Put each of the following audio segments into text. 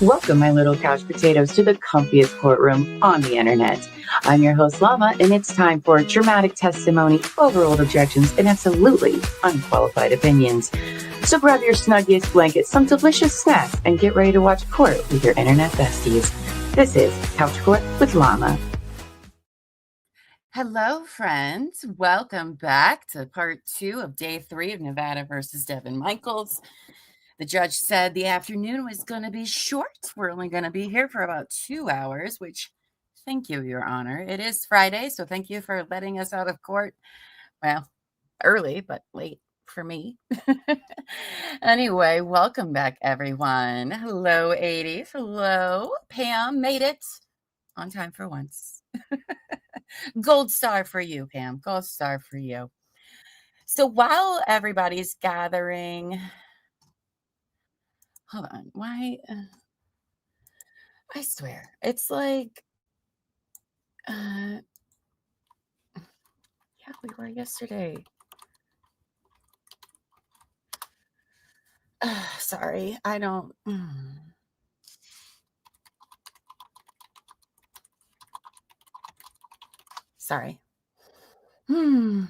Welcome, my little couch potatoes, to the comfiest courtroom on the internet. I'm your host, Llama, and it's time for dramatic testimony, overruled objections, and absolutely unqualified opinions. So grab your snuggiest blanket, some delicious snacks, and get ready to watch court with your internet besties. This is Couch Court with Llama. Hello, friends. Welcome back to part 2 of day 3 of Nevada versus Devyn Michaels. The judge said the afternoon was going to be short. We're only going to be here for about 2 hours, which, thank you, Your Honor. It is Friday, so thank you for letting us out of court. Well, early, but late for me. Anyway, welcome back, everyone. Hello, 80s. Hello. Pam made it on time for once. Gold star for you, Pam. Gold star for you. So while everybody's gathering... Hold on. Why? I swear. It's like, yeah, we were yesterday. Sorry. I don't. Sorry. I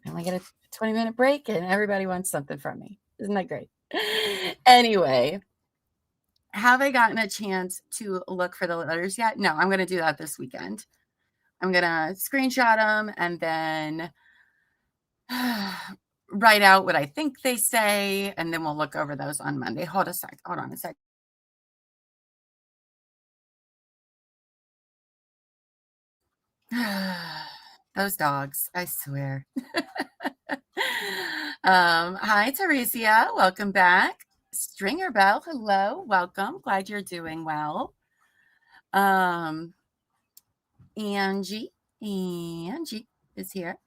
only get a 20-minute break and everybody wants something from me. Isn't that great? Anyway, have I gotten a chance to look for the letters yet? No, I'm going to do that this weekend. I'm going to screenshot them and then write out what I think they say, and then we'll look over those on Monday. Hold on a sec. Those dogs, I swear. Hi, Teresia. Welcome back. Stringer Bell, hello. Welcome. Glad you're doing well. Angie is here.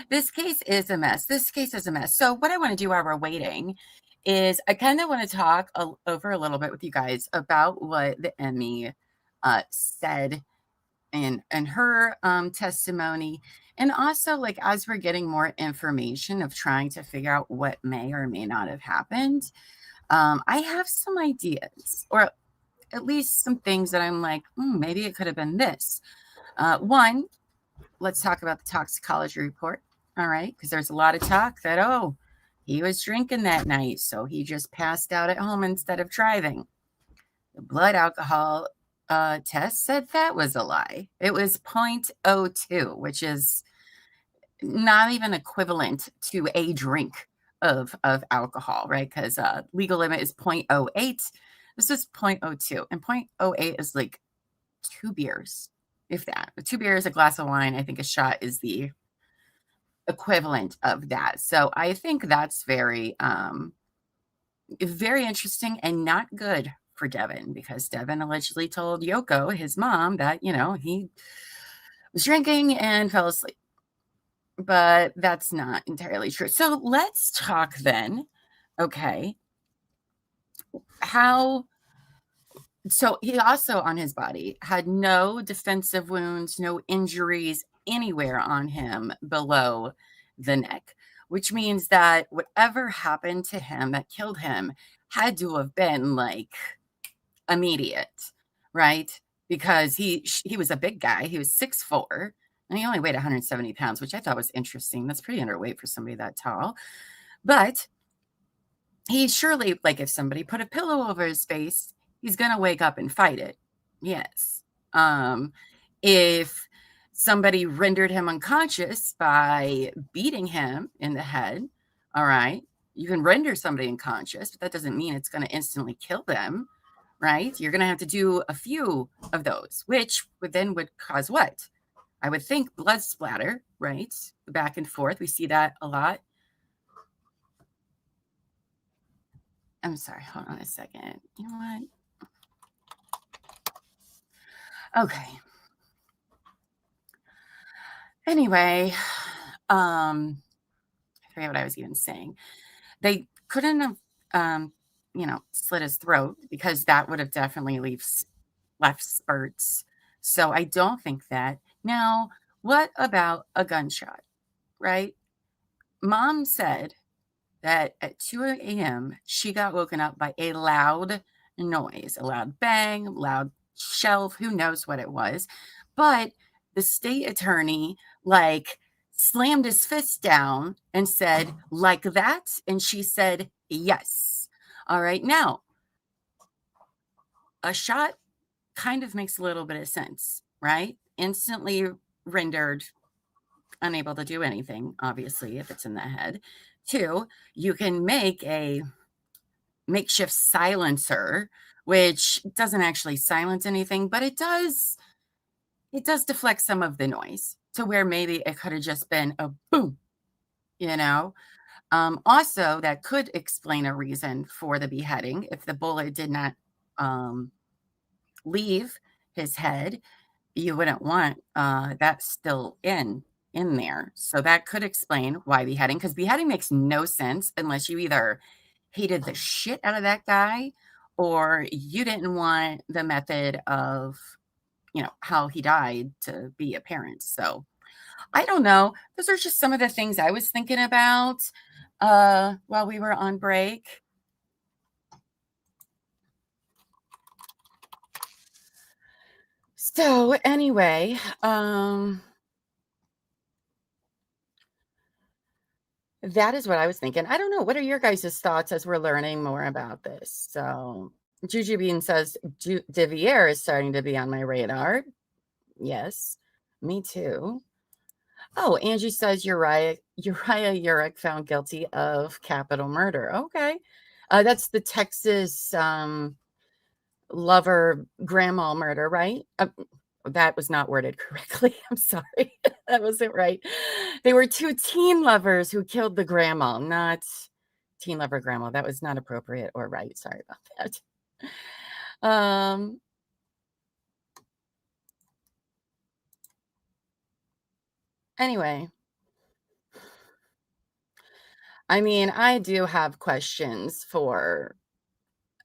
This case is a mess. So what I want to do while we're waiting is I kind of want to talk over a little bit with you guys about what the Emmy said in her testimony. And also, like, as we're getting more information of trying to figure out what may or may not have happened, I have some ideas, or at least some things that I'm like, maybe it could have been this. One, let's talk about the toxicology report. All right. Because there's a lot of talk that, he was drinking that night, so he just passed out at home instead of driving. The blood alcohol test said that was a lie. It was 0.02, which is not even equivalent to a drink of alcohol, right? Because legal limit is 0.08. This is 0.02, and 0.08 is like 2 beers, if that. 2 beers, a glass of wine. I think a shot is the equivalent of that. So I think that's very, very interesting and not good for Devyn, because Devyn allegedly told Yoko, his mom, that, he was drinking and fell asleep. But that's not entirely true. So let's talk then. Okay. So he also on his body had no defensive wounds, no injuries anywhere on him below the neck, which means that whatever happened to him that killed him had to have been like immediate, right? Because he was a big guy. He was 6'4", and he only weighed 170 pounds, which I thought was interesting. That's pretty underweight for somebody that tall. But he surely, like, if somebody put a pillow over his face, he's going to wake up and fight it. Yes. If somebody rendered him unconscious by beating him in the head, all right, you can render somebody unconscious, but that doesn't mean it's going to instantly kill them, right? You're going to have to do a few of those, which would cause what? I would think blood splatter, right? Back and forth. We see that a lot. I'm sorry. Hold on a second. You know what? Okay. Anyway, I forget what I was even saying. They couldn't have, slit his throat, because that would have definitely left spurts. So I don't think that. Now, what about a gunshot, right? Mom said that at 2 a.m., she got woken up by a loud noise, a loud bang, loud shelf, who knows what it was. But the state attorney, like, slammed his fist down and said, like that? And she said, yes. All right. Now, a shot kind of makes a little bit of sense, right? Instantly rendered unable to do anything, obviously, if it's in the head. Two, you can make a makeshift silencer, which doesn't actually silence anything, but it does deflect some of the noise to where maybe it could have just been a boom, you know. Also, that could explain a reason for the beheading if the bullet did not um, leave his head. You wouldn't want that still in there. So that could explain why beheading, because beheading makes no sense unless you either hated the shit out of that guy or you didn't want the method of, how he died to be apparent. So I don't know. Those are just some of the things I was thinking about while we were on break. So anyway, that is what I was thinking. I don't know. What are your guys' thoughts as we're learning more about this? So Juju Bean says Divier is starting to be on my radar. Yes, me too. Oh, Angie says Uriah Urick found guilty of capital murder. Okay. That's the Texas lover grandma murder, right? That was not worded correctly. I'm sorry. That wasn't right. They were two teen lovers who killed the grandma, not teen lover grandma. That was not appropriate or right. Sorry about that. Anyway, I mean, I do have questions for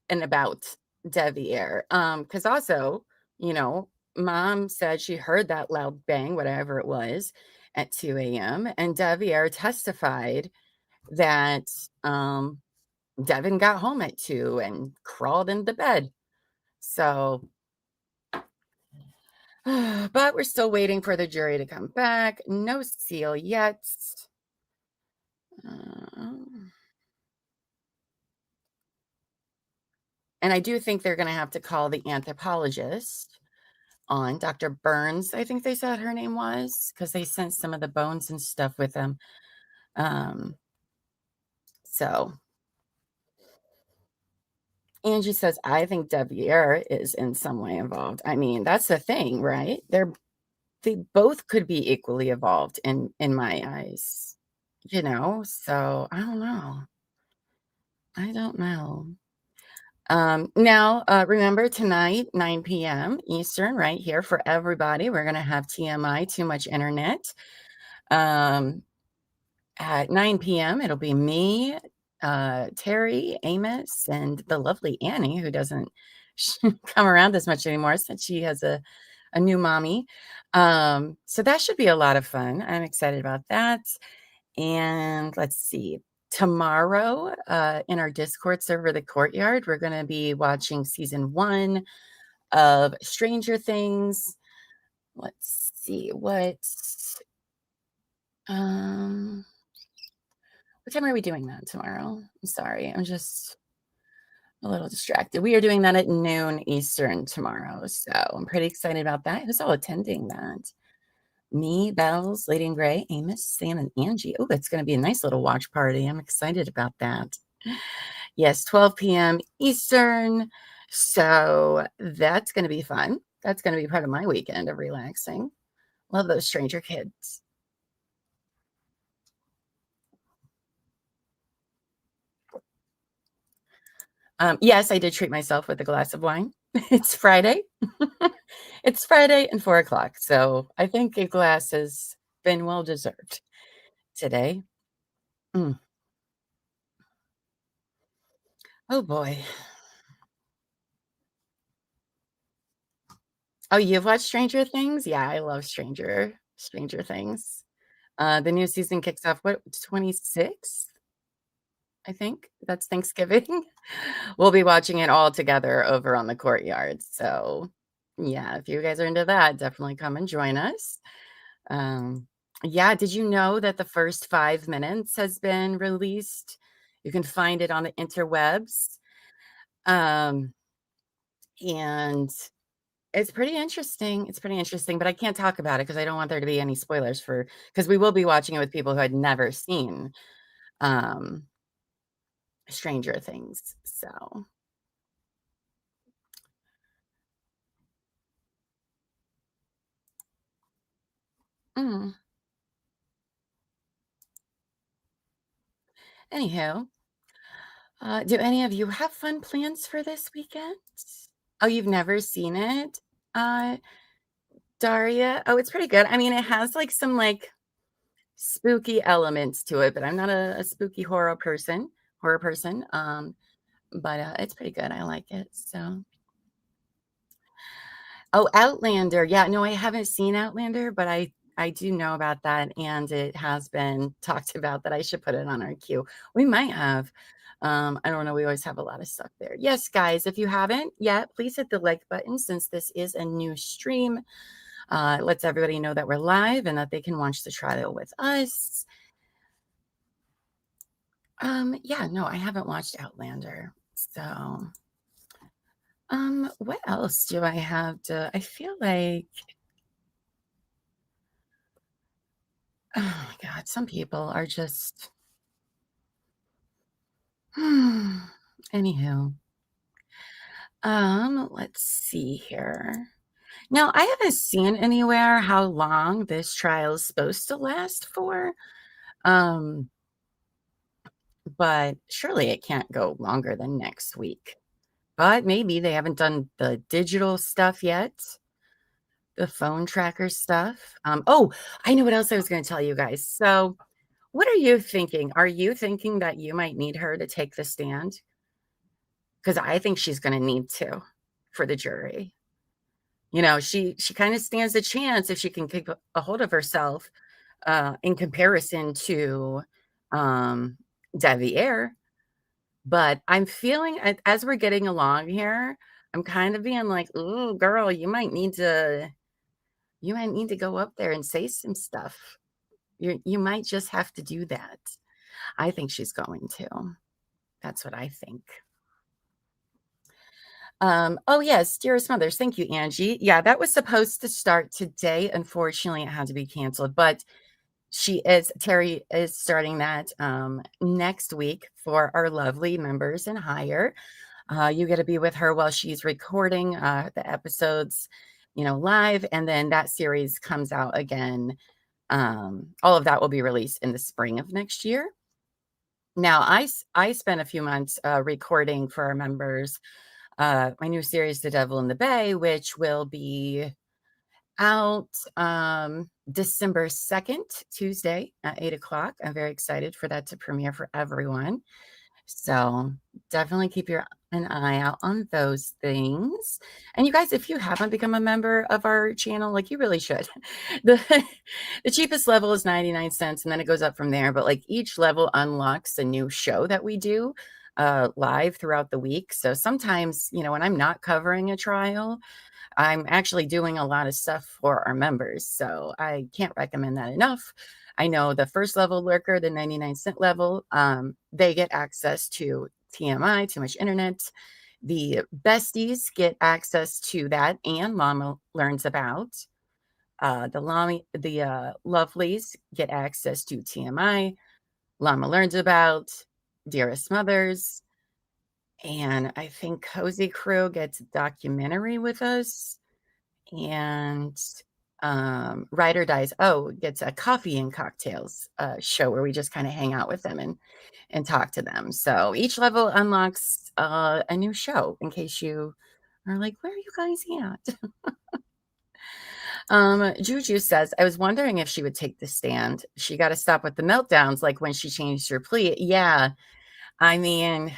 and about Devier. Because also, you know, mom said she heard that loud bang, whatever it was, at 2 a.m. And Devier testified that Devyn got home at 2 and crawled into bed. So, but we're still waiting for the jury to come back. No seal yet. Um, and I do think they're going to have to call the anthropologist on Dr. Burns, I think they said her name was, because they sent some of the bones and stuff with them. So Angie says, I think Devier is in some way involved. I mean, that's the thing, right? They both could be equally involved in my eyes, so I don't know. I don't know. Now, remember tonight, 9 p.m. Eastern, right here for everybody. We're going to have TMI, Too Much Internet. At 9 p.m., it'll be me, Terry, Amos, and the lovely Annie, who doesn't come around as much anymore since she has a new mommy. So that should be a lot of fun. I'm excited about that. And let's see. Tomorrow, in our Discord server, The Courtyard, we're going to be watching season 1 of Stranger Things. Let's see what time are we doing that tomorrow? I'm sorry. I'm just a little distracted. We are doing that at noon Eastern tomorrow. So I'm pretty excited about that. Who's all attending that? Me, Bells, Lady in Gray, Amos, Sam, and Angie. Oh, that's going to be a nice little watch party. I'm excited about that. Yes, 12 p.m. Eastern. So that's going to be fun. That's going to be part of my weekend of relaxing. Love those Stranger Kids. Yes, I did treat myself with a glass of wine. It's Friday. It's Friday and 4 o'clock. So I think a glass has been well deserved today. Mm. Oh boy. Oh, you've watched Stranger Things? Yeah, I love Stranger Things. The new season kicks off what, 26th? I think. That's Thanksgiving. We'll be watching it all together over on the courtyard. So, yeah, if you guys are into that, definitely come and join us. Um, yeah, did you know that the first 5 minutes has been released? You can find it on the interwebs. Um, and it's pretty interesting. It's pretty interesting, but I can't talk about it because I don't want there to be any spoilers for because we will be watching it with people who had never seen um Stranger Things. So, mm, anywho, do any of you have fun plans for this weekend? Oh, you've never seen it, uh, Daria? Oh, it's pretty good. I mean, it has like some like spooky elements to it, but I'm not a spooky horror person. But it's pretty good. I like it. So, oh, Outlander. Yeah, no, I haven't seen Outlander, but I do know about that, and it has been talked about that I should put it on our queue. We might have. I don't know. We always have a lot of stuff there. Yes, guys, if you haven't yet, please hit the like button since this is a new stream. It lets everybody know that we're live and that they can watch the trial with us. Yeah, no, I haven't watched Outlander. So, what else do I have to? I feel like, oh my God, some people are just, anywho, let's see here. Now, I haven't seen anywhere how long this trial is supposed to last for. Um, but surely it can't go longer than next week. But maybe they haven't done the digital stuff yet, the phone tracker stuff. Oh, I know what else I was going to tell you guys. So, what are you thinking? Are you thinking that you might need her to take the stand? Because I think she's going to need to for the jury. You know, she kind of stands a chance if she can keep a hold of herself in comparison to um, Devier. But I'm feeling as we're getting along here, I'm kind of being like, "Ooh, girl, you might need to go up there and say some stuff. You might just have to do that." I think she's going to. That's what I think. Oh yes, dearest mothers. Thank you, Angie. Yeah, that was supposed to start today. Unfortunately, it had to be canceled, but Terry is starting that next week for our lovely members and higher. You get to be with her while she's recording the episodes, live, and then that series comes out again. All of that will be released in the spring of next year. Now, I spent a few months recording for our members my new series, The Devil in the Bay, which will be out December 2nd, Tuesday at 8 o'clock. I'm very excited for that to premiere for everyone. So definitely keep an eye out on those things. And you guys, if you haven't become a member of our channel, like you really should. The the cheapest level is 99 cents and then it goes up from there. But like each level unlocks a new show that we do live throughout the week. So sometimes, when I'm not covering a trial, I'm actually doing a lot of stuff for our members. So I can't recommend that enough. I know the first level lurker, the 99-cent level, they get access to TMI, Too Much Internet. The besties get access to that, and Llama learns about. The lovelies get access to TMI. Llama learns about Dearest Mothers. And I think Cozy Crew gets a documentary with us. And Ride or Dies gets a coffee and cocktails show where we just kind of hang out with them and talk to them. So each level unlocks a new show in case you are like, where are you guys at? Juju says, I was wondering if she would take the stand. She got to stop with the meltdowns like when she changed her plea. Yeah, I mean,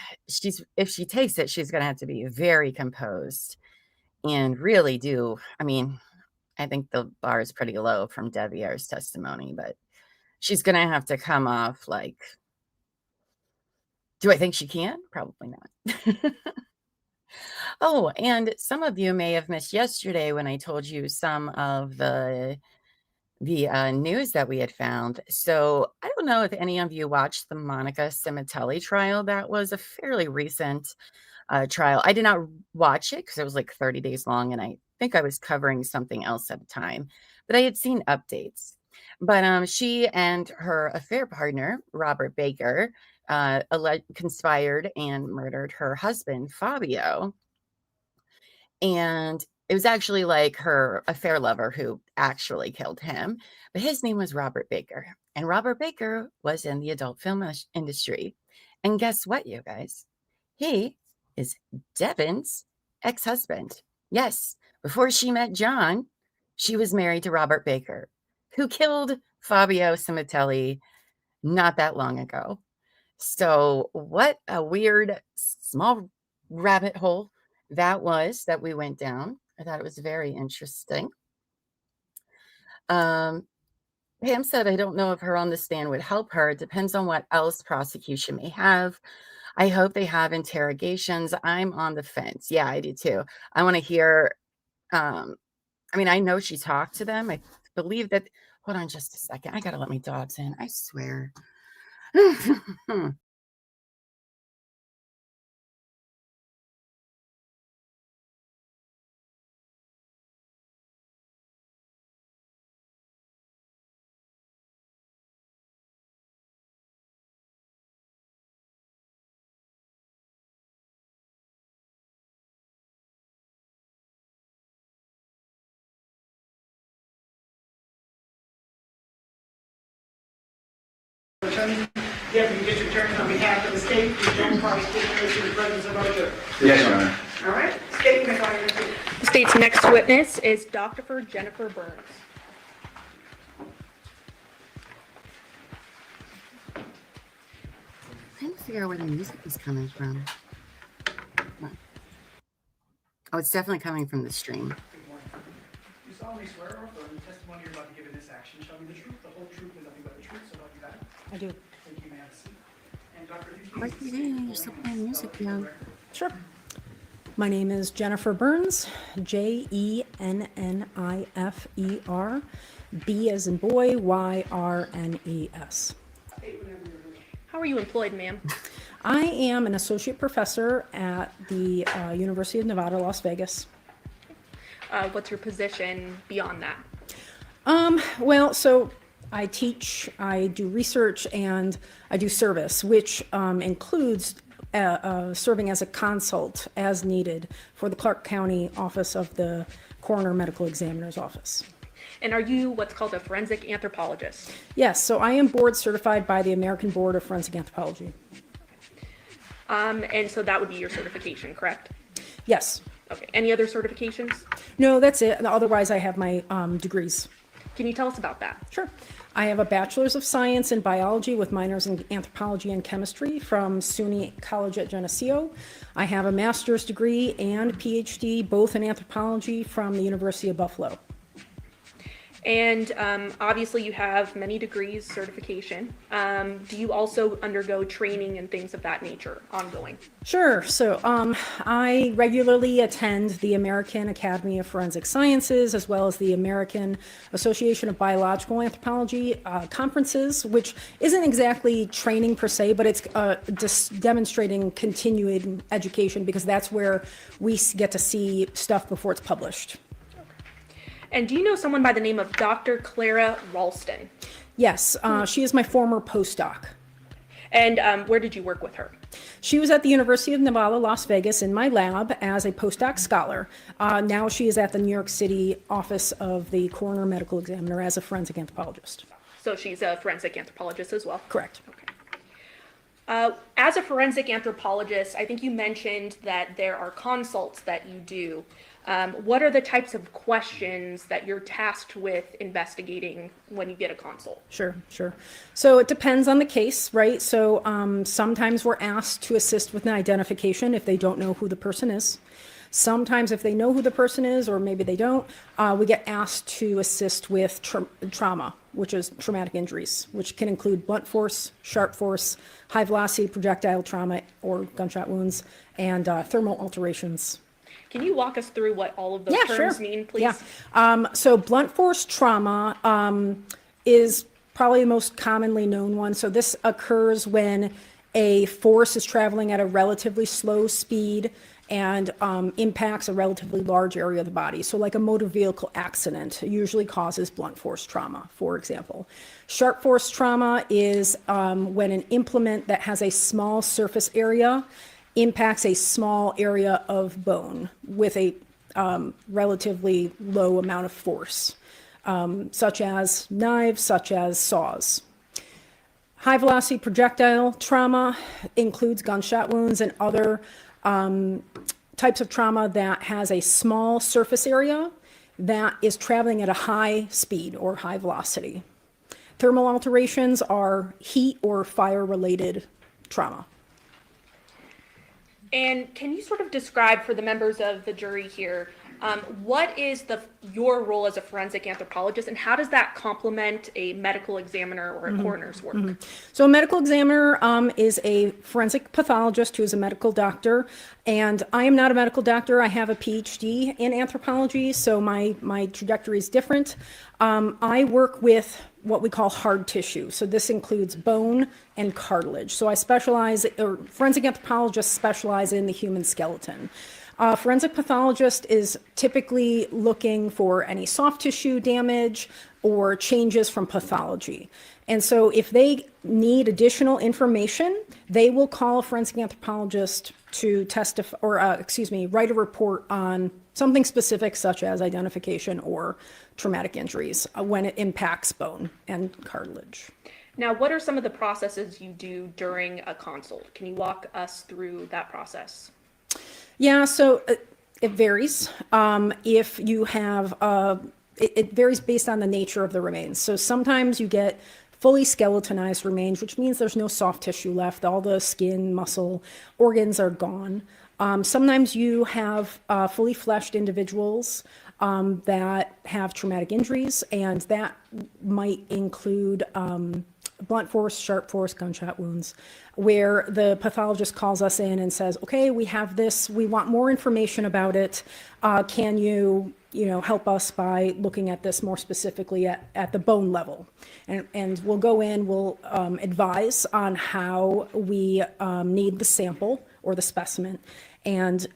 if she takes it, she's going to have to be very composed and really do. I mean, I think the bar is pretty low from Devier's testimony, but she's gonna have to come off like Do I think she can? Probably not. Oh, and some of you may have missed yesterday when I told you some of the news that we had found. So I don't know if any of you watched the Monica Simitelli trial. That was a fairly recent trial. I did not watch it because it was like 30 days long, and I think I was covering something else at the time, but I had seen updates. But she and her affair partner, Robert Baker, conspired and murdered her husband, Fabio. And it was actually like her affair lover who actually killed him, but his name was Robert Baker. And Robert Baker was in the adult film industry. And guess what, you guys? He is Devyn's ex-husband. Yes, before she met John, she was married to Robert Baker, who killed Fabio Simitelli not that long ago. So what a weird small rabbit hole that was that we went down. I thought it was very interesting. Pam said, I don't know if her on the stand would help her. It depends on what else prosecution may have. I hope they have interrogations. I'm on the fence. Yeah, I do too. I want to hear, I mean, I know she talked to them. I believe that, hold on just a second. I got to let my dogs in. I swear. Yeah, you can get your turn on behalf of the state. You don't probably take place in the presence of other. Yes, Your Honor. All right. Statement on your feet. The state's next witness is Dr. Jennifer Burns. I'm trying to figure out where the music is coming from. Oh, it's definitely coming from the stream. Good morning. You solemnly swear or affirm the testimony you're about to give in this action shall be the truth, the whole truth, and nothing but the truth, so help you God. I do. Thank you, ma'am. And Dr. What's your name? You're still playing music now. Sure. My name is Jennifer Burns, Jennifer, B as in boy, YRNES. How are you employed, ma'am? I am an associate professor at the University of Nevada, Las Vegas. What's your position beyond that? Well, so I teach, I do research, and I do service, which includes serving as a consult as needed for the Clark County Office of the Coroner Medical Examiner's Office. And are you what's called a forensic anthropologist? Yes, so I am board certified by the American Board of Forensic Anthropology. And so that would be your certification, correct? Yes. Okay. Any other certifications? No, that's it. Otherwise, I have my degrees. Can you tell us about that? Sure. I have a Bachelor's of Science in Biology with minors in Anthropology and Chemistry from SUNY College at Geneseo. I have a master's degree and PhD, both in anthropology from the University of Buffalo. And obviously you have many degrees, certification. Do you also undergo training and things of that nature ongoing? Sure. So I regularly attend the American Academy of Forensic Sciences as well as the American Association of Biological Anthropology conferences, which isn't exactly training per se, but it's just demonstrating continuing education because that's where we get to see stuff before it's published. And do you know someone by the name of Dr. Clara Ralston? Yes, she is my former postdoc. And where did you work with her? She was at the University of Nevada, Las Vegas in my lab as a postdoc scholar. Now she is at the New York City office of the Coroner Medical Examiner as a forensic anthropologist. So she's a forensic anthropologist as well? Correct. Okay. As a forensic anthropologist, I think you mentioned that there are consults that you do. What are the types of questions that you're tasked with investigating when you get a consult? Sure. So it depends on the case, right? So sometimes we're asked to assist with an identification if they don't know who the person is. Sometimes if they know who the person is, or maybe they don't, we get asked to assist with trauma, which is traumatic injuries, which can include blunt force, sharp force, high velocity projectile trauma or gunshot wounds, and thermal alterations. Can you walk us through what all of those terms mean, please? Yeah. So blunt force trauma is probably the most commonly known one. So this occurs when a force is traveling at a relatively slow speed and impacts a relatively large area of the body. So like a motor vehicle accident usually causes blunt force trauma, for example. Sharp force trauma is when an implement that has a small surface area impacts a small area of bone with a relatively low amount of force, such as knives, such as saws. High velocity projectile trauma includes gunshot wounds and other types of trauma that has a small surface area that is traveling at a high speed or high velocity. Thermal alterations are heat or fire related trauma. And can you sort of describe for the members of the jury here, what is your role as a forensic anthropologist, and how does that complement a medical examiner or a coroner's work? So a medical examiner is a forensic pathologist who is a medical doctor, and I am not a medical doctor. I have a PhD in anthropology, so my trajectory is different. I work with what we call hard tissue. So this includes bone and cartilage. So forensic anthropologists specialize in the human skeleton. Forensic pathologist is typically looking for any soft tissue damage or changes from pathology. And so if they need additional information, they will call a forensic anthropologist to testify or, write a report on something specific such as identification or traumatic injuries when it impacts bone and cartilage. Now, what are some of the processes you do during a consult? Can you walk us through that process? Yeah, so it varies. If you have, it varies based on the nature of the remains. So sometimes you get fully skeletonized remains, which means there's no soft tissue left. All the skin, muscle, organs are gone. Sometimes you have fully fleshed individuals that have traumatic injuries, and that might include blunt force, sharp force, gunshot wounds, where the pathologist calls us in and says, okay, we have this, we want more information about it. Can you help us by looking at this more specifically at the bone level? And we'll go in, we'll advise on how we need the sample or the specimen, and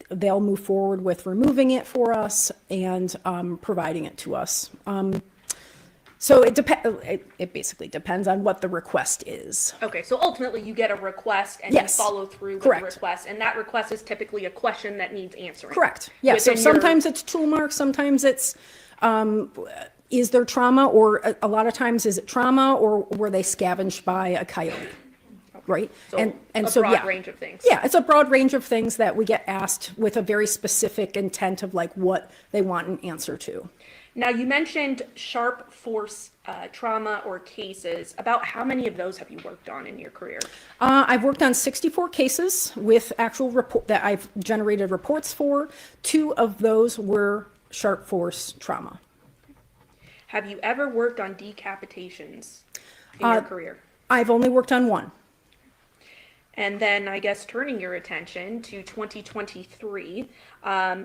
they'll move forward with removing it for us and providing it to us. So it basically depends on what the request is. Okay, so ultimately you get a request and Yes. you follow through with Correct. the request, and that request is typically a question that needs answering. Correct. Yeah. So Within sometimes it's tool marks, sometimes it's is there trauma, or a lot of times is it trauma, or were they scavenged by a coyote? Right. So and a so broad yeah. range of things. Yeah, it's a broad range of things that we get asked with a very specific intent of like what they want an answer to. Now, you mentioned sharp force trauma or cases. About how many of those have you worked on in your career? I've worked on 64 cases with actual report that I've generated reports for. 2 of those were sharp force trauma. Have you ever worked on decapitations in your career? I've only worked on 1. And then I guess turning your attention to 2023,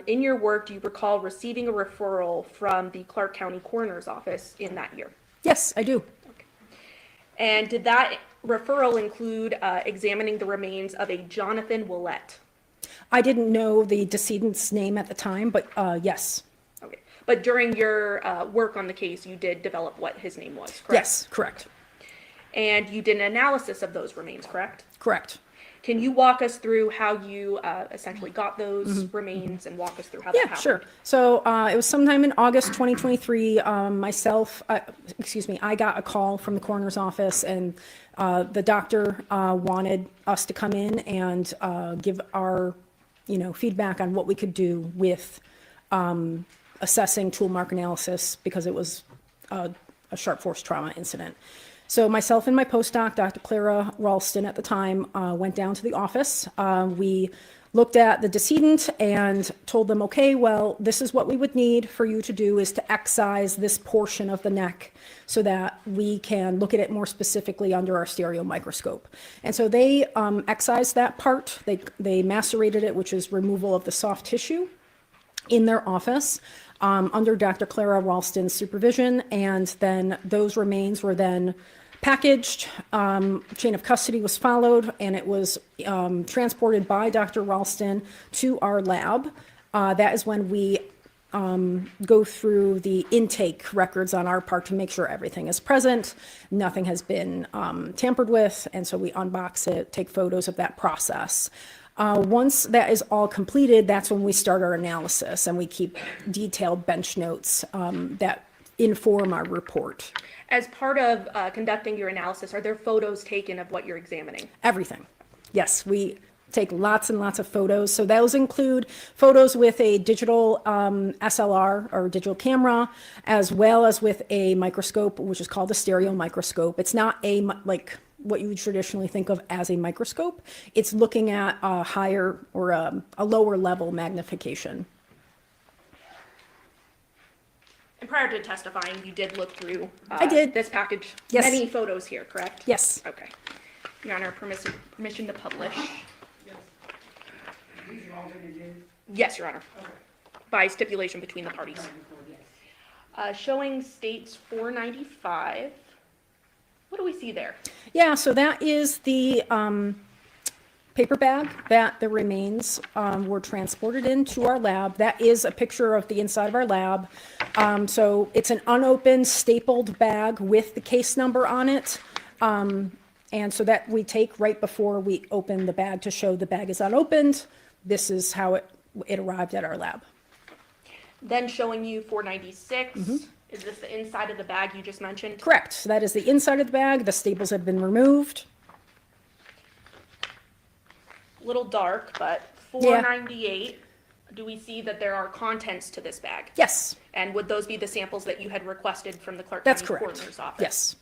in your work, do you recall receiving a referral from the Clark County Coroner's Office in that year? Yes, I do. Okay. And did that referral include examining the remains of a Johnathan Willette? I didn't know the decedent's name at the time, but yes. Okay. But during your work on the case, you did develop what his name was, correct? Yes, correct. And you did an analysis of those remains, correct? Correct. Can you walk us through how you essentially got those remains and walk us through how that happened? Sure. So it was sometime in August 2023. I got a call from the coroner's office, and the doctor wanted us to come in and give our, feedback on what we could do with assessing tool mark analysis, because it was a sharp force trauma incident. So myself and my postdoc, Dr. Clara Ralston at the time, went down to the office. We looked at the decedent and told them, okay, well, this is what we would need for you to do, is to excise this portion of the neck so that we can look at it more specifically under our stereo microscope. And so they excised that part. They macerated it, which is removal of the soft tissue, in their office under Dr. Clara Ralston's supervision. And then those remains were then packaged, chain of custody was followed, and it was transported by Dr. Ralston to our lab. That is when we go through the intake records on our part to make sure everything is present, nothing has been tampered with, and so we unbox it, take photos of that process. Once that is all completed, that's when we start our analysis, and we keep detailed bench notes that inform our report. As part of conducting your analysis, are there photos taken of what you're examining? Everything. Yes, we take lots and lots of photos. So those include photos with a digital SLR or digital camera, as well as with a microscope, which is called a stereo microscope. It's not like what you would traditionally think of as a microscope. It's looking at a higher or a lower level magnification. And prior to testifying, you did look through I did. This package. Yes. Many photos here, correct? Yes. Okay. Your Honor, permission to publish. Yes. These are all that you gave? Yes, Your Honor. Okay. By stipulation between the parties. Yes. Showing states 495. What do we see there? Yeah, so that is the paper bag that the remains were transported into our lab. That is a picture of the inside of our lab. So it's an unopened stapled bag with the case number on it. And so that we take right before we open the bag to show the bag is unopened. This is how it arrived at our lab. Then showing you 496. Is this the inside of the bag you just mentioned? Correct. So that is the inside of the bag. The staples have been removed. A little dark, but 498. Do we see that there are contents to this bag? Yes, And would those be the samples that you had requested from the Clark that's County correct. Coroner's office? Yes.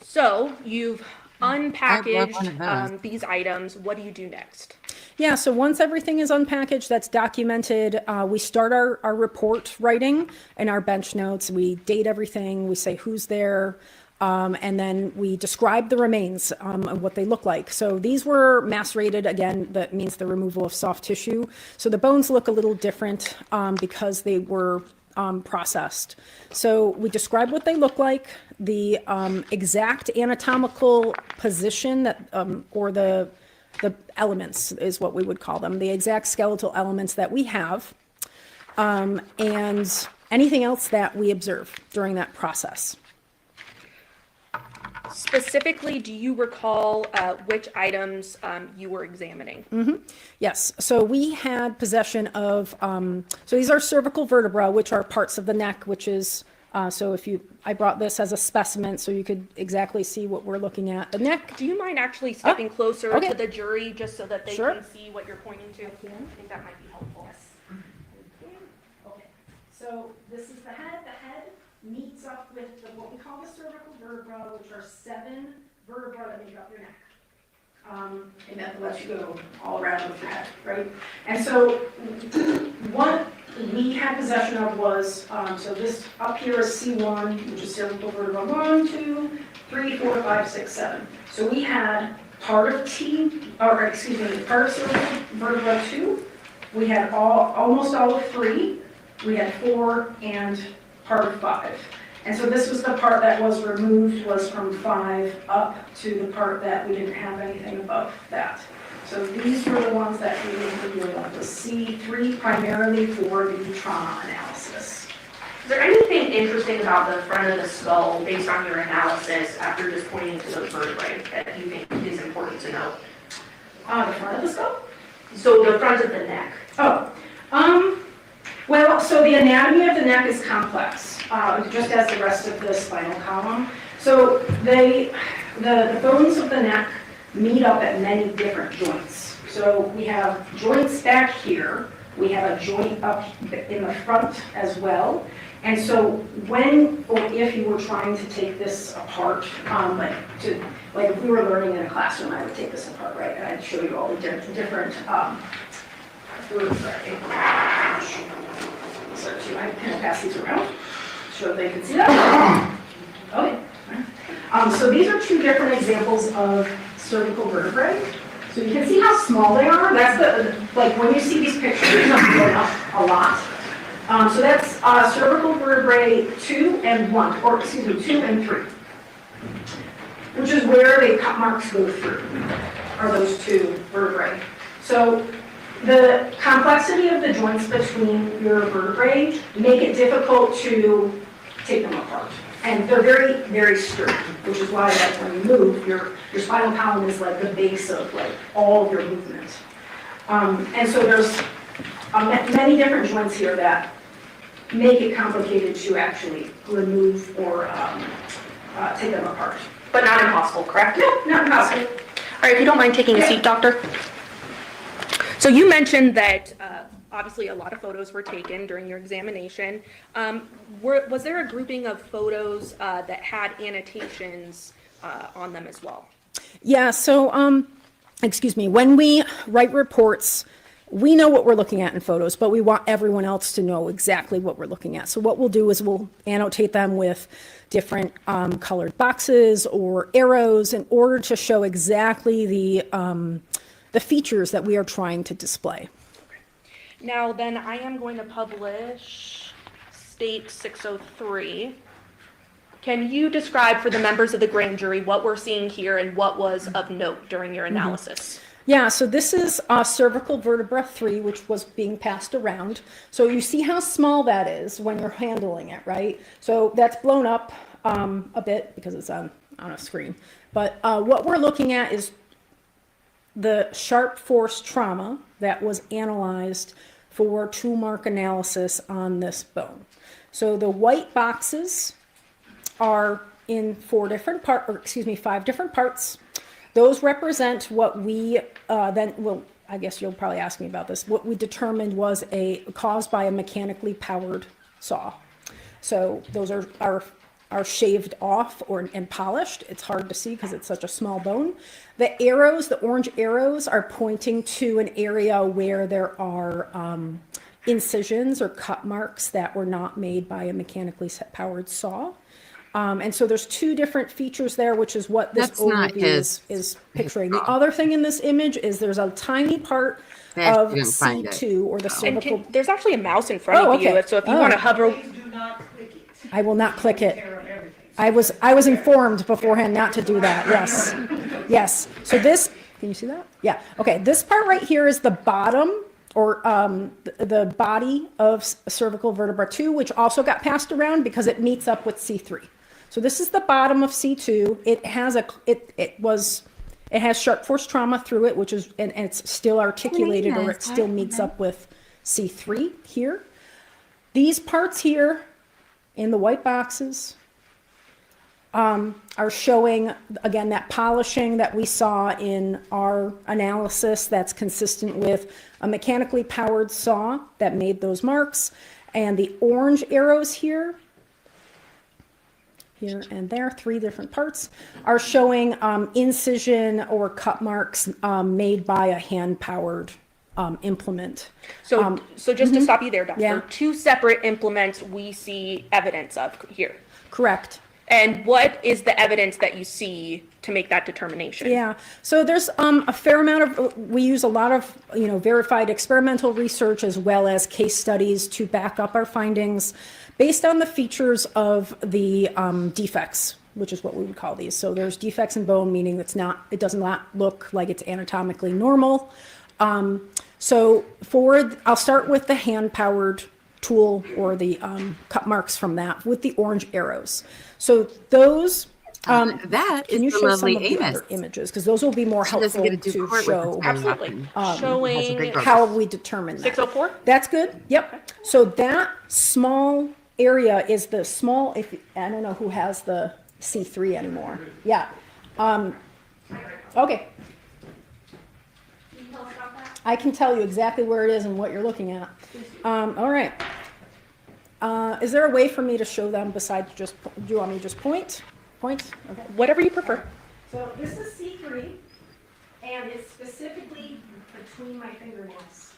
So you've one of unpackaged these items. What do you do next? Yeah, so once everything is unpackaged, that's documented, we start our report writing and our bench notes. We date everything, we say who's there, and then we describe the remains of what they look like. So these were macerated, again, that means the removal of soft tissue. So the bones look a little different because they were processed. So we describe what they look like, the exact anatomical position that, or the elements is what we would call them, the exact skeletal elements that we have, and anything else that we observe during that process. Specifically, do you recall which items you were examining? Yes, so we had possession of, so these are cervical vertebra, which are parts of the neck, which is, so I brought this as a specimen so you could exactly see what we're looking at. The neck. Do you mind actually stepping closer okay. to the jury just so that they Sure. can see what you're pointing to? I think that might be helpful. Okay, so this is the head. The head meets up with what we call the cervical vertebra, which are 7 vertebrae that make up your neck. And that lets you go all around with your head, right? And so what we had possession of was, so this up here is C1, which is cervical vertebra 1, 2, 3, 4, 5, 6, 7. So we had part of part of cervical vertebra 2. We had almost all of 3. We had 4 and part of 5. And so this was the part that was removed, was from 5 up to the part that we didn't have anything above that. So these were the ones that we were going to C3 primarily for the trauma analysis. Is there anything interesting about the front of the skull based on your analysis after just pointing to those vertebrae that you think is important to know? The front of the skull? So the front of the neck. Well, so the anatomy of the neck is complex, just as the rest of the spinal column. So the bones of the neck meet up at many different joints. So we have joints back here. We have a joint up in the front as well. And so when or if you were trying to take this apart, like if we were learning in a classroom, I would take this apart, right? And I'd show you all the different so I can pass these around so they can see that. Okay. So these are two different examples of cervical vertebrae. So you can see how small they are. That's like when you see these pictures, they're going up a lot. So that's cervical vertebrae 2 and 1, or excuse me, 2 and 3, which is where the cut marks go through, are those two vertebrae. So the complexity of the joints between your vertebrae make it difficult to take them apart. And they're very, very sturdy, which is why like when you move, your spinal column is like the base of like all of your movement. And so there's many different joints here that make it complicated to actually remove or take them apart. But not impossible, correct? No, not impossible. All right, if you don't mind taking a seat, doctor. So you mentioned that obviously a lot of photos were taken during your examination. Was there a grouping of photos that had annotations on them as well? Yeah, so, excuse me, when we write reports, we know what we're looking at in photos, but we want everyone else to know exactly what we're looking at. So what we'll do is we'll annotate them with different colored boxes or arrows in order to show exactly the features that we are trying to display. Now then I am going to publish State 603. Can you describe for the members of the grand jury what we're seeing here and what was of note during your analysis? Yeah, so this is cervical vertebra 3, which was being passed around. So you see how small that is when you're handling it, right? So that's blown up a bit because it's on a screen. But what we're looking at is the sharp force trauma that was analyzed for true mark analysis on this bone. So the white boxes are in 5 different parts. Those represent what we I guess you'll probably ask me about this, what we determined was caused by a mechanically powered saw. So those are shaved off and polished. It's hard to see because it's such a small bone. The arrows, the orange arrows, are pointing to an area where there are incisions or cut marks that were not made by a mechanically powered saw. And so there's two different features there, which is what this overview is picturing. The other thing in this image is there's a tiny part of C2 or the cervical. There's actually a mouse in front of you, so if you want to hover. Do not click it. I will not click it. I was informed beforehand not to do that. Yes. Yes. So this, can you see that? Yeah. Okay. This part right here is the bottom or the body of cervical vertebra 2, which also got passed around because it meets up with C3. So this is the bottom of C2. It has it has sharp force trauma through it, which is, and it's still articulated or it still meets up with C3 here. These parts here in the white boxes are showing, again, that polishing that we saw in our analysis that's consistent with a mechanically powered saw that made those marks. And the orange arrows here and there, 3 different parts, are showing incision or cut marks made by a hand-powered implement. So just to stop you there, Doctor, yeah. 2 separate implements we see evidence of here. Correct. And what is the evidence that you see to make that determination? Yeah, so there's a fair amount of, we use a lot of, verified experimental research as well as case studies to back up our findings based on the features of the defects, which is what we would call these. So there's defects in bone, meaning it does not look like it's anatomically normal. So I'll start with the hand-powered tool or the cut marks from that with the orange arrows. So those, that is can you the show lovely some of the Amos. other images? Because those will be more helpful to show absolutely showing how we determine that. 604? That's good. Yep. So that small area is the small, I don't know who has the C3 anymore. Yeah. Okay. I can tell you exactly where it is and what you're looking at. All right. Is there a way for me to show them besides just, do you want me to just point? Point? Okay. Whatever you prefer. So this is C3, and it's specifically between my fingernails.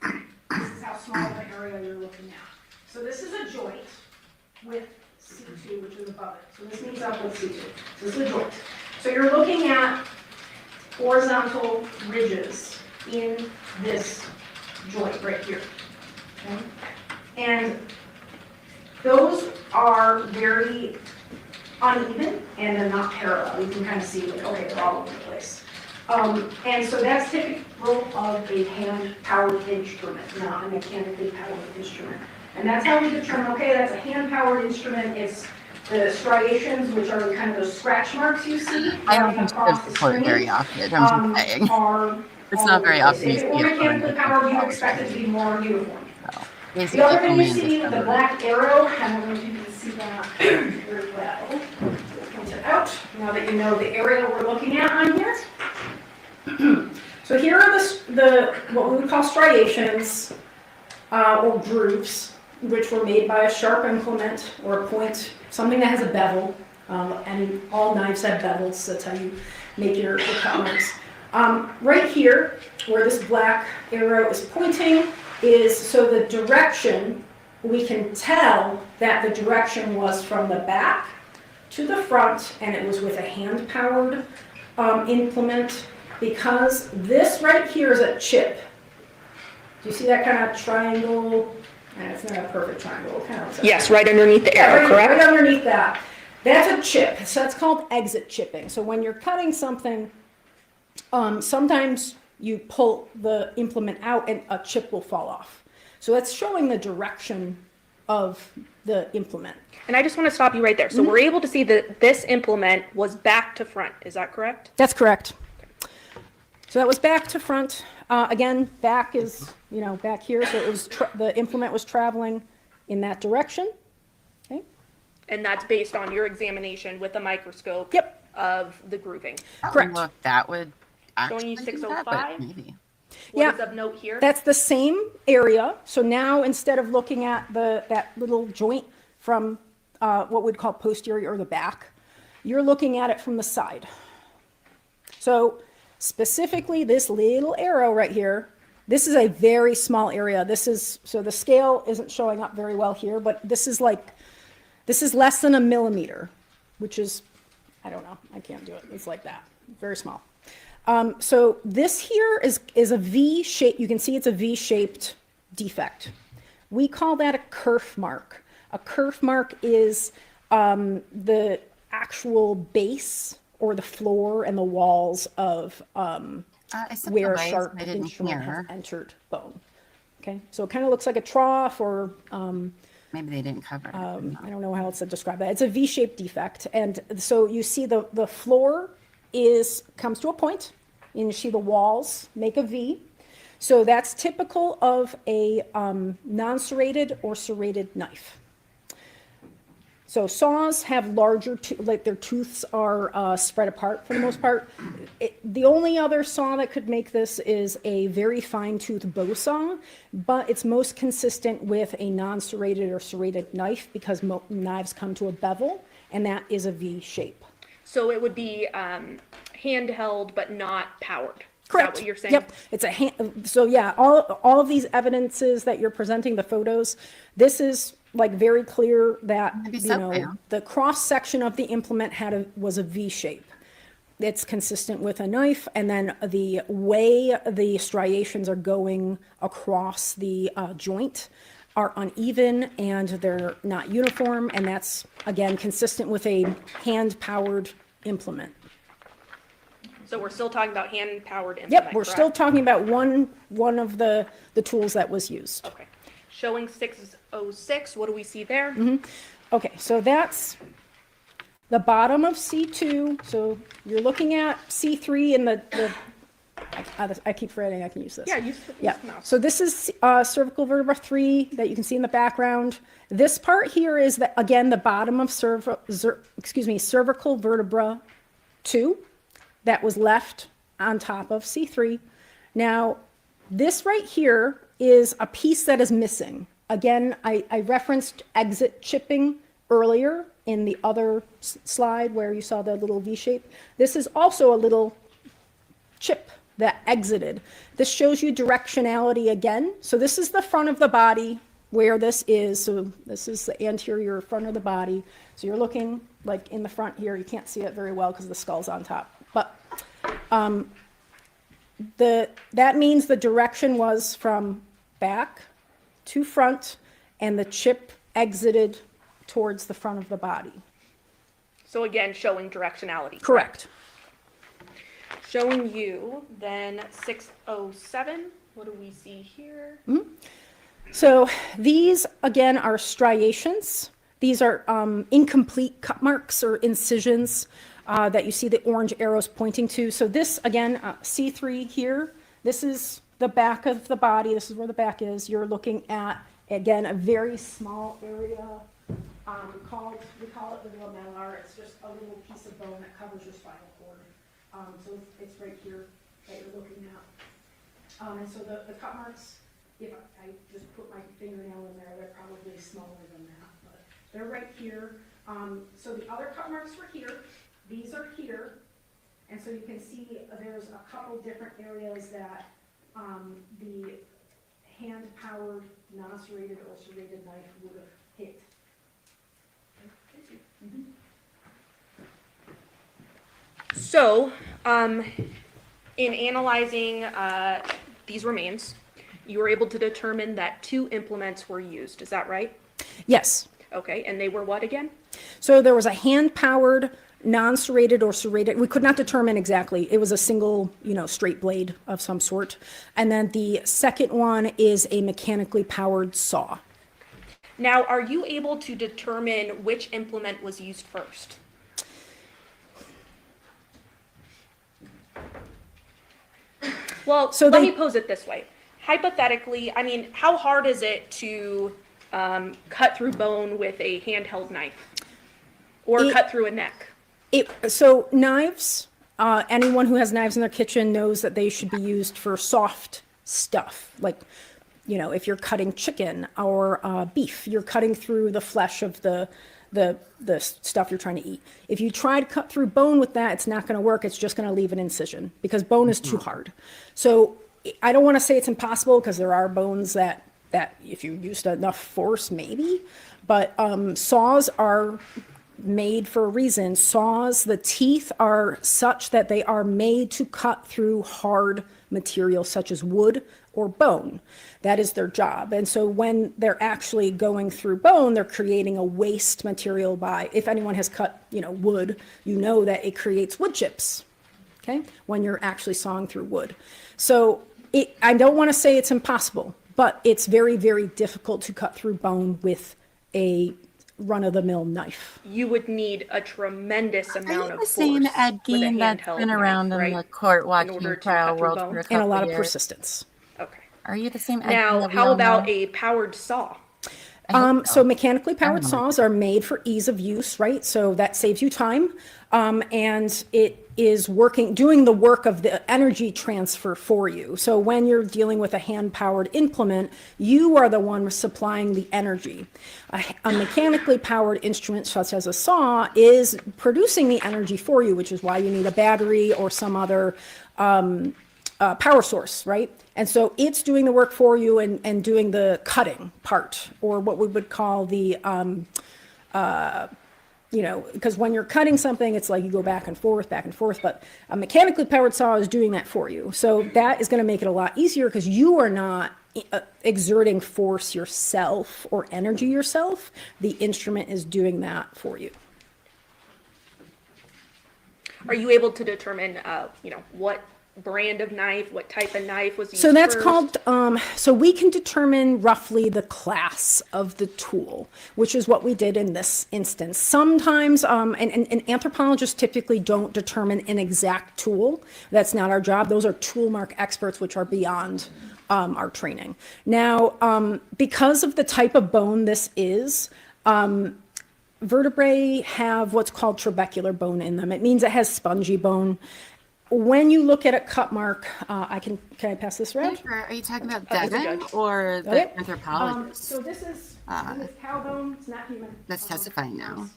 This is how small of an area you're looking at. So this is a joint with C2, which is above it. So this means up with C2. So this is a joint. So you're looking at horizontal ridges in this joint right here. Okay? And those are very uneven and they're not parallel. You can kind of see, like, okay, they're all over the place. And so that's typical of a hand-powered instrument, not a mechanically powered instrument. And that's how we determine, okay, that's a hand-powered instrument. It's the striations, which are kind of those scratch marks you see. I don't think across it's the screen, very often. I'm just saying. are It's not very all over the often you place. If see it were a mechanically forensic powered, you powered expect it to be more uniform. So, The basically, other thing only you in see, the December. black arrow, I don't know if you can see that very well. Point it out, now that you know the area we're looking at on here. So here are the what we would call striations, or grooves, which were made by a sharp implement or a point, something that has a bevel. And all knives have bevels, that's how you make your cut marks. Right here, where this black arrow is pointing, is so the direction, we can tell that the direction was from the back to the front, and it was with a hand-powered implement, because this right here is a chip. Do you see that kind of triangle? And it's not a perfect triangle, it kind of looks like Yes, right underneath the arrow, right, correct? right underneath that. That's a chip, so that's called exit chipping. So when you're cutting something, sometimes you pull the implement out and a chip will fall off. So that's showing the direction of the implement. And I just want to stop you right there. So we're able to see that this implement was back to front. Is that correct? That's correct. So that was back to front. Again, back is, back here, so it was the implement was traveling in that direction. Okay. And that's based on your examination with a microscope Yep. of the grooving. Correct. Well, that would Showing you actually do that, but 605? maybe. What Yeah. is of note here? That's the same area. So now instead of looking at that little joint from what we'd call posterior or the back, you're looking at it from the side. So specifically this little arrow right here, this is a very small area. So the scale isn't showing up very well here, but this is less than a millimeter, which is, I don't know, I can't do it. It's like that, very small. So this here is a V shape. You can see it's a V-shaped defect. We call that a kerf mark. A kerf mark is the actual base or the floor and the walls of I stepped where a away, so sharp I didn't instrument has hear. entered bone. Okay, so it kind of looks like a trough, or Maybe they didn't cover it. I don't know how else to describe that. It's a V-shaped defect, and so you see the floor comes to a point, and you see the walls make a V. So that's typical of a non-serrated or serrated knife. So saws have larger, like their tooths are spread apart for the most part. The only other saw that could make this is a very fine tooth bow saw, but it's most consistent with a non-serrated or serrated knife because knives come to a bevel, and that is a V shape. So it would be handheld but not powered. Correct. Is that what you're saying? Yep. It's a hand. So yeah, all of these evidences that you're presenting, the photos, this is like very clear that Maybe so, yeah. the cross section of the implement was a V shape. It's consistent with a knife, and then the way the striations are going across the joint are uneven and they're not uniform, and that's again consistent with a hand-powered implement. So we're still talking about hand-powered implement, Yep, we're correct? still talking about one of the tools that was used. Okay. Showing 606, what do we see there? Okay, so that's the bottom of C2. So you're looking at C3 and I keep forgetting I can use this. Yeah, use the mouse. So this is cervical vertebra 3 that you can see in the background. This part here is again the bottom of cervical vertebra 2 that was left on top of C3. Now, this right here is a piece that is missing. Again, I referenced exit chipping earlier in the other slide where you saw the little V shape. This is also a little chip that exited. This shows you directionality again. So this is the front of the body where this is. So this is the anterior front of the body. So you're looking like in the front here. You can't see it very well because the skull's on top. But that means the direction was from back to front, and the chip exited towards the front of the body. So again, showing directionality. Correct. Showing you then 607. What do we see here? So these, again, are striations. These are incomplete cut marks or incisions that you see the orange arrows pointing to. So this, again, C3 here, this is the back of the body. This is where the back is. You're looking at, again, a very small area we call it the lamella. It's just a little piece of bone that covers your spinal cord. So it's right here that you're looking at. And so the cut marks, if I just put my fingernail in there, they're probably smaller than that, but they're right here. So the other cut marks were here. These are here. And so you can see there's a couple different areas that the hand-powered, non-serrated or serrated knife would have hit. So, in analyzing these remains, you were able to determine that 2 implements were used. Is that right? Yes. Okay, and they were what again? So there was a hand-powered, non-serrated or serrated. We could not determine exactly. It was a single, straight blade of some sort. And then the second one is a mechanically powered saw. Now, are you able to determine which implement was used first? Well, So let me pose it this way. Hypothetically, how hard is it to cut through bone with a handheld knife? Or cut through a neck? So knives, anyone who has knives in their kitchen knows that they should be used for soft stuff. Like, if you're cutting chicken or beef, you're cutting through the flesh of the stuff you're trying to eat. If you try to cut through bone with that, it's not going to work. It's just going to leave an incision because bone is too hard. So I don't want to say it's impossible because there are bones that if you used enough force, maybe. But saws are made for a reason. Saws, the teeth are such that they are made to cut through hard material such as wood or bone. That is their job. And so when they're actually going through bone, they're creating a waste material by, if anyone has cut, wood, that it creates wood chips, okay, when you're actually sawing through wood. So I don't want to say it's impossible, but it's very, very difficult to cut through bone with a run-of-the-mill knife. You would need a tremendous amount of the force same Ed with a Gein that's handheld been knife, around in right? the court In watching order to trial cut through world bone? for a And a couple lot of years. persistence. Okay. Are you the same Ed Gein Now, that we how all about know? a powered saw? So mechanically powered saws are made for ease of use, right? So that saves you time. And it is doing the work of the energy transfer for you. So when you're dealing with a hand-powered implement, you are the one supplying the energy. A mechanically powered instrument, such as a saw, is producing the energy for you, which is why you need a battery or some other power source, right? And so it's doing the work for you and doing the cutting part, or what we would call the, because when you're cutting something, it's like you go back and forth, but a mechanically powered saw is doing that for you. So that is going to make it a lot easier because you are not exerting force yourself or energy yourself. The instrument is doing that for you. Are you able to determine, what brand of knife, what type of knife was used So that's first? called, so we can determine roughly the class of the tool, which is what we did in this instance. Sometimes, and anthropologists typically don't determine an exact tool. That's not our job. Those are tool mark experts, which are beyond our training. Now, because of the type of bone this is, vertebrae have what's called trabecular bone in them. It means it has spongy bone. when you look at a cut mark, can I pass this around? Jennifer, are you talking about Mr. Devyn Judge. or the Okay. anthropologist? So this is cow bone, it's not human. That's testifying now.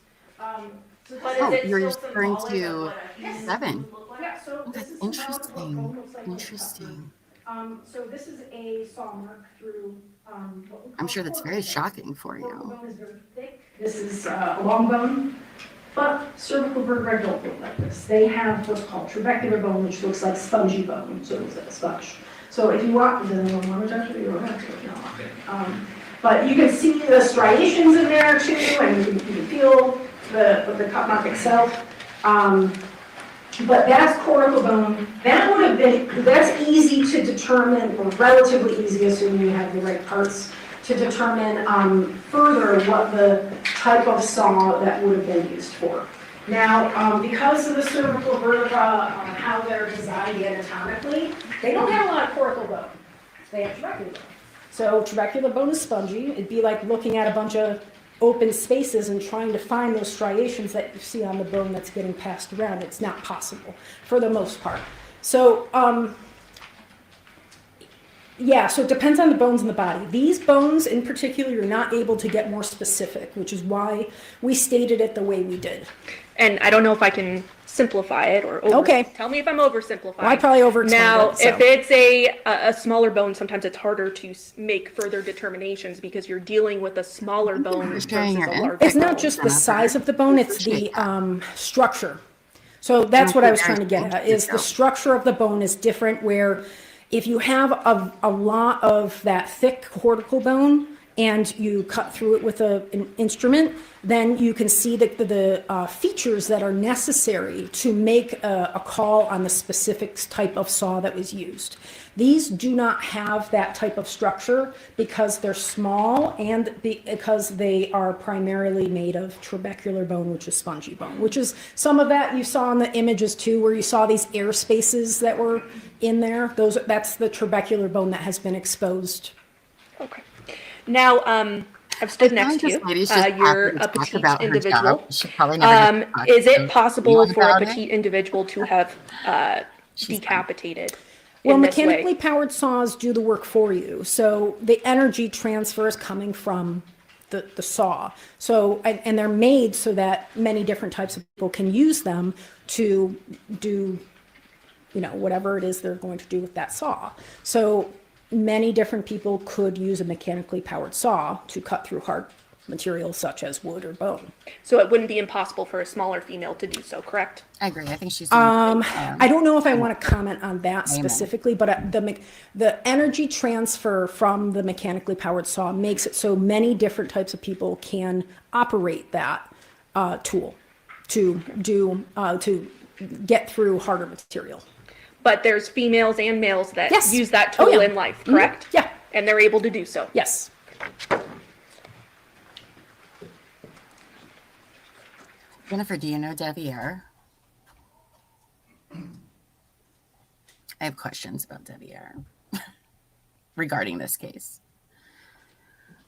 So this But Oh, is it you're still referring symbolic to of what a human Devyn. would look like? Yeah, so this That's is symbolic of what bone interesting. looks like when it's cut through. Interesting. So this is a saw mark through what we call I'm sure that's very courtroom. shocking for Courtroom you. bone is very thick. This is a long bone, but cervical vertebrae don't look like this. They have what's called trabecular bone, which looks like spongy bone, so it looks like a sponge. So if you walk, does anyone want to touch it? You don't have to, no. But you can see the striations in there too, and you can feel the cut mark itself. But that's cortical bone. That would have been, that's easy to determine, or relatively easy, assuming you have the right parts, to determine further what the type of saw that would have been used for. Now, because of the cervical vertebra, how they're designed anatomically, they don't have a lot of cortical bone. They have trabecular bone. So trabecular bone is spongy. It'd be like looking at a bunch of open spaces and trying to find those striations that you see on the bone that's getting passed around. It's not possible for the most part. So, yeah, so it depends on the bones in the body. These bones in particular, you're not able to get more specific, which is why we stated it the way we did. And I don't know if I can simplify it or Okay. Tell me if I'm oversimplifying. Well, I probably overexplained Now, it, so. if it's a smaller bone, sometimes it's harder to make further determinations because you're dealing with a smaller bone for versus sharing your a larger It's bone. not just the size of the bone, it's the structure. So that's what I was trying to get at, is the structure of the bone is different, where if you have a lot of that thick cortical bone and you cut through it with an instrument, then you can see the features that are necessary to make a call on the specific type of saw that was used. These do not have that type of structure because they're small and because they are primarily made of trabecular bone, which is spongy bone, which is some of that you saw in the images too, where you saw these air spaces that were in there. That's the trabecular bone that has been exposed. Okay. Now, I've stood next to you. You're a petite individual. Is it possible for a petite individual to have decapitated? Well, in this way? mechanically powered saws do the work for you. So the energy transfer is coming from the saw. So, and they're made so that many different types of people can use them to do, whatever it is they're going to do with that saw. So many different people could use a mechanically powered saw to cut through hard materials such as wood or bone. So it wouldn't be impossible for a smaller female to do so, correct? I agree. I think she's. I don't know if I want to comment on that specifically, but the energy transfer from the mechanically powered saw makes it so many different types of people can operate that tool to get through harder material. But there's females and males that Yes. use that tool yeah. in life, correct? Yeah. And they're able to do so. Yes. Jennifer, do you know Devier? I have questions about Devier regarding this case.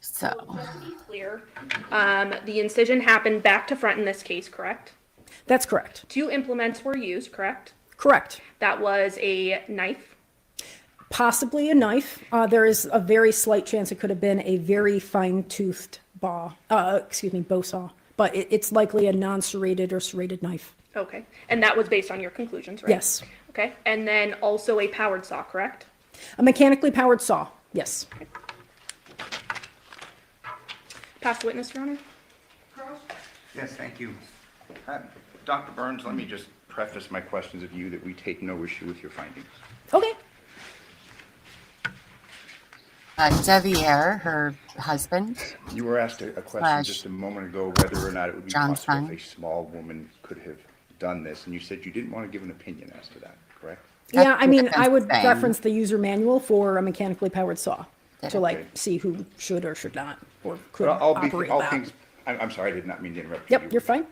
So, Just to be clear, the incision happened back to front in this case, correct? That's correct. 2 implements were used, correct? Correct. That was a knife. Possibly a knife. There is a very slight chance it could have been a very fine-toothed bow saw, but it's likely a non-serrated or serrated knife. Okay. And that was based on your conclusions, right? Yes. Okay. And then also a powered saw, correct? A mechanically powered saw, yes. Okay. Past witness, Your Honor. Yes, thank you. Dr. Burns, let me just preface my questions of you that we take no issue with your findings. Okay. Devier, her husband. You were asked a question just a moment ago whether or not it would be John's possible son. if a small woman could have done this, and you said you didn't want to give an opinion as to that, correct? Yeah, I mean, That's I would the same. reference the user manual for a mechanically powered saw to Okay. see who should or should not, or could But operate all that. things, I'm sorry, I did not mean to interrupt you. Yep, you're fine.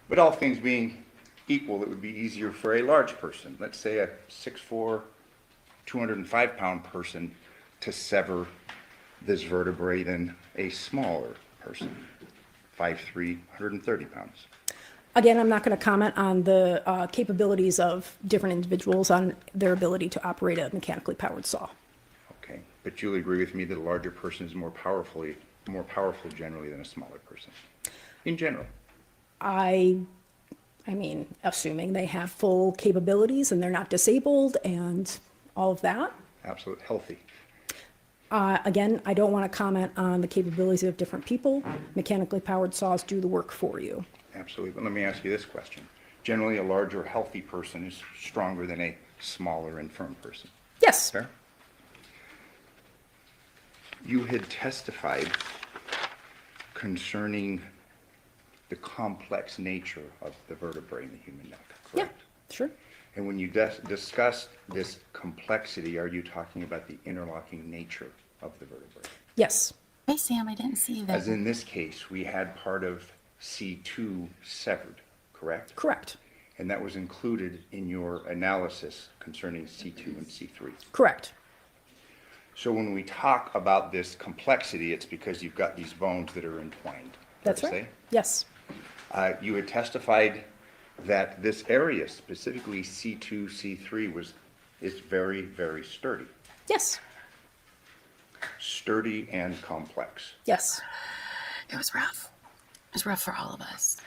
But all things being equal, it would be easier for a large person, let's say a 6'4", 205-pound person, to sever this vertebrae than a smaller person, 5'3", 130 pounds. Again, I'm not going to comment on the capabilities of different individuals on their ability to operate a mechanically powered saw. Okay, but you'll agree with me that a larger person is more powerful generally than a smaller person, in general. I mean, assuming they have full capabilities and they're not disabled and all of that. Absolutely healthy. Again, I don't want to comment on the capabilities of different people. Mechanically powered saws do the work for you. Absolutely, but let me ask you this question. Generally, a larger, healthy person is stronger than a smaller, infirm person. Yes. Fair? You had testified concerning the complex nature of the vertebrae in the human neck, Yeah, correct? sure. And when you discussed this complexity, are you talking about the interlocking nature of the vertebrae? Yes. Hey, Sam, I didn't see that. As in this case, we had part of C2 severed, correct? Correct. And that was included in your analysis concerning C2 and C3. Correct. So when we talk about this complexity, it's because you've got these bones that are entwined. Fair That's to right. say? Yes. You had testified that this area, specifically C2, C3, is very, very sturdy. Yes. Sturdy and complex. Yes. It was rough. It was rough for all of us.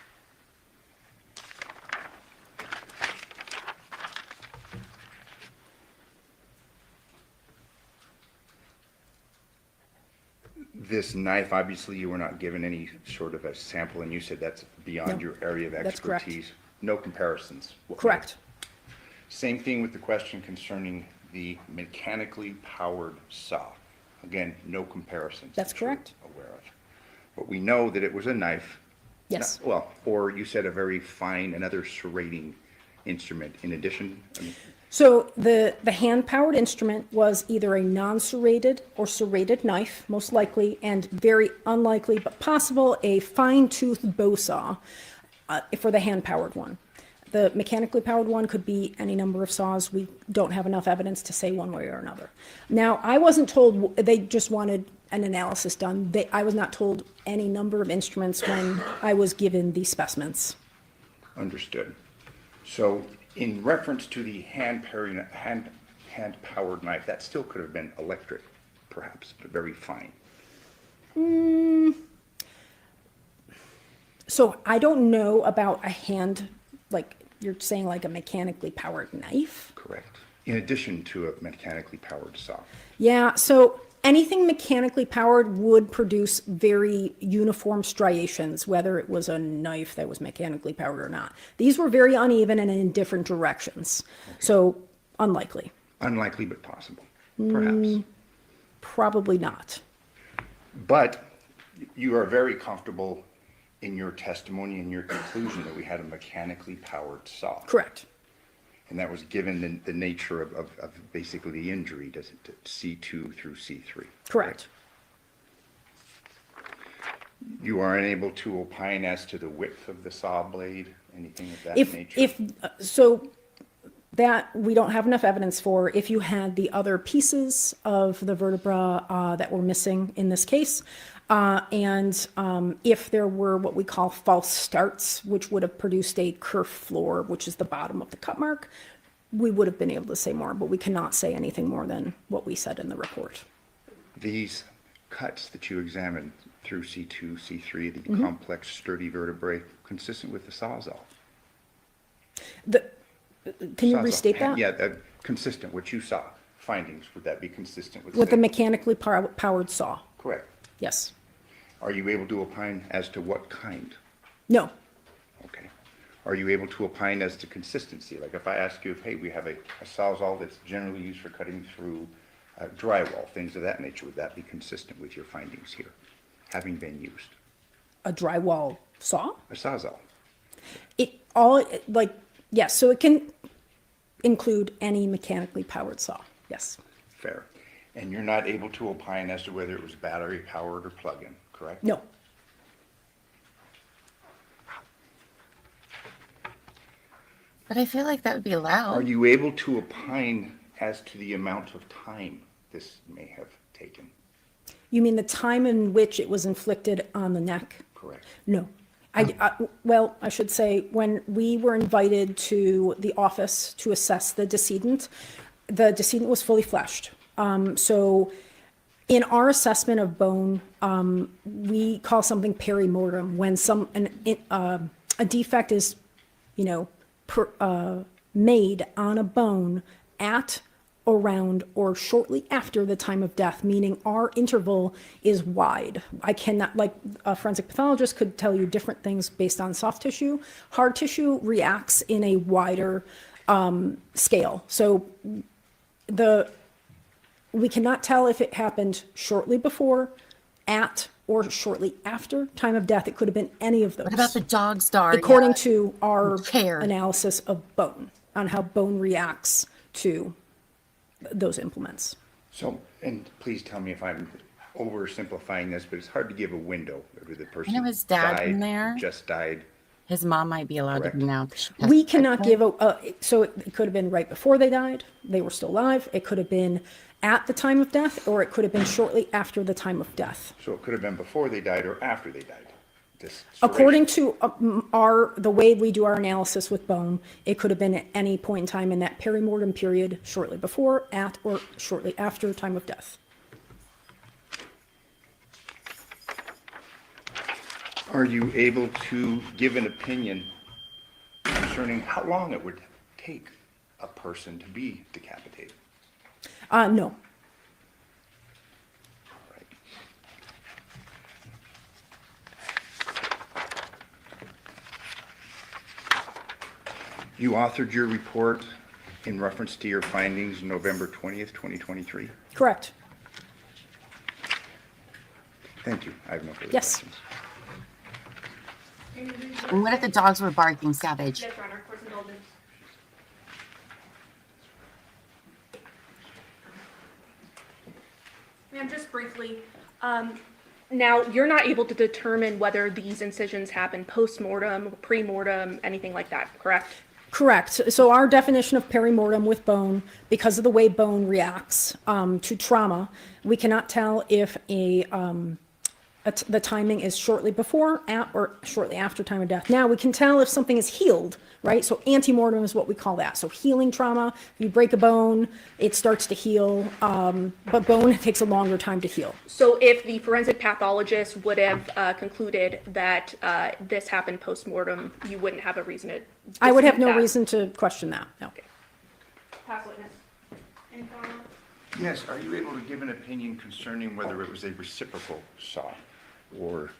This knife, obviously, you were not given any sort of a sample, and you said that's beyond No, your area of that's correct. expertise. No comparisons. Correct. Same thing with the question concerning the mechanically powered saw. Again, no comparisons. That's that you're correct. Aware of. But we know that it was a knife. Yes. Well, or you said a very fine, another serrating instrument in addition. So the hand-powered instrument was either a non-serrated or serrated knife, most likely, and very unlikely but possible, a fine-toothed bow saw for the hand-powered one. The mechanically powered one could be any number of saws. We don't have enough evidence to say one way or another. Now, I wasn't told, they just wanted an analysis done. I was not told any number of instruments when I was given the specimens. Understood. So in reference to the hand-powered knife, that still could have been electric, perhaps, but very fine. So I don't know about a hand, like you're saying, like a mechanically powered knife. Correct. In addition to a mechanically powered saw. Yeah, so anything mechanically powered would produce very uniform striations, whether it was a knife that was mechanically powered or not. These were very uneven and in different directions. Okay. So unlikely. Unlikely, but possible, perhaps. Probably not. But you are very comfortable in your testimony and your conclusion that we had a mechanically powered saw. Correct. And that was given the nature of basically the injury to C2 through C3. Correct. You are unable to opine as to the width of the saw blade, anything of that nature? So that we don't have enough evidence for. If you had the other pieces of the vertebra that were missing in this case, and if there were what we call false starts, which would have produced a kerf floor, which is the bottom of the cut mark, we would have been able to say more, but we cannot say anything more than what we said in the report. These cuts that you examined through C2, C3, the complex, sturdy vertebrae, consistent with the Sawzall? Can you restate that? Yeah, consistent, what you saw, findings, would that be consistent with? With the mechanically powered saw? Correct. Yes. Are you able to opine as to what kind? No. Okay. Are you able to opine as to consistency? Like if I ask you, hey, we have a Sawzall that's generally used for cutting through drywall, things of that nature, would that be consistent with your findings here, having been used? A drywall saw? A Sawzall. Yes, so it can include any mechanically powered saw, yes. Fair. And you're not able to opine as to whether it was battery powered or plug-in, correct? No. But I feel like that would be allowed. Are you able to opine as to the amount of time this may have taken? You mean the time in which it was inflicted on the neck? Correct. No. Well, I should say, when we were invited to the office to assess the decedent was fully fleshed. So in our assessment of bone, we call something perimortem when a defect is, made on a bone at, around, or shortly after the time of death, meaning our interval is wide. I cannot, like a forensic pathologist could tell you different things based on soft tissue. Hard tissue reacts in a wider scale. So we cannot tell if it happened shortly before, at, or shortly after time of death. It could have been any of those. What about the dog star? According to our Care. analysis of bone, on how bone reacts to those implements. So, and please tell me if I'm oversimplifying this, but it's hard to give a window whether the person his dad died, in there. just died. His mom might be allowed Correct. to now. We cannot give so it could have been right before they died, they were still alive. It could have been at the time of death, or it could have been shortly after the time of death. So it could have been before they died or after they died. This According to the way we do our analysis with bone, it could have been at any point in time in that perimortem period, shortly before, at, or shortly after time of death. Are you able to give an opinion concerning how long it would take a person to be decapitated? No. Right. You authored your report in reference to your findings November 20th, 2023? Correct. Thank you. I have no further Yes. questions. And what if the dogs were barking savage? Yes, Your Honor, court's indulgence. Ma'am, just briefly, now you're not able to determine whether these incisions happen post-mortem, pre-mortem, anything like that, correct? Correct. So our definition of perimortem with bone, because of the way bone reacts to trauma, we cannot tell if the timing is shortly before, at, or shortly after time of death. Now, we can tell if something is healed, right? So antemortem is what we call that. So healing trauma, if you break a bone, it starts to heal, but bone takes a longer time to heal. So if the forensic pathologist would have concluded that this happened post-mortem, you wouldn't have a reason to I would have dispute no that? reason to question that, no. Okay. Pass witness. Any comment? Yes, are you able to give an opinion concerning whether it was a reciprocal saw? Or,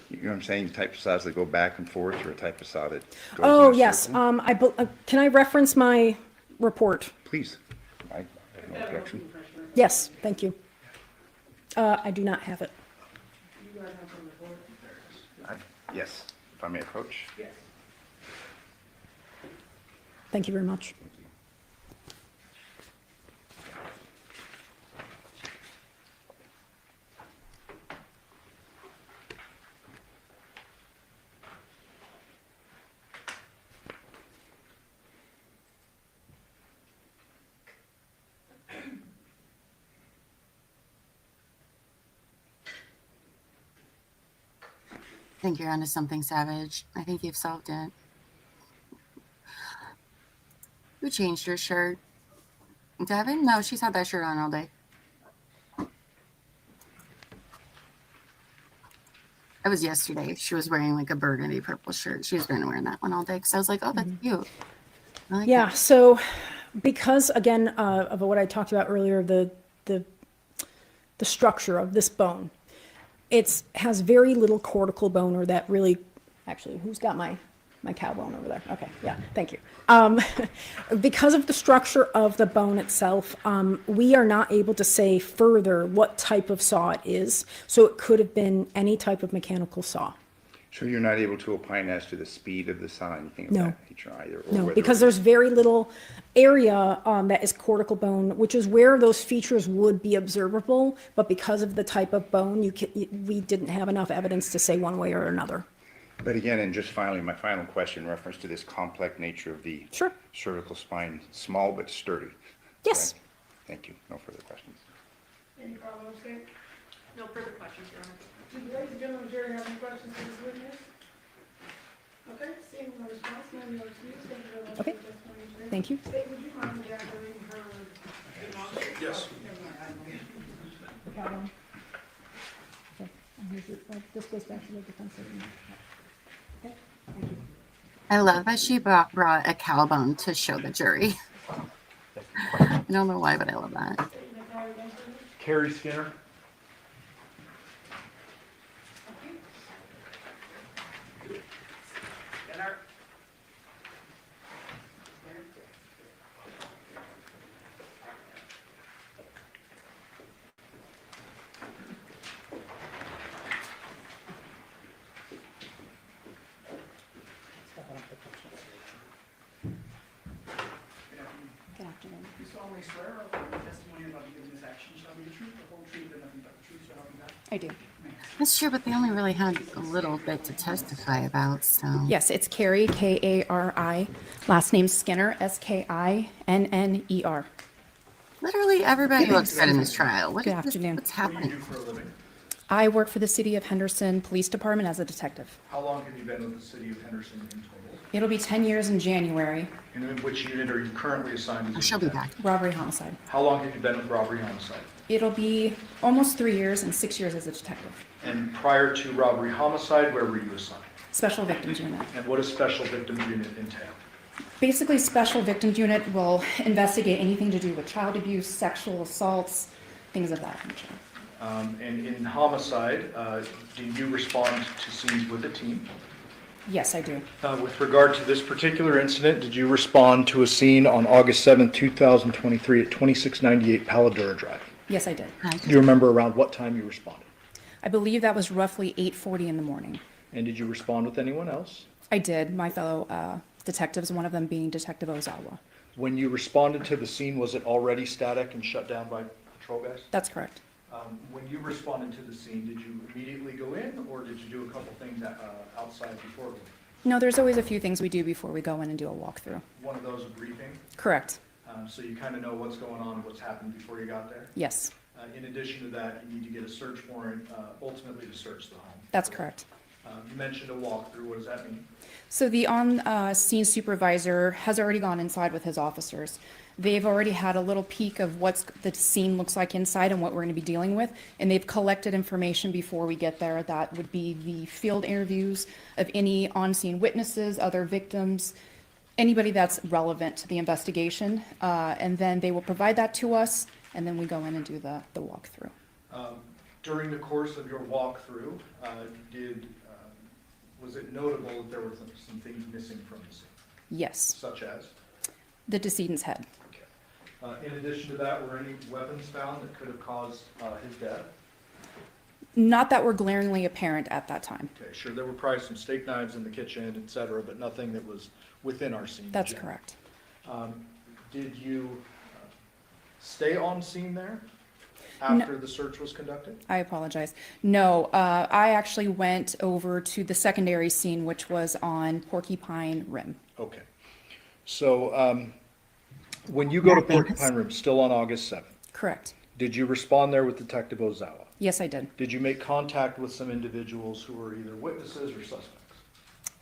you know what I'm saying, the type of saws that go back and forth, or a type of saw that goes Oh, in a yes, circle? can I reference my report? Please. I have no objection. Yes, thank you. I do not have it. Yes, if I may approach. Yes. Thank you very much. I think you're onto something, Savage. I think you've solved it. Who changed your shirt? Devyn? No, she's had that shirt on all day. It was yesterday. She was wearing like a burgundy purple shirt. She was going to wear that one all day because I was like, oh, that's cute. I like Yeah, that. so because, again, of what I talked about earlier, the structure of this bone, it has very little cortical bone, or that really, actually, who's got my cow bone over there? Okay, yeah, thank you. Because of the structure of the bone itself, we are not able to say further what type of saw it is. So it could have been any type of mechanical saw. So you're not able to opine as to the speed of the saw, anything of No. that nature either? Or No, whether because it- there's very little area that is cortical bone, which is where those features would be observable. But because of the type of bone, we didn't have enough evidence to say one way or another. But again, and just finally, my final question in reference to this complex nature of the Sure. cervical spine, small but sturdy. Yes. correct? Thank you. No further questions. Any problems, Kate? No further questions, Your Honor. Do the ladies and gentlemen of the jury have any questions for this witness? Okay, seeing no response, no more excuse, thank you very much Okay. for your testimony today. Thank you. State, would you mind gathering her? Yes. This goes back to the defense. Okay, thank you. I love that she brought a cow bone to show the jury. I don't know why, but I love that. Carrie Skinner. Good afternoon. You solemnly swear or affirm the testimony you're about to give in this action shall be the truth, the whole truth, and nothing but the truth, so help you God? I do. That's true, but they only really had a little bit to testify about, so. Yes, it's Carrie, K-A-R-I. Last name Skinner, S-K-I-N-N-E-R. Literally everybody looks good in this trial. Good afternoon. What's What do you happening? do for a living? I work for the City of Henderson Police Department as a detective. How long have you been with the city of Henderson in total? It'll be 10 years in January. And in which unit are you currently assigned as Oh, a she'll be back. detective? Robbery homicide. How long have you been with robbery homicide? It'll be almost 3 years and 6 years as a detective. And prior to robbery homicide, where were you assigned? Special Victims Unit. And what does special victims unit entail? Basically, Special Victims Unit will investigate anything to do with child abuse, sexual assaults, things of that nature. And in homicide, do you respond to scenes with a team? Yes, I do. With regard to this particular incident, did you respond to a scene on August 7th, 2023 at 2698 Paladura Drive? Yes, I did. Hi. Do you remember around what time you responded? I believe that was roughly 8:40 in the morning. And did you respond with anyone else? I did. My fellow detectives, one of them being Detective Ozawa. When you responded to the scene, was it already static and shut down by patrol guys? That's correct. When you responded to the scene, did you immediately go in, or did you do a couple things outside before going? No, there's always a few things we do before we go in and do a walkthrough. One of those a briefing, Correct. so you kind of know what's going on and what's happened before you got there. Yes, In addition to that, you need to get a search warrant, ultimately to search the home. that's correct. You mentioned a walkthrough. What does that mean? So the on-scene supervisor has already gone inside with his officers. They've already had a little peek of what the scene looks like inside and what we're going to be dealing with, and they've collected information before we get there. That would be the field interviews of any on-scene witnesses, other victims, anybody that's relevant to the investigation, and then they will provide that to us, and then we go in and do the walkthrough. During the course of your walkthrough, was it notable that there were some things missing from the scene, Yes, such as? the decedent's head. In addition to that, were any weapons found that could have caused his death? Not that were glaringly apparent at that time. Okay, sure, there were probably some steak knives in the kitchen, et cetera, but nothing that was within our scene. That's Jim. correct. Did you stay on scene there after the search was conducted? I apologize. No, I actually went over to the secondary scene, which was on Porcupine Rim. Okay. So when you go to Porcupine Rim, still on August 7th, Correct. did you respond there with Detective Ozawa? Yes, I did. Did you make contact with some individuals who were either witnesses or suspects?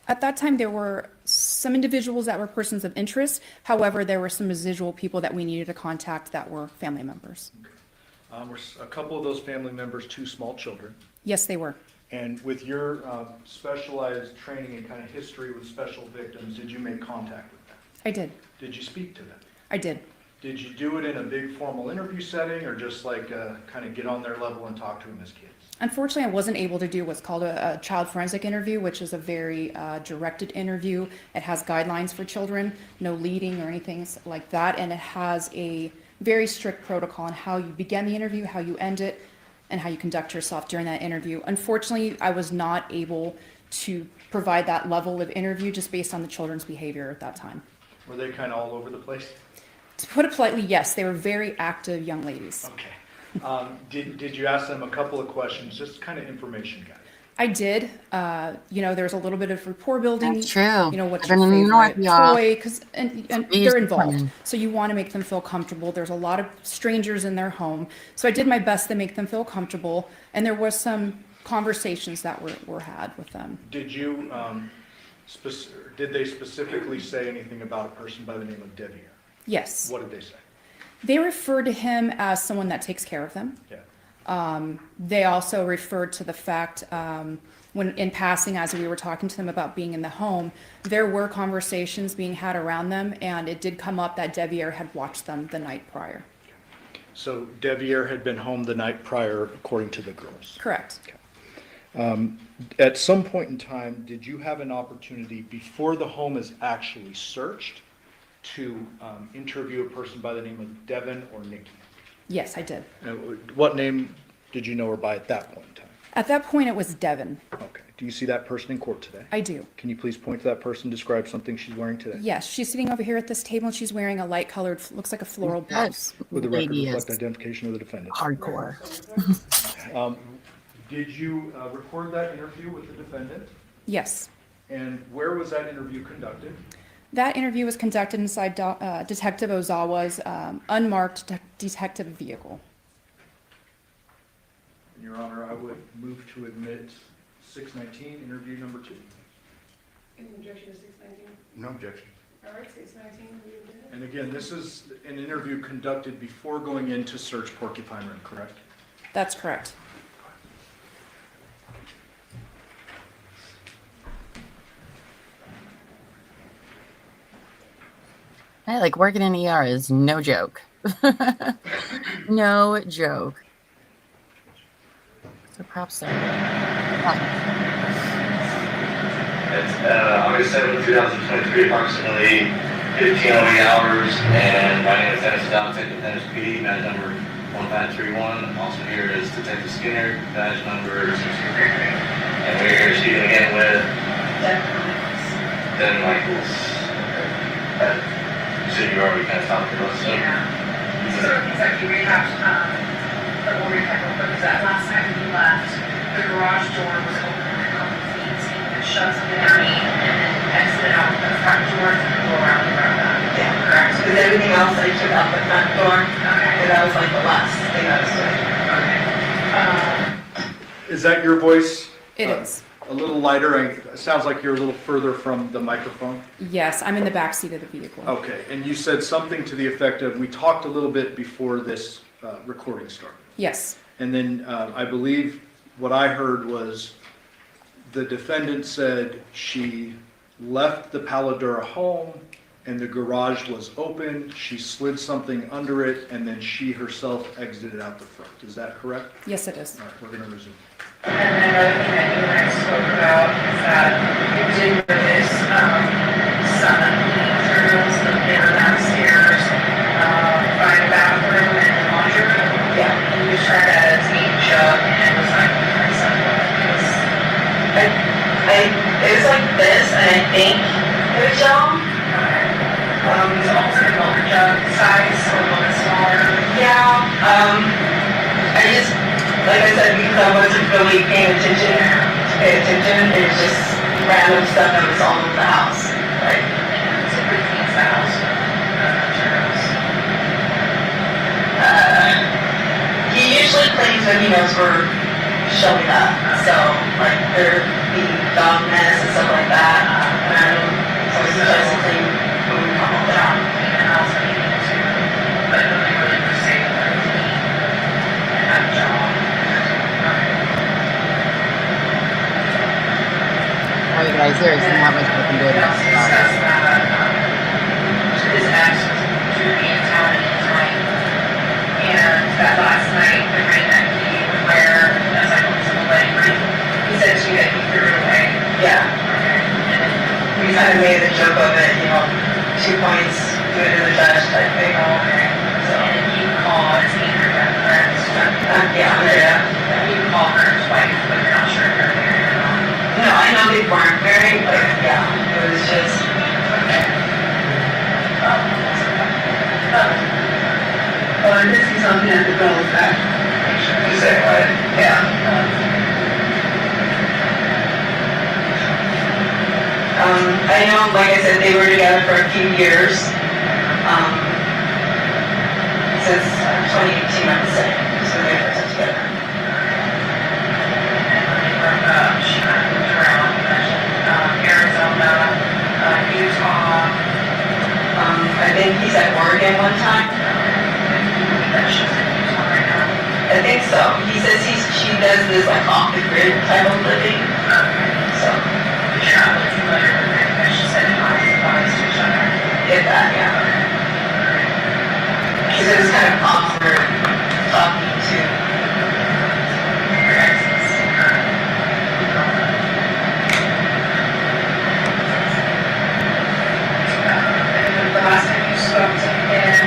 At that time, there were some individuals that were persons of interest. However, there were some residual people that we needed to contact that were family members. Were a couple of those family members two small children? Yes, they were. And with your specialized training and kind of history with special victims, did you make contact with them? I did. Did you speak to them? I did. Did you do it in a big formal interview setting, or just like kind of get on their level and talk to them as kids? Unfortunately, I wasn't able to do what's called a child forensic interview, which is a very directed interview. It has guidelines for children, no leading or anything like that, and it has a very strict protocol on how you begin the interview, how you end it, and how you conduct yourself during that interview. Unfortunately, I was not able to provide that level of interview just based on the children's behavior at that time. Were they kind of all over the place? To put it politely, yes, they were very active young ladies. Okay. Did you ask them a couple of questions, just kind of information gathering? I did. There was a little bit of rapport building. That's true. What's I've your been in the North, favorite y'all. toy? Because and Please they're involved, come. so you want to make them feel comfortable. There's a lot of strangers in their home, so I did my best to make them feel comfortable. And there was some conversations that were had with them. Did you Did they specifically say anything about a person by the name of Devyn? Yes. What did they say? They refer to him as someone that takes care of them. Yeah. They also referred to the fact, when in passing, as we were talking to them about being in the home, there were conversations being had around them, and it did come up that Devyn had watched them the night prior. So Devyn had been home the night prior, according to the girls. Correct. At some point in time, did you have an opportunity before the home is actually searched to interview a person by the name of Devyn or Nikki? Yes, I did. What name did you know her by at that point in time? At that point, it was Devyn. Okay. Do you see that person in court today? I do. Can you please point to that person, describe something she's wearing today? Yes, she's sitting over here at this table, and she's wearing a light-colored, looks like a floral blouse. Would the record Lady reflect is identification of the defendant? hardcore. Did you record that interview with the defendant? Yes. And where was that interview conducted? That interview was conducted inside Detective Ozawa's unmarked detective vehicle. Your Honor, I would move to admit 619, interview number 2. Any objection to 619? No objection. All right, 619, we admit it. And again, this is an interview conducted before going in to search Porcupine Rim, correct? That's correct. Hey, like working in ER is no joke. No joke. So props there. It's August 7th, 2023, approximately 15:08 hours, and my name is Dennis Johnathan, Dennis PD, badge number 1531. Also here is Detective Skinner, badge number 633. And we're here speaking again with Devyn Michaels. So you already kind of talked about stuff. Yeah. So things like you rehabbed, but we'll recap real quick, is that last night when you left, the garage door was open a couple feet, so you could shove something underneath and then exit out the front door and go around the front. Yeah. Correct? Because everything else I took out the front door, Okay. and that was like the last thing I was doing. Okay. Is that your voice? It is. A little lighter. It sounds like you're a little further from the microphone. Yes, I'm in the back seat of the vehicle. Okay, and you said something to the effect of, we talked a little bit before this recording started. Yes. And then I believe what I heard was the defendant said she left the Paladura home and the garage was open, she slid something under it, and then she herself exited out the front. Is that correct? Yes, it is. All right, we're going to resume. And then another thing that you and I spoke about is that you did notice some materials that they were downstairs by the bathroom and the laundry room. Yeah. And you tried to take jug and was like, It was like this, and I think it was y'all. it's also a lower jug size, so a little bit smaller. Yeah. I just, like I said, because I wasn't really paying attention, it was just random stuff that was all over the house. Like, It's a pretty clean house. Materials. he usually cleans when he knows we're showing up. So, like, there'd be dog mess and stuff like that. So he tries to clean when we come home down. And also needing to, but really, really for safe and clean and have a job. Oh, you guys, there isn't that much we can do We about also it. discussed that his ex was due to be in town anytime. And that last night, the ring that he would wear, as I told him, wedding ring, he said to you that he threw it away. Yeah. Okay. We kind of made a joke of it, 2 points, do it to the judge type thing. Okay. So, And then you call his either friends. yeah. You call her his wife, but you're not sure if they're married or not. No, I know they weren't married, but yeah, it was just, Okay. this is something that the bill was back. You say what? Yeah. I know, like I said, they were together for a few years. Since 2018, I would say, so they were together. And when they broke up, she kind of moved around, Arizona, think so. He says she does this like off the grid type of living. So You're not really familiar with it, because she said bodies to each other. get that, yeah. Because it was kind of awkward talking to her exes. And the last time you spoke to him,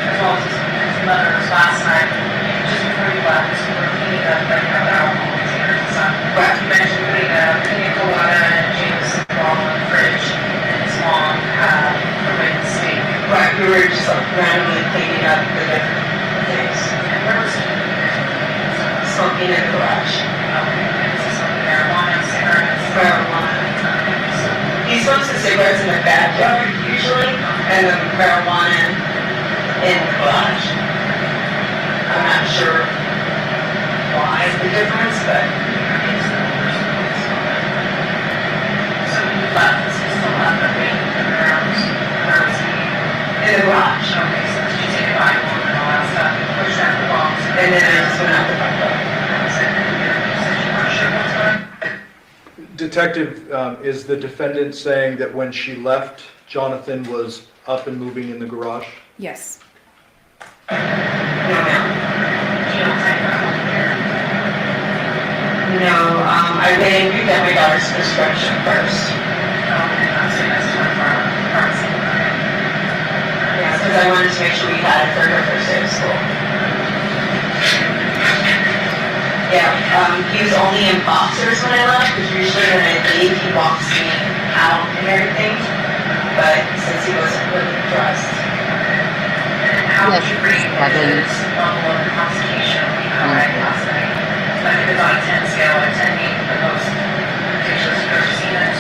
as well as his mother, was last night, just before you left, you were cleaning up, like, the alcohol containers and stuff. Right. You mentioned putting a pina colada and James bottle in the fridge, and his mom had a red steak. Right, we were just like randomly cleaning up the different things. And where was he? Smoking in the garage. Okay, this is some marijuana, cigarettes. Marijuana. He smokes the cigarettes in the backyard usually, and the marijuana in the garage. I'm not sure why the difference, but So when you left, was he still up there waiting in the house? Where was he? in the garage. Okay, so did you take a Bible and all that stuff, and push out the box? And then I just went out the front door. That was it, and you said you weren't sure what's going on? Detective, is the defendant saying that when she left, Johnathan was up and moving in the garage? Yes. No, ma'am. You don't take that one here. No, I went and picked up my daughter's prescription first. Okay, I'm saying that's 24 hours. Yeah, because I wanted to make sure we had it for her first day of school. Yeah, he was only in boxers when I left, because usually when I leave, he walks me out and everything. But since he wasn't really dressed, And how would you rate his level of intoxication when you got back last night? Like, if it's on a 10 scale, like 10 being the most pictures you've ever seen it,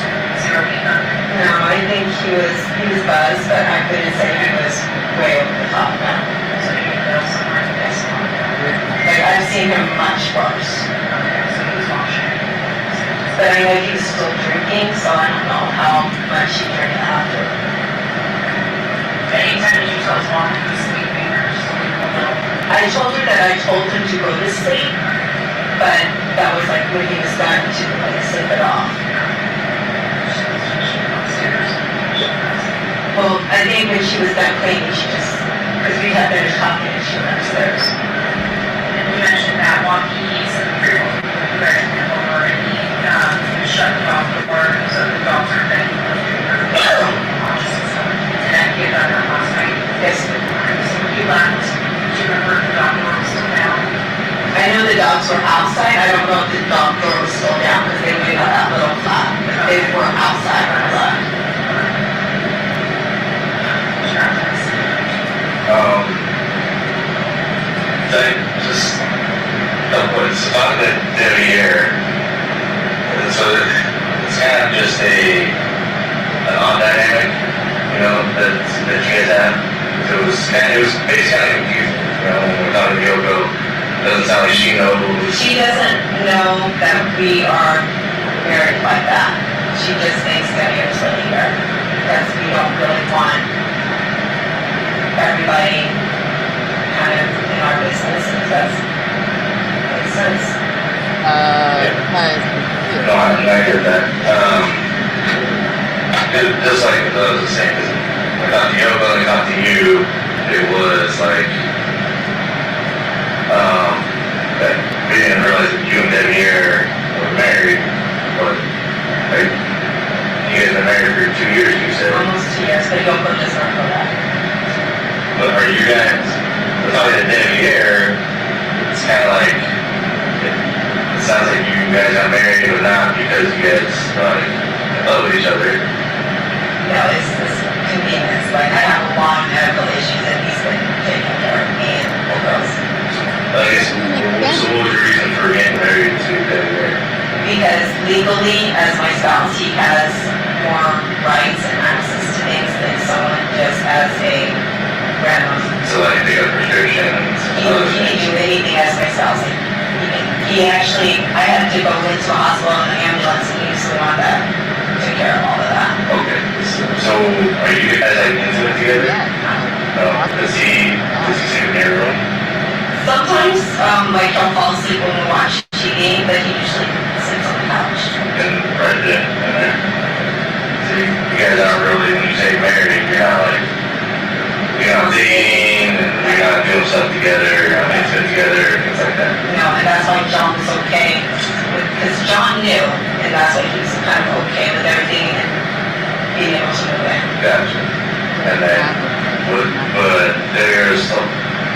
0 being none. no, I think he was buzzed, but I couldn't say he was way over the top now. So you can go somewhere to get some. Like, I've seen him much worse. Okay, so he was washing. But I know he was still drinking, so I don't know how much he drank after. Anytime you tell us mom he was sleeping or just sleeping a little. I told her that I told him to go to sleep, but that was like when he was done to like sleep it off. Well, I think when she was done cleaning, she just, because we had finished talking and she went upstairs. And you mentioned that while he's pre-working over and he shut off the door so the dogs are then Did that get done last night? Yes. So when you left, do you remember if the dog door was still down? I know the dogs were outside. I don't know if the dog door was still down because they went on that little flap. They were outside when I left. That just, it's about the Devier. So it's kind of just an odd dynamic, you know, that you guys have. It was basically kind of confusing, you know, when we're talking to Yoko. It doesn't sound like she knows. She doesn't know that we are married like that. She just thinks that we are living here because we don't really want everybody kind of in our business. If that makes sense. No, I hear that. Just like it was the same, because when I talked to Yoko and I talked to you, it was like, that we didn't realize that you and Devier were married, but like, you guys been married for 2 years, you said. Almost 2 years, but Yoko does not know that. But are you guys, we're talking to Devier, it's kind of like, it sounds like you guys got married, but not because you guys love each other. No, it's convenience. Like, I have a lot of medical issues and he's been taking care of me and the girls. I guess, so what was your reason for getting married to Devier? Because legally, as my spouse, he has more rights and access to things than someone just as a random. So like they got prescriptions. He can do anything as my spouse. Like, he actually, I had to go into a hospital in an ambulance and he was the one that took care of all of that. Okay. So are you guys like intimate together? No. Does he sleep in your room? Sometimes, like he'll fall asleep when we watch TV, but he usually sleeps on the couch. And right there, in there. See, you guys aren't really, when you say married, you're not dating, and you're not doing stuff together, you're not intimate together, things like that. You know, and that's why John was okay, because John knew, and that's why he was kind of okay with everything and being able to move in. Gotcha. And then, but there's some,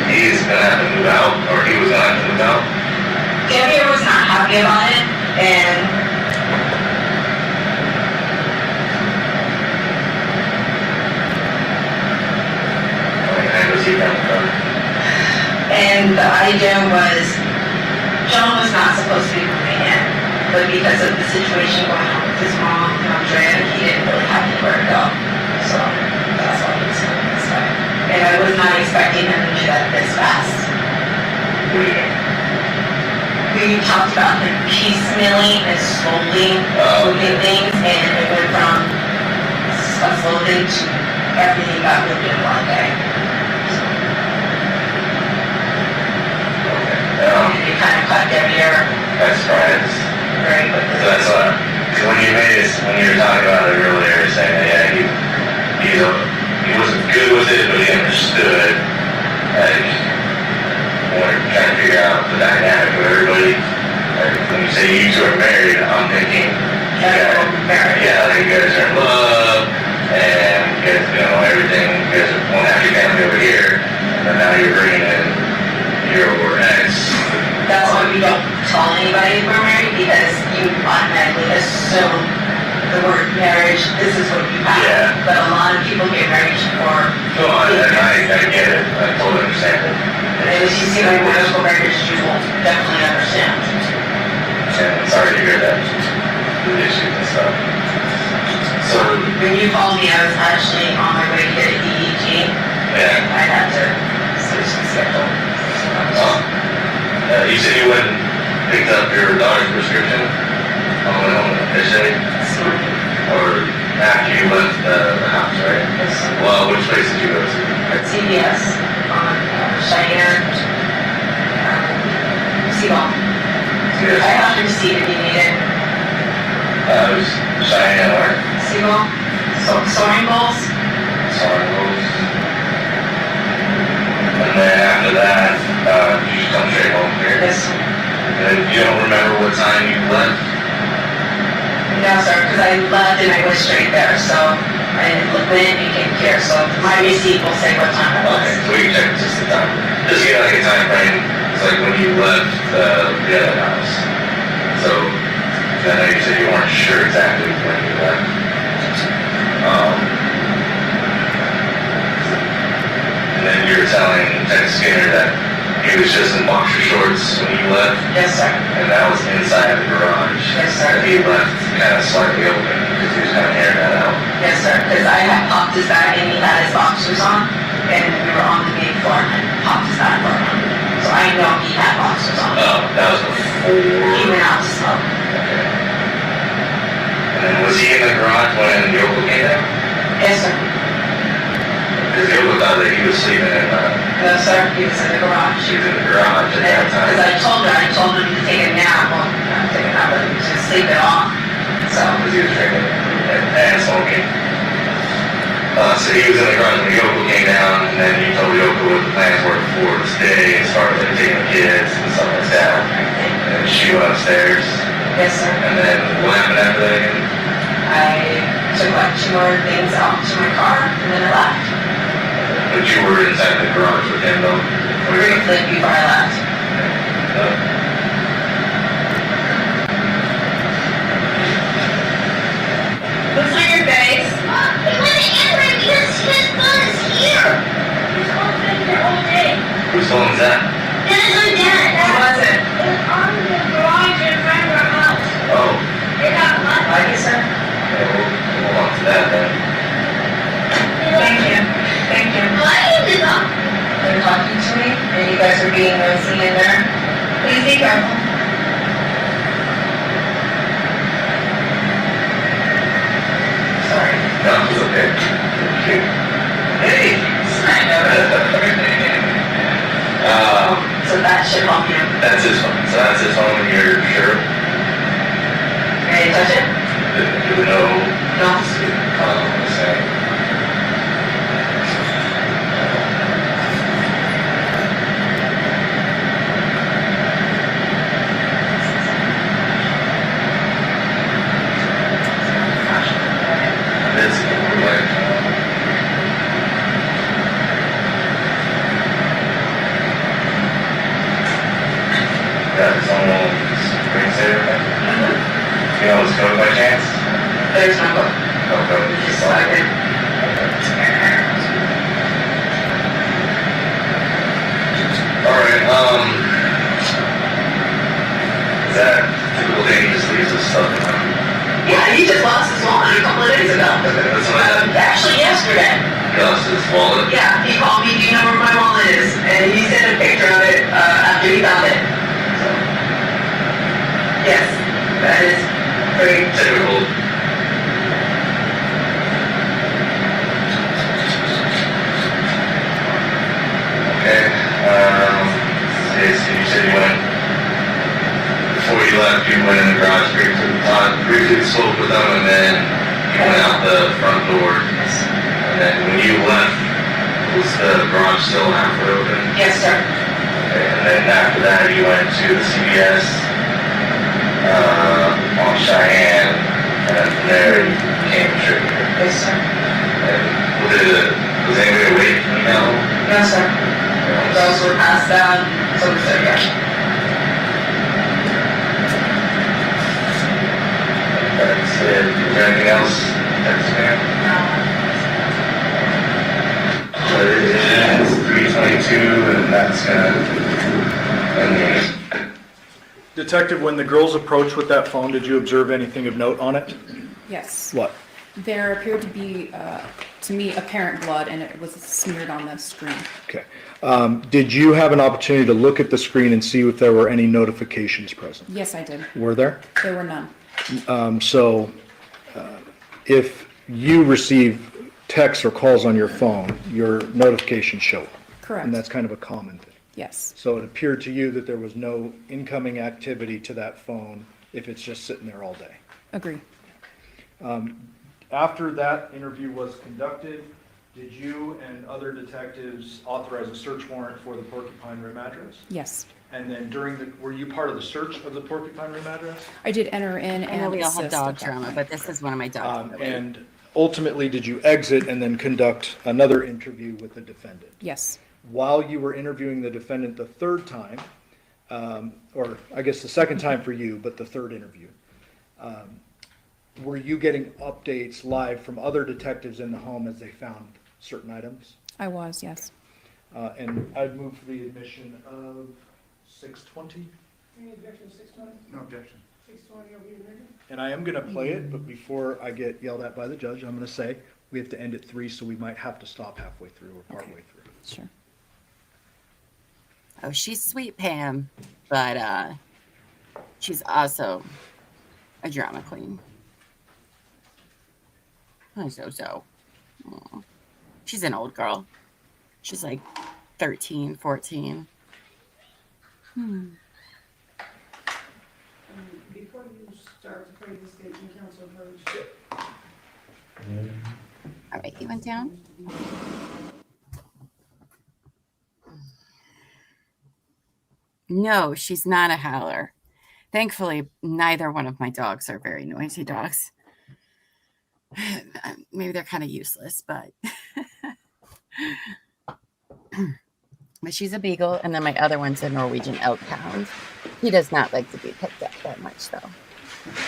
he's gonna have to move out, or he was gonna have to move out. Debbie was not happy about it, and Was he coming from? and the idea was, John was not supposed to be moving in, but because of the situation going on with his mom and Andrea, he didn't really have anywhere to go. So that's why he was coming this way. And I was not expecting him to do that this fast. We talked about him piecemealing and slowly moving things, and it went from a slow thing to everything got moved in one day. And it kind of cut Debbie That's right. very quickly. So that's what, cause when you were talking about it earlier, saying that, yeah, he wasn't good with it, but he understood. Like, when we're trying to figure out the dynamic of everybody, like, when you say you two are married, I'm thinking, yeah, like you guys are in love, and you guys know everything, you guys are one happy family over here, and then now you're bringing in your ex. That's why we don't tell anybody we're married, because you automatically assume the word marriage, this is what you have. Yeah. But a lot of people get married for... Go on, and I get it, I totally understand it. And if you see my medical records, you will definitely understand. And sorry to hear that, the issues and stuff. So, When you called me, I was actually on my way to get an EEG. yeah. I had to switch the schedule. You said you went and picked up your daughter's prescription on the way home yesterday? This morning. Or after you left the house, right? Yes. Well, which place did you go to? At CVS on Cheyenne, Seagull. I have to receive if you need it. It was Cheyenne, or Seagull, soaring bowls. Sargos. And then after that, you just come straight home here? Yes. And you don't remember what time you left? No, sir, because I left and I went straight there, so I went and came here, so my receipt will say what time it was. Okay, so we can check just the time. Just get like a time frame. It's like when you left the other house. So, I know you said you weren't sure exactly when you left. And then you were telling Ted Skinner that he was just in boxer shorts when you left, Yes, sir. and that was inside the garage. Yes, sir. And he left kind of slightly open because he was kind of airing that out. Yes, sir, because I had popped his bag and he had his boxers on, and we were on the main floor and I popped his bag for him. So I know he had boxers on. Oh, that was before. He went out to smoke. Okay. And then was he in the garage when Yoko came down? Yes, sir. Because Yoko thought that he was sleeping in No, sir, he was in the garage. she was in the garage at that time. Because I told him to take a nap. Well, not take a nap, but he was just sleeping off. So, Because he was drinking and smoking. So he was in the garage when Yoko came down, and then you told Yoko what the plans were for this day, as far as like taking the kids and stuff like that. And she went upstairs. yes, sir. And then what happened after that again? I took like 2 more things out to my car, and then I left. But you were inside the garage with him though? Briefly before I left. What's on your face? Whose phone is that? What was it? Oh. Like you, sir? Okay, we'll hold on to that then. Thank you. Thank you. They're talking to me, and you guys are being noisy in there. Please be careful. Sorry. No, it's okay. Thank you. Hey. I know. Um, So So that's his home, and you're sure? Can you touch it? Do we know? No. Let's say. You know his code by chance? There's no book. No code. Just like it. Alright, is that typical thing he just leaves his stuff behind? Yeah, he just lost his wallet a couple of days ago. That's what I Actually yesterday. He lost his wallet? Yeah, he called me, do you know where my wallet is? And he sent a picture of it, after he found it. So, yes, that is very Typical. Okay, so you said you went, before you left, you went in the garage, briefly spoke with them, and then you went out the front door. And then when you left, was the garage still halfway open? Yes, sir. Okay, and then after that, you went to the CVS on Cheyenne, and then from there you came straight here. Yes, sir. And was anybody awake from you now? No, sir. Those were passed down, so we said, yeah. That's it. Is there anything else? That's it. It's 3:22, and that's gonna end the Detective, when the girls approached with that phone, did you observe anything of note on it? Yes. What? There appeared to be, to me, apparent blood, and it was smeared on the screen. Okay. Did you have an opportunity to look at the screen and see if there were any notifications present? Yes, I did. Were there? There were none. If you receive texts or calls on your phone, your notifications show up. Correct. And that's kind of a common thing. Yes. So it appeared to you that there was no incoming activity to that phone if it's just sitting there all day. Agree. After that interview was conducted, did you and other detectives authorize a search warrant for the Porcupine Rim address? Yes. And then were you part of the search of the Porcupine Rim address? I did enter in I know and we all have assist dog at that trauma, point. but this is one of my dogs. And ultimately, did you exit and then conduct another interview with the defendant? Yes. While you were interviewing the defendant the third time, or I guess the second time for you, but the third interview, were you getting updates live from other detectives in the home as they found certain items? I was, yes. And I'd move for the admission of 620. Any objection to 620? No objection. 620 will be admitted. And I am going to play it, but before I get yelled at by the judge, I'm going to say we have to end at 3, so we might have to stop halfway through or partway through. Sure. Oh, she's sweet, Pam, but she's also a drama queen. Oh, so. Aw. She's an old girl. She's like 13, 14. Before you start to play this statement, counsel approach. All right, he went down. No, she's not a howler. Thankfully, neither one of my dogs are very noisy dogs. Maybe they're kind of useless, but but she's a beagle, and then my other one's a Norwegian elk hound. He does not like to be picked up that much, though.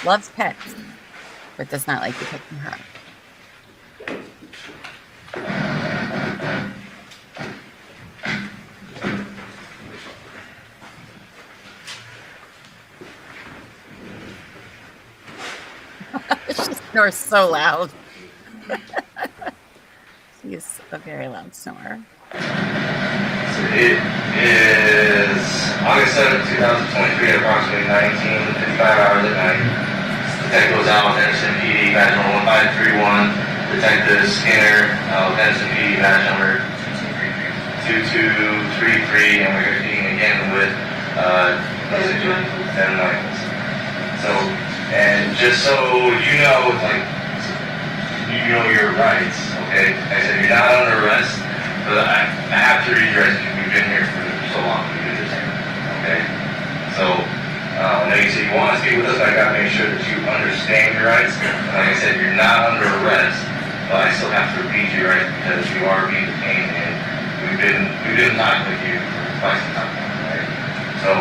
Loves pets, but does not like to pick them up. She snores so loud. She's a very loud snorer. So it is August 7th, 2023 at approximately 19:55 hours at night. Detective was out with Henderson PD, badge number 1531. Detective Skinner, Henderson PD, badge number 2233, and we're speaking again with Devyn Michaels. So, and just so you know, like, you know your rights, okay? I said you're not under arrest, but I have to read your rights because we've been here for so long to do this thing, okay? So, I know you said you want to speak with us, but I gotta make sure that you understand your rights. And like I said, you're not under arrest, but I still have to repeat your rights because you are being detained and we've been talking with you for quite some time, right? So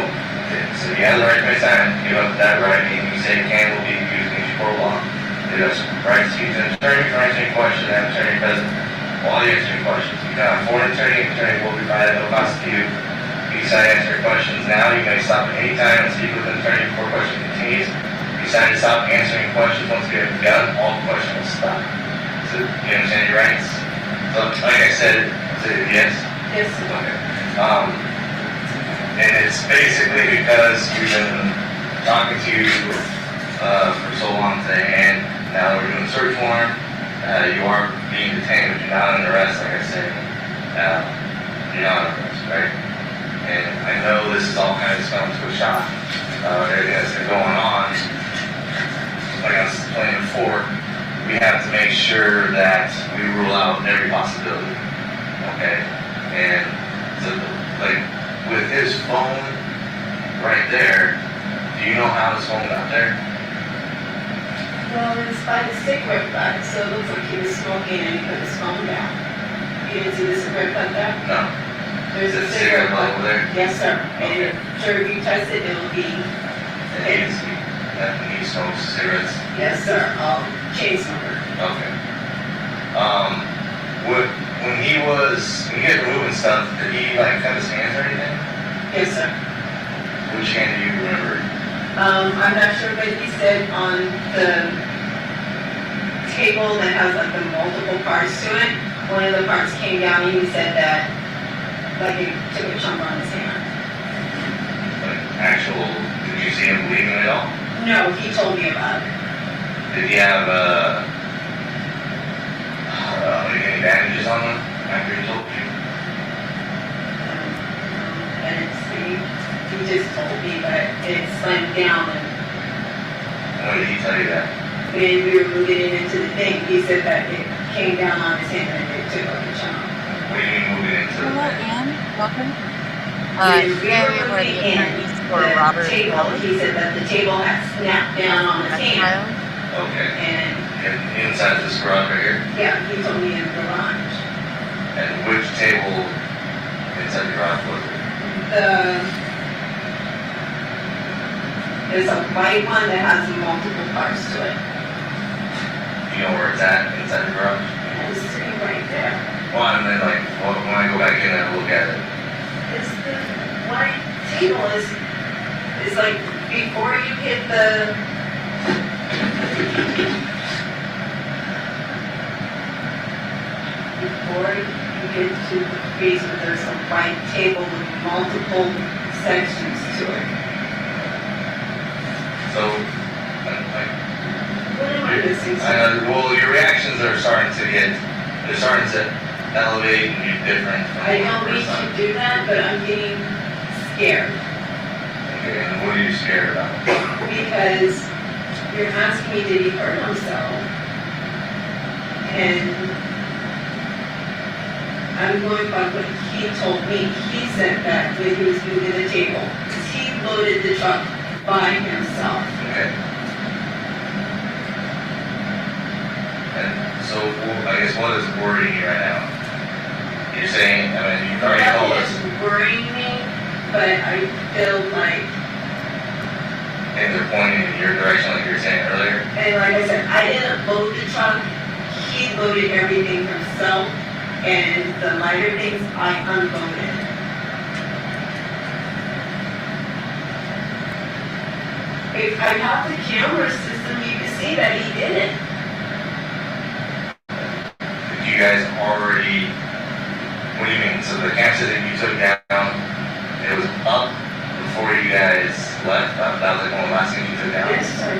you have the right to make silent, give up that right, and you say can will be used against you for law. You have rights to use an attorney for answering questions, and an attorney present while you answer questions. You can have an attorney will be provided no cost to you. If you decide to answer questions now, you may stop at any time and speak with an attorney before question continues. If you decide to stop answering questions once you have begun, all questions will stop. So you understand your rights? So like I said, yes? Yes. Okay. And it's basically because we've been talking to you for so long today, and now that we're doing a search warrant, you are being detained, but you're not under arrest, like I said. You're not under arrest, right? And I know this is all kind of just coming to a shock. Everything that's been going on, like I was explaining before, we have to make sure that we rule out every possibility, okay? And so, like, with his phone right there, do you know how his phone got there? Well, it's by the cigarette butt, so it looks like he was smoking and he put his phone down. You didn't see the cigarette butt there? No. There's Is a it cigarette cigarette butt butt over there? Yes, sir. Okay. And sure, if you touch it, it'll be. And he smokes cigarettes? Yes, sir. Chain smoker. Okay. When you guys were moving stuff, did he like cut his hands or anything? Yes, sir. Which hand do you remember? I'm not sure, but he said on the table that has like the multiple parts to it, one of the parts came down and he said that like it took a chunk on his hand. Like did you see him bleeding at all? No, he told me about it. Did he have any bandages on him after he told you? And he just told me that it slammed down and When did he tell you that? when we were moving it into the thing, he said that it came down on his hand and it took like a chunk. What do you mean moving into the Hello, thing? Anne. Welcome. When we were moving in the table, he said that the table had snapped down on his hand. Okay. And And inside this garage right here? yeah, he told me in the garage. And which table inside the garage was it? There's a white one that has multiple parts to it. Do you know where it's at inside the garage? And it's sitting right there. Well, and then like, when I go back in and look at it, It's the white table is like before you hit the to the basement, there's a white table with multiple sections to it. so, What am I missing? well, your reactions are starting to elevate and be different from I one don't mean person. to do that, but I'm getting scared. Okay, and what are you scared about? Because you're asking me, did he hurt himself? And I'm going by what he told me. He said that when he was moving the table, he loaded the truck by himself. Okay. And so, I guess what is worrying you right now? You're saying, I mean, you've already told us, Nothing is worrying me, but I feel like, and they're pointing in your direction like you were saying earlier. and like I said, I didn't load the truck. He loaded everything himself, and the lighter things I unloaded. If I have the camera system, you can see that he did it. Did you guys already, what do you mean? So the camera that you took down, it was up before you guys left? That was like one of the last things you took down? Yes, sir.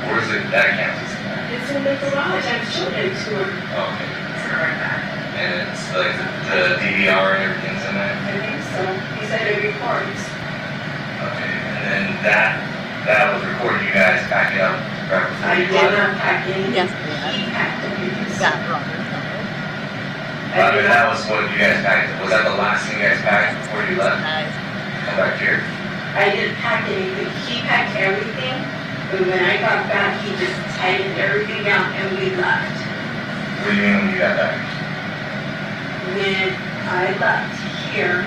Where's that camera system? It's in the garage. I've showed it to him. Oh, okay. It's right back. And it's like the DVR and everything's in there? I think so. He said it records. Okay. And And that was recording you guys packing up right before I you did left? not pack anything. Yes, He packed everything. That Robert. I mean, that was what you guys packed. Was that the last thing you guys packed before you left? Come back here. I didn't pack anything. He packed everything, but when I got back, he just tightened everything down and we left. What do you mean when you got back? When I left here,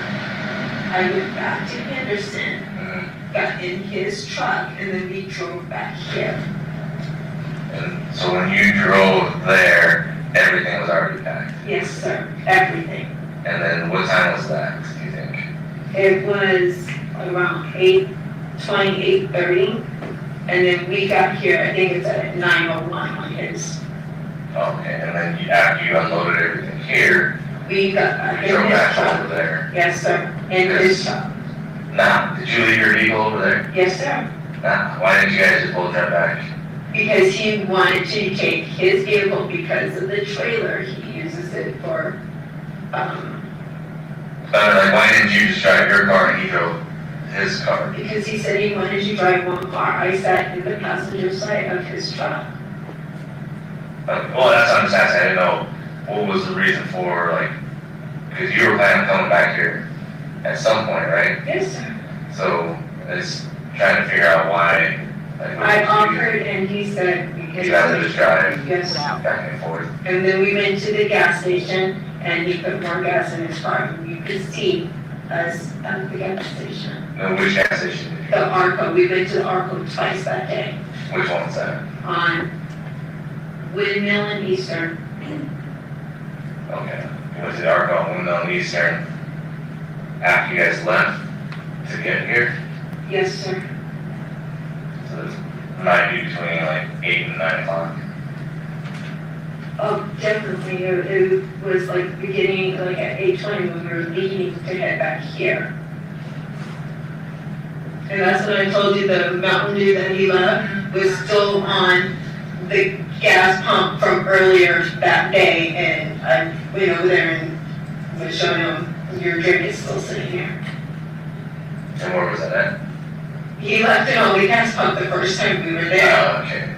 I went back to Henderson, got in his truck, and then we drove back here. And so when you drove there, everything was already packed. Yes, sir, everything. And then what time was that, do you think? It was around 8:20, 8:30, and then we got here, I think it's at 9:01 on his. Okay, and then after you unloaded everything here, We got back you in drove his back truck. over there. Yes, sir, in his truck. Now, did you leave your vehicle over there? Yes, sir. Now, why didn't you guys just both drive back? Because he wanted to take his vehicle because of the trailer. He uses it for, Like, why didn't you just drive your car and he drove his car? because he said he wanted to drive one car. I sat in the passenger side of his truck. Well, that's what I'm just asking. I didn't know what was the reason for, like, because you were planning on coming back here at some point, right? Yes, sir. So, it's trying to figure out why. Like, I offered and he said because. You guys would just drive Yes. back and forth. And then we went to the gas station and he put more gas in his car. And you could see us at the gas station. No, which gas station did you The go? Arco, we went to the Arco twice that day Which one's that? on Windmill and Eastern. Okay. You went to the Arco, Windmill and Eastern after you guys left to get here. Yes, sir. So it might be between like 8 and 9 o'clock. Oh, definitely. It was like beginning, like at 8:20 when we were leaving to head back here. And that's when I told you the Mountain Dew that he left was still on the gas pump from earlier that day. And I went over there and was showing him your drink is still sitting here. And where was that at? He left it on the gas pump the first time we were there. Okay.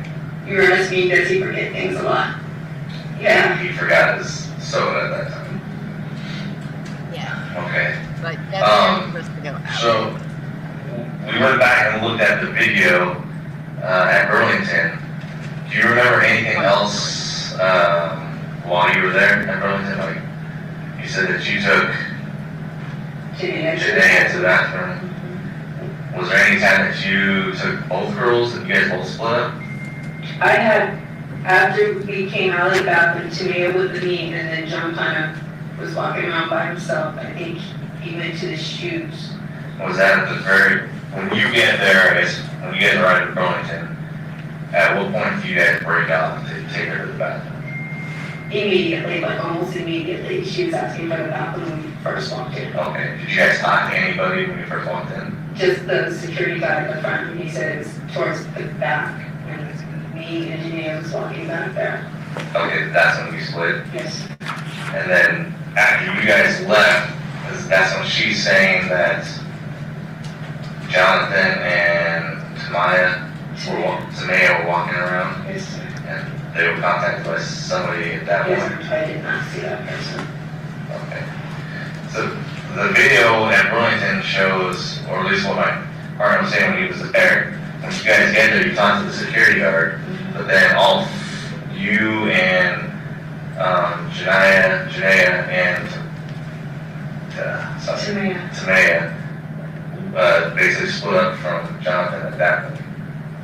You were asking me, does he forget things a lot? Yeah. He forgot his soda at that time. Yeah, Okay. but that's supposed to go out. So we went back and looked at the video at Burlington. Do you remember anything else while you were there at Burlington? Like you said that you took Janae to the bathroom. Was there any time that you took both girls and you guys both split up? I had, after we came out of the bathroom, Tamia with me, and then John kind of was walking around by himself. I think he went to the shoes. Was that at the very, when you get there, I guess, when you guys arrived at Burlington, at what point do you guys break out to take her to the bathroom? Immediately, like almost immediately. She was asking for the bathroom when we first walked in. Okay, did you guys talk to anybody when you first walked in? Just the security guy at the front, and he said it's towards the back. And me and Janae was walking back there. Okay, that's when you split. Yes. And then after you guys left, that's when she's saying that Johnathan and Tamaya were walking around, Yes, sir. and they were contacted by somebody at that Yes, point. I did not see that person. Okay. So the video at Burlington shows, or at least what my partner was saying when he was there, when you guys get there, you talk to the security guard, but then all you and Janaea and Tamaya basically split up from Johnathan at that point.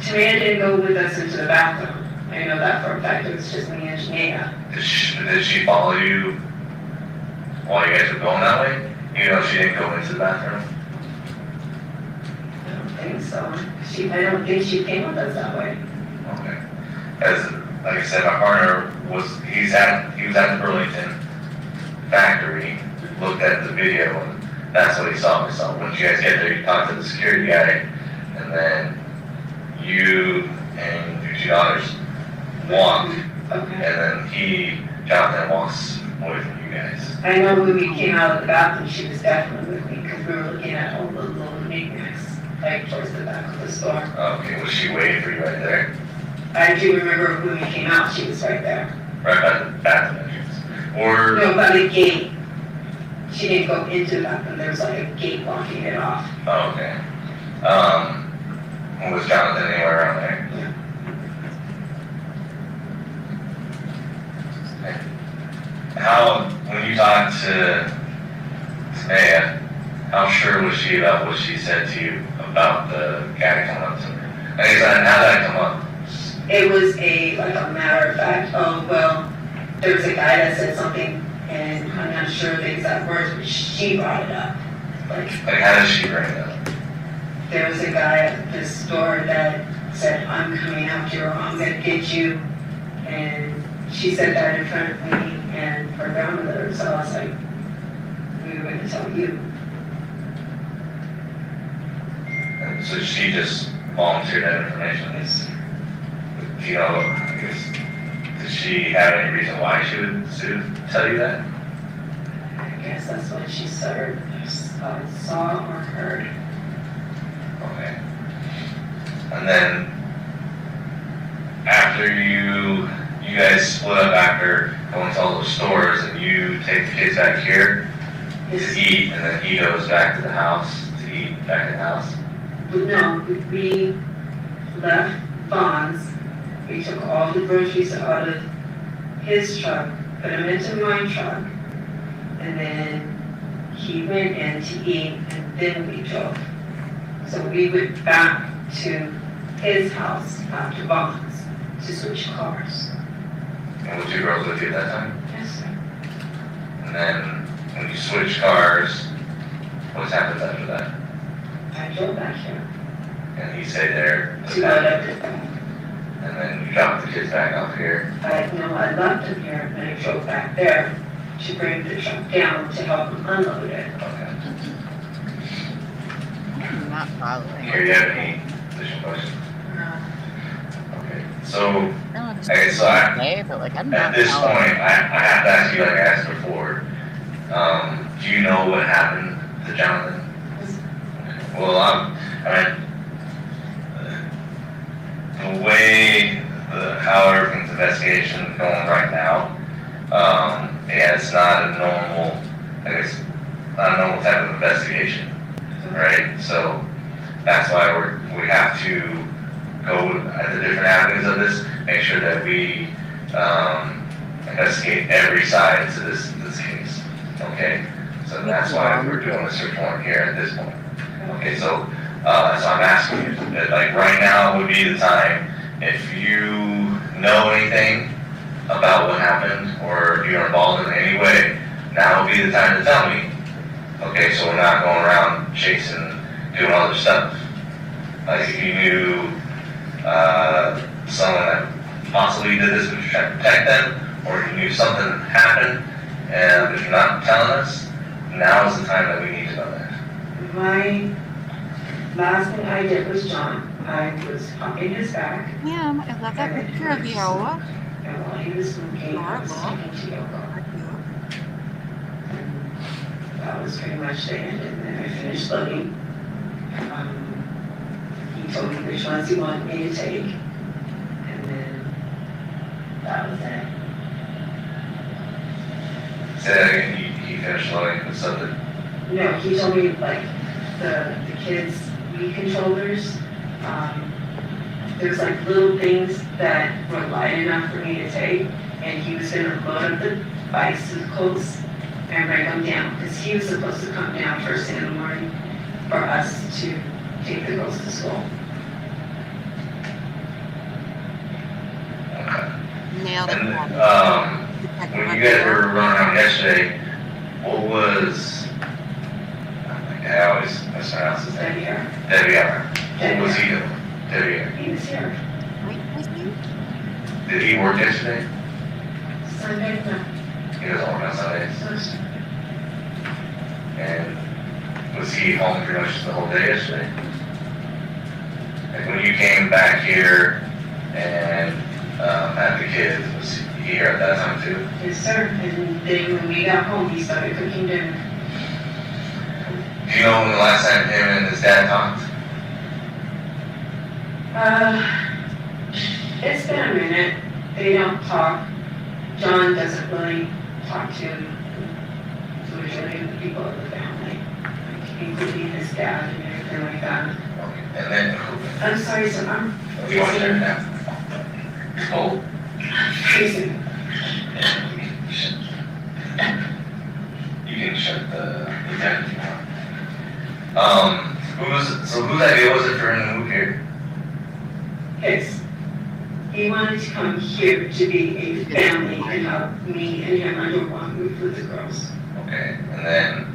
Tamia didn't go with us into the bathroom. I know that for a fact. It was just me and Janaea. Did she follow you while you guys were going that way? Even though she didn't go into the bathroom? I don't think so. I don't think she came with us that way. Okay. As like I said, my partner he was at the Burlington factory, looked at the video, and that's what he saw. So when you guys get there, you talk to the security guy, and then you and your two daughters walk, Okay. and then Johnathan walks away from you guys. I know when we came out of the bathroom, she was definitely with me because we were looking at all the little knickknacks. like towards the back of the store. Okay, was she waiting for you right there? I do remember when we came out, she was right there. Right by the bathroom entrance? Or, No, by the gate. She didn't go into the bathroom, there was like a gate blocking it off. oh, okay. Was Johnathan anywhere around there? Okay. How, when you talked to Maya, how sure was she about what she said to you about the guy coming up to her? I guess, how did that come up? It was like a matter of fact, oh, well, there was a guy that said something, and I'm not sure the exact words, but she brought it up. Like, how did she bring it up? there was a guy at the store that said, I'm coming after you, or I'm gonna get you, and she said that in front of me and her grandmother, so I was like, we were gonna tell you. And so she just volunteered that information. Do you know, I guess, did she have any reason why she would tell you that? I guess that's what she saw or heard. Okay. And then after you guys split up after going to all those stores and you take the kids back here to eat, and then he goes back to the house to eat back in the house? No, we left Vaughn's. We took all the groceries out of his truck, put them into my truck, and then he went in to eat, and then we drove. So we went back to his house after Vaughn's to switch cars. And were 2 girls with you at that time? Yes, sir. And then when you switch cars, what happened after that? I drove back here And he stayed there? to go to And then you dropped the kids back off here? I left him here and I drove back there to bring the truck down to help him unload it. Okay. I'm not following. Here, you have any additional questions? Okay, so, No, I'm just okay, so but like I'm at not this following. point, I have to ask you like I asked before. Do you know what happened to Johnathan? Well, I mean, the way, how everything's investigation is going right now, yeah, it's not a normal, I guess, not a normal type of investigation, right? So that's why we have to go at the different avenues of this, make sure that we investigate every side to this case, okay? So that's why we're doing a search warrant here at this point. Okay, so that's why I'm asking you, that, like right now would be the time, if you know anything about what happened, or if you're involved in any way, now would be the time to tell me. Okay, so we're not going around chasing, doing other stuff. Like if you knew someone that possibly did this, but you're trying to protect them, or you knew something happened, and if you're not telling us, now is the time that we need to know that. My last thing I did was John. I was humping his back, Yeah, I love that picture of you. and while he was smoking, I was talking to yoga. And that was pretty much the end, and then I finished loading. He told me which ones he wanted me to take, and then that was it. Say that again, he finished loading with something. No, he told me like the kids' Wii controllers, there's like little things that were light enough for me to take, and he was gonna load up the bicycles and bring them down, because he was supposed to come down first thing in the morning for us to take the girls to school. Okay. Nailed it. And when you guys were running around yesterday, what was, I always mispronounce his name. Debbie, What was he doing? Debbie. he was here Wait, was you? Did he work yesterday? Sunday, no, He doesn't work on Sundays. Thursday. And was he home pretty much the whole day yesterday? Like when you came back here and had the kids, was he here at that time too? Yes, sir, and then when we got home, he started cooking dinner. Do you know when the last time him and his dad talked? It's been a minute. They don't talk. John doesn't really talk to the majority of the people of the family, like, including his dad and everything like that. Okay. And then, I'm sorry, so I'm you want to share now? Oh. freezing. You can shut the tent if you want. Whose idea was it for him to move here? His. He wanted to come here to be a family and help me and him under one roof with the girls. Okay, and then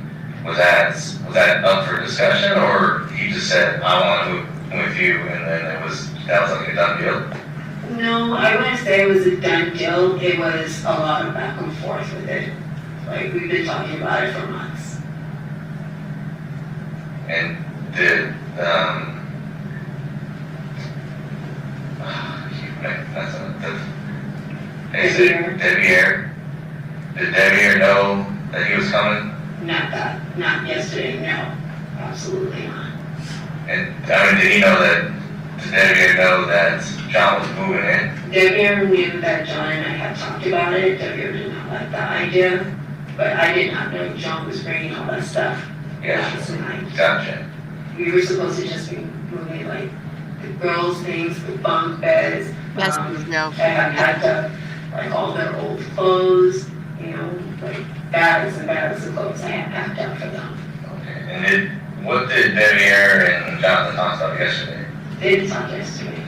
was that up for discussion, or he just said, I want to move with you, and then that was like a done deal? No, I wouldn't say it was a done deal. It was a lot of back and forth with it. Like, we've been talking about it for months. And did Did Devyn know that he was coming? Not yesterday, no. Absolutely not. And I mean, did he know that, did Devyn know that John was moving in? Devyn knew that John and I had talked about it. Devyn did not like the idea, but I did not know John was bringing all that stuff last night. Gotcha. We were supposed to just be moving like the girls' things, the bunk beds. Yes, no. I have packed up like all their old clothes, you know, like bags and bags of clothes I had packed up for them. Okay. And what did Devyn and Johnathan talk about yesterday? They didn't talk yesterday.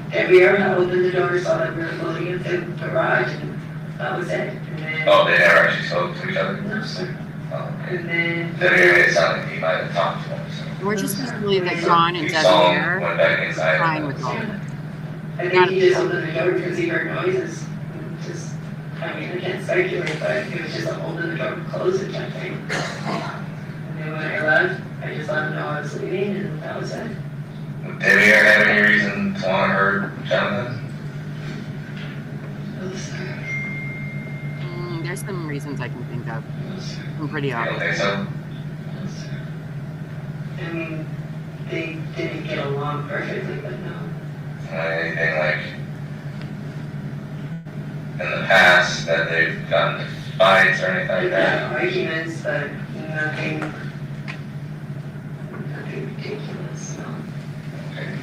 Devyn had opened the door, saw that we were loading in the garage, and that was it. And then, Oh, they never actually spoke to each other? no, sir. Oh, okay. And then Devyn, it sounded like he might have talked to him. So. We're just supposed to believe that John and He saw him, Devyn went back are inside. fine with all of it. I think he just opened the door because he heard noises. Just, I mean, I can't speculate, but it was just a open the door and close it type thing. And then when I left, I just let him know I was leaving, and that was it. Would Devyn have any reason to want to hurt Johnathan? No, sir. There's some reasons I can think of. I'm pretty You don't obvious. think so? No, sir. I mean, they didn't get along perfectly, but no. Anything like in the past that they've gotten into fights or anything like We've that? had arguments, but nothing ridiculous, no. Okay.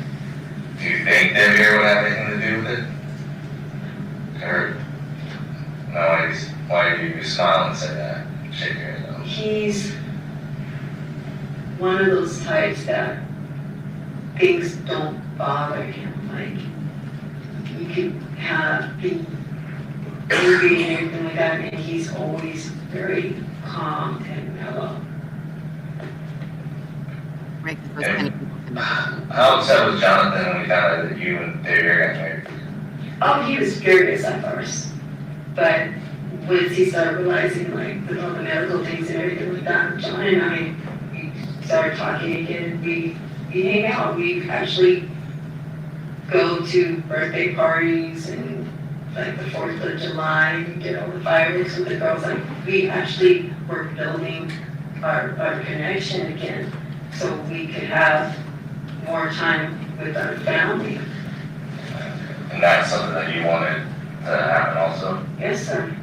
Do you think Devyn would have anything to do with it? Or no? Why do you smile and say that? Shake your head no. He's one of those types that things don't bother him. Like, you can be angry and everything like that, and he's always very calm and mellow. Right, because those kind of people can never. How upset was Johnathan when we found out that you and Devyn got married? Oh, he was furious at first, but once he started realizing, like, with all the medical things and everything like that, John and I, we started talking again. We hang out. We actually go to birthday parties and like the 4th of July, we get all the fireworks with the girls. Like, we actually were building our connection again so we could have more time with our family. And that's something that you wanted to happen also? Yes, sir.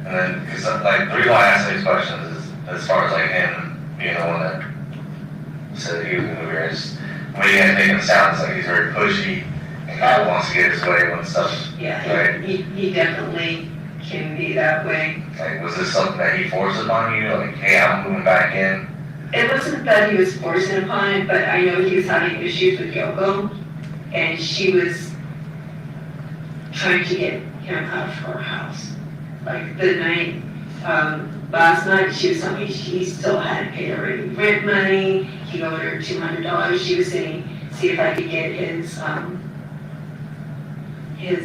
And then, because like, the reason why I ask these questions is, as far as like him being the one that said that he was going to move here, is the way you guys make him sound, like he's very pushy and kind of wants to get his way when stuff, Yeah, right? he definitely can be that way. Like, was this something that he forced upon you? Like, hey, I'm moving back in? It wasn't that he was forcing upon it, but I know he was having issues with Yoko, and she was trying to get him out of her house. Like the night, last night, she was telling me she still hadn't paid her any rent money. He owed her $200. She was saying, see if I could get his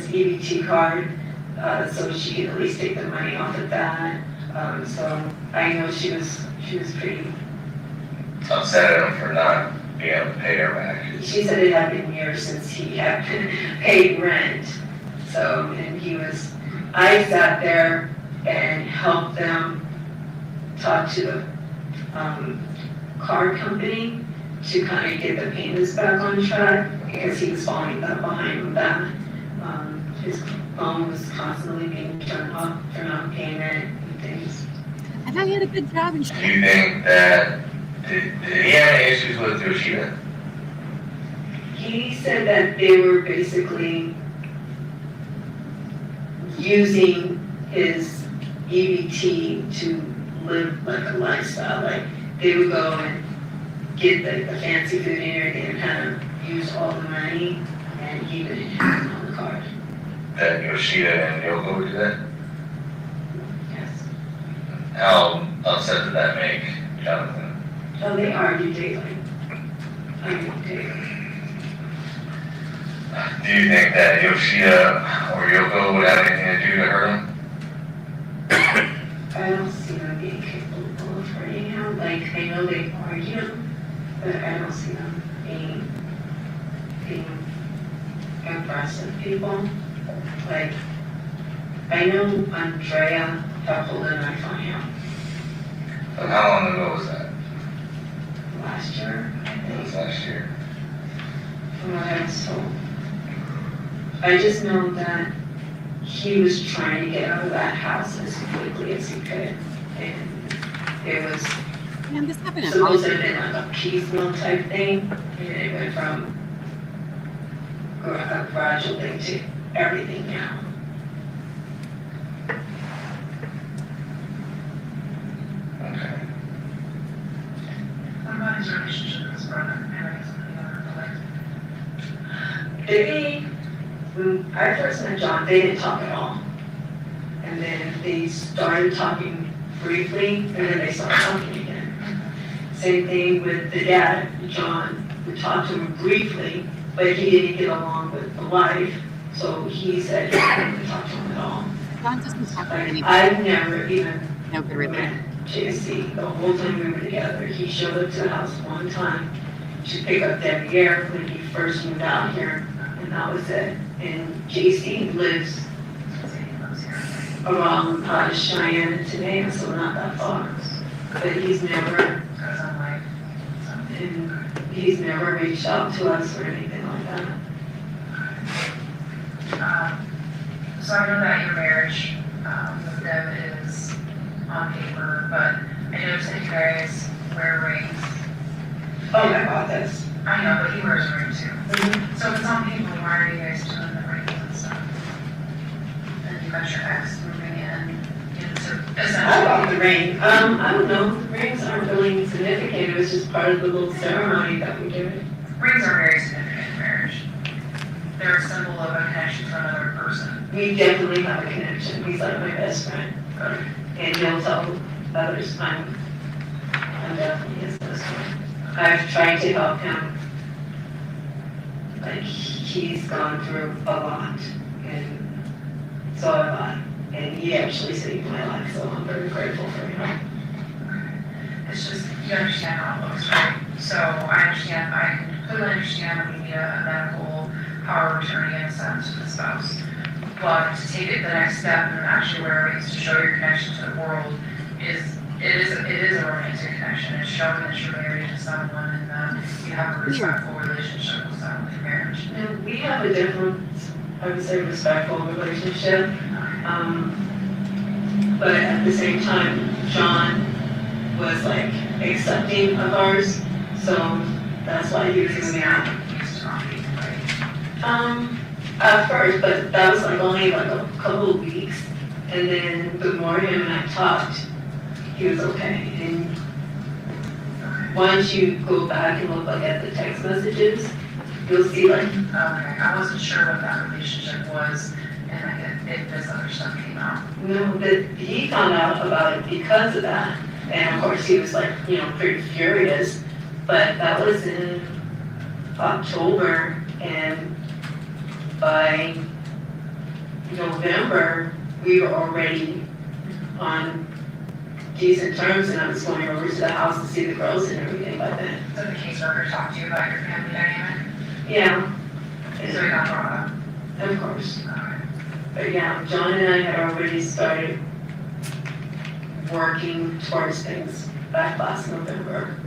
EBT card, so she could at least take the money off of that. So I know she was pretty. Upset at him for not being able to pay her back. She said it had been years since he had paid rent. So, and I sat there and helped them talk to the card company to kind of get the payments back on track because he was falling back behind on that. His phone was constantly being turned off for non-payment and things. I thought you had a good job in Do you think that, did he have any issues with Yoshida? He said that they were basically using his EBT to live like a lifestyle. Like they would go and get the fancy food and everything and kind of use all the money and he wouldn't have it on the card. That Yoshida and Yoko would do that? Yes. How upset did that make Jonathan? Oh, they argue daily. Do you think that Yoshida or Yoko would have anything to do to hurt him? I don't see them being capable of hurting him. Like, I know they argue, but I don't see them being aggressive people. Like, I know Andrea had pulled a knife on him But how long ago was that? last year, I It think, was last year. from what I was told. I just know that he was trying to get out of that house as quickly as he could. And it was Man, this happened in supposed to August. have been like a piecemeal type thing, and it went from a gradual thing to everything now. Okay. What about his relationship with his brother? And I guess with the other brother? When I first met John, they didn't talk at all. And then they started talking briefly, and then they stopped talking again. Same thing with the dad, John. We talked to him briefly, but he didn't get along with the wife, so he said he didn't talk to him at all. John doesn't talk about Like, anything. I've never even No good relation. met JC the whole time we were together. He showed up to the house one time to pick up Devyn when he first moved out here, and that was it. And JC lives around Cheyenne and Tenaya, so not that far. But he's never, and he's never reached out to us or anything like that. So I know that your marriage with Dev is on paper, but I noticed that you guys wear rings. Oh, I bought this. I know, but he wears a ring too. Mm-hmm. So if it's on paper, why are you guys doing the rings and stuff? And you got your ex moving in into I bought the essentially. ring. I don't know, rings aren't really significant. It was just part of the little ceremony that we did. Rings are very significant in marriage. They're a symbol of a connection to another person. We definitely have a connection. He's like my best friend. And he'll tell others I'm definitely his best friend. I've tried to help him. Like, he's gone through a lot, and so have I. And he actually saved my life, so I'm very grateful for him. It's just, you understand how it looks, right? So I can completely understand when you need a medical power of attorney in a sense with a spouse. But to take it the next step and actually wear rings to show your connection to the world it is a romantic connection. It's showing that you're married to someone and that you have a respectful relationship with someone in marriage. And we have a different, I would say, respectful relationship. But at the same time, John was like accepting of ours, so that's why he was moving out. At first, but that was like only like a couple of weeks, and then the more him and I talked, he was okay. And once you go back and look like at the text messages, you'll see like. Okay, I wasn't sure what that relationship was, and like if this other stuff came out. No, but he found out about it because of that, and of course he was like, pretty furious. But that was in October, and by November, we were already on decent terms, and I was going over to the house to see the girls and everything by then. So the caseworker talked to you about your family dynamic? Yeah. So it got brought up? Of course. Okay. But yeah, John and I had already started working towards things back last November.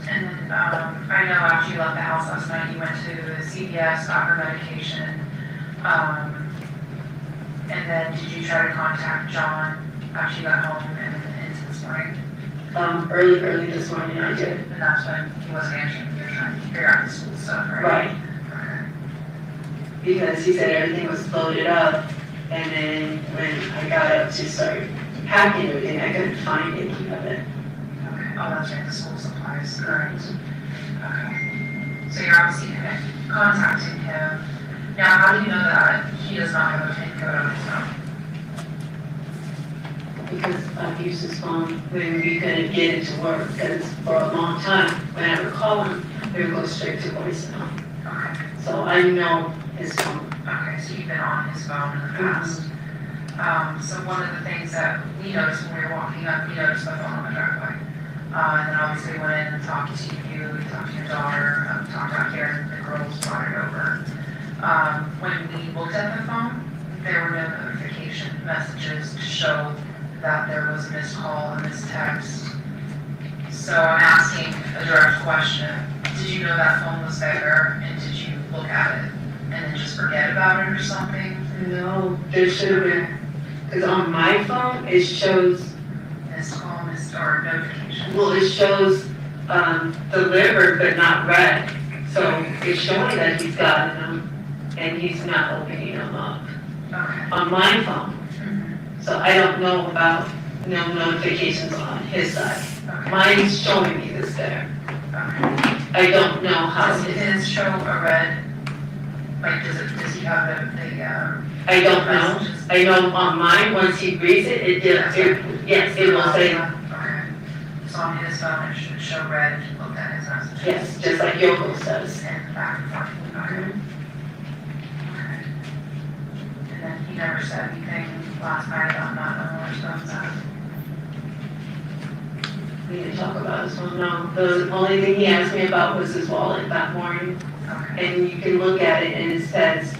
And then, I know after you left the house last night, you went to CVS, got her medication. And then did you try to contact John after you got home and into this morning? Early this morning I did. And that's when he wasn't answering, you were trying to figure out the school stuff, right? Right. Okay. Because he said everything was loaded up, and then when I got up to start packing everything, I couldn't find any of it. Okay, oh, that's right, the school supplies, correct. Okay. So you're obviously contacting him. Now, how do you know that he does not have a PIN code on his phone? Because I've used his phone when we couldn't get it to work, because for a long time, whenever I call him, it would go straight to voicemail. Okay. So I know his phone. Okay, so you've been on his phone in the past. So one of the things that we noticed when we were walking up, we noticed the phone on the driveway. And then obviously went in and talked to you, we talked to your daughter, talked out here, and the girls brought it over. When we looked at the phone, there were no notification messages to show that there was a missed call and missed text. So I'm asking a direct question. Did you know that phone was there, and did you look at it and then just forget about it or something? No, there should have been, because on my phone, it shows, Missed call, missed, or notification? well, it shows delivered but not read. So it's showing that he's gotten them, and he's not opening them up Okay. on my phone. So I don't know about no notifications on his side. Okay. Mine's showing me this there. Okay. I don't know how Does his show a red? Like, does he have the I don't know. messages? I know on mine, once he reads it, yes, it will say, Okay. So on his phone, it should show red if you looked at his messages? yes, just like Yoko says. And back and forth, okay. Okay. And then he never said anything last night about not knowing where stuff's at? We didn't talk about his phone, no. The only thing he asked me about was his wallet that morning. Okay. And you can look at it and it says,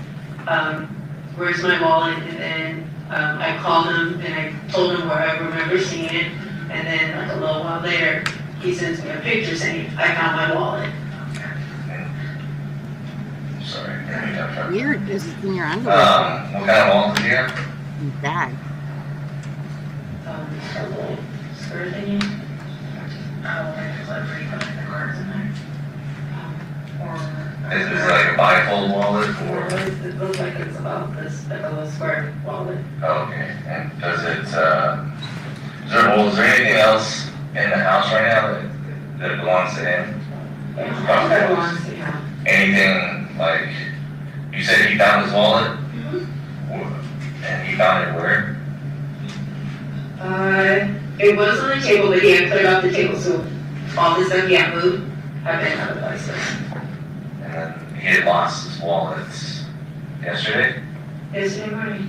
where's my wallet? And then I called him and I told him where I remember seeing it. And then like a little while later, he sends me a picture saying, I found my wallet. Sorry. Weird. This is in your underwear. What kind of wallet do you have? Bag. A little skirt thingy. Oh, there's like where you put the cards in there? Or? Is this like a bifold wallet or? It looks like it's about this, like a little square wallet. Oh, okay, and does it, is there anything else in the house right now that belongs to him? Yeah, that belongs to him. Anything, like, you said he found his wallet? And he found it where? It was on the table, but he had put it off the table, so all this stuff he had moved, have been other places. And then he had lost his wallet yesterday, Yesterday morning.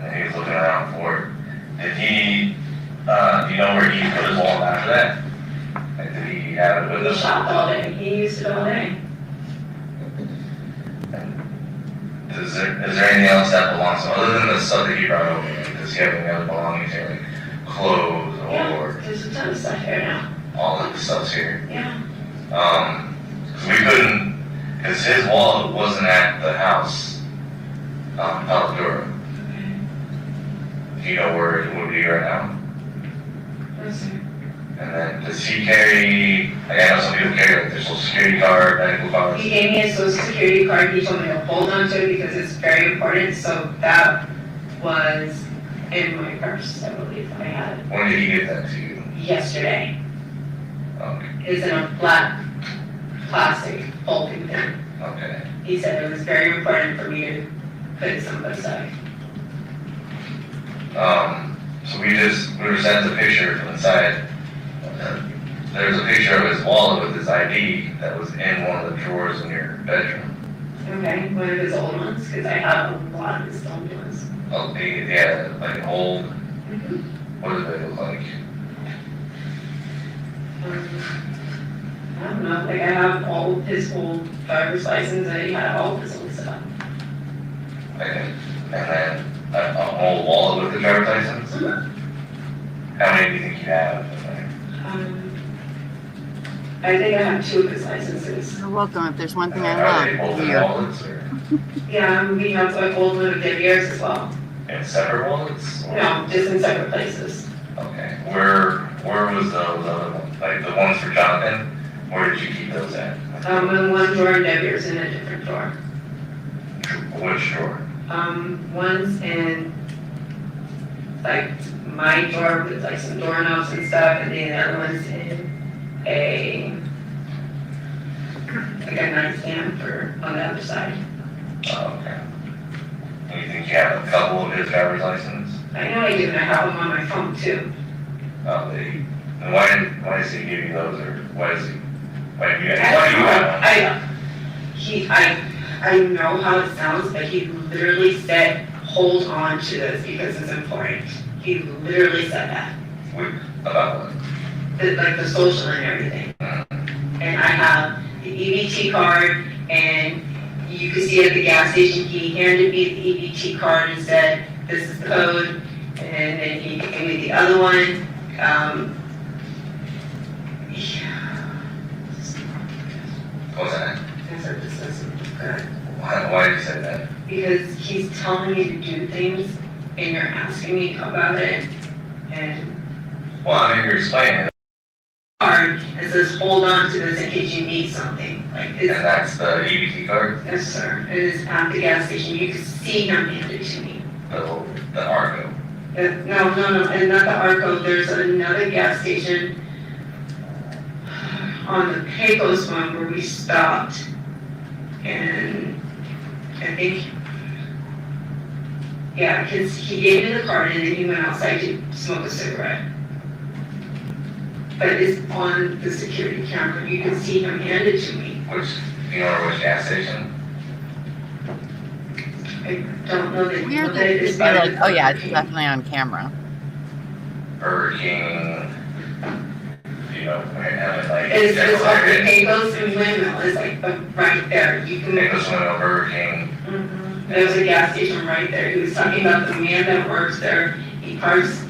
and he was looking around for it. Did he, do you know where he put his wallet after that? Like, did he have it with He him? shopped all day, he used it all day. Is there anything else that belongs to him, other than the stuff that he brought over? Does he have any other belongings here, like clothes Yeah, or there's a ton of stuff here now. all of the stuff's here? Yeah. 'Cause we couldn't, because his wallet wasn't at the house, Paladura. Do you know where it would be right now? Yes, sir. And then does he carry, like I know some people carry like their social security card, medical cards? He gave me his social security card, he told me to hold on to it because it's very important, so that was in my purse, I believe I had it When did he give that to you? yesterday. Okay, It's in a black plastic folding thing. okay. He said it was very important for me to put it someplace aside. So we were sent a picture from inside. There's a picture of his wallet with his ID that was in one of the drawers in your bedroom. Okay, one of his old ones, because I have a lot of his old ones. Oh, he had like an old, what did they look like? I don't know, like I have all his old driver's license, and he had all his old stuff. And then an old wallet with the driver's license? How many do you think you have? I think I have 2 of his licenses. You're welcome. If there's one thing Are I they both love in here. wallets or Yeah, we have like old one of Devier's as well. in separate wallets? Or- No, just in separate places. Okay, where was those other ones? Like the ones for Jonathan? Where did you keep those at? In one drawer and Devier's in a different drawer. Which drawer? One's in like my drawer with like some doorknobs and stuff, and the other one's in like a nightstand for on the other side. Oh, okay. And you think you have a couple of his driver's license? I know I do, and I have them on my phone too. Oh, and why does he give you those, or why do you I have them? I know how it sounds, but he literally said, hold on to this because it's important. He literally said that. About what? Like the social and everything. And I have the EBT card, and you could see at the gas station, he handed me the EBT card and said, this is the code, and then he gave me the other one. What's that? I said, this isn't good. Why did you say that? Because he's telling me to do things, and you're asking me about it, and Well, I mean, you're explaining it, card, and says, hold on to this in case you need something. Like, and it's, that's the EBT card, yes, sir. It is at the gas station. You can see him hand it to me. the Argo. No, and not the Arco. There's another gas station on the Pecos one where we stopped, and I think, yeah, because he gave me the card and then he went outside to smoke a cigarette. But it's on the security camera. You can see him hand it to me. Do you know which gas station? I don't know that. Weird that that it you'd is be by the like, oh yeah, it's Burger King. definitely on camera. Burger King, you know, and like. It's off the Pecos and Windmill. It's like right there. You can. Pecos Windmill, Burger King. There's a gas station right there. He was talking about the man that works there. He parks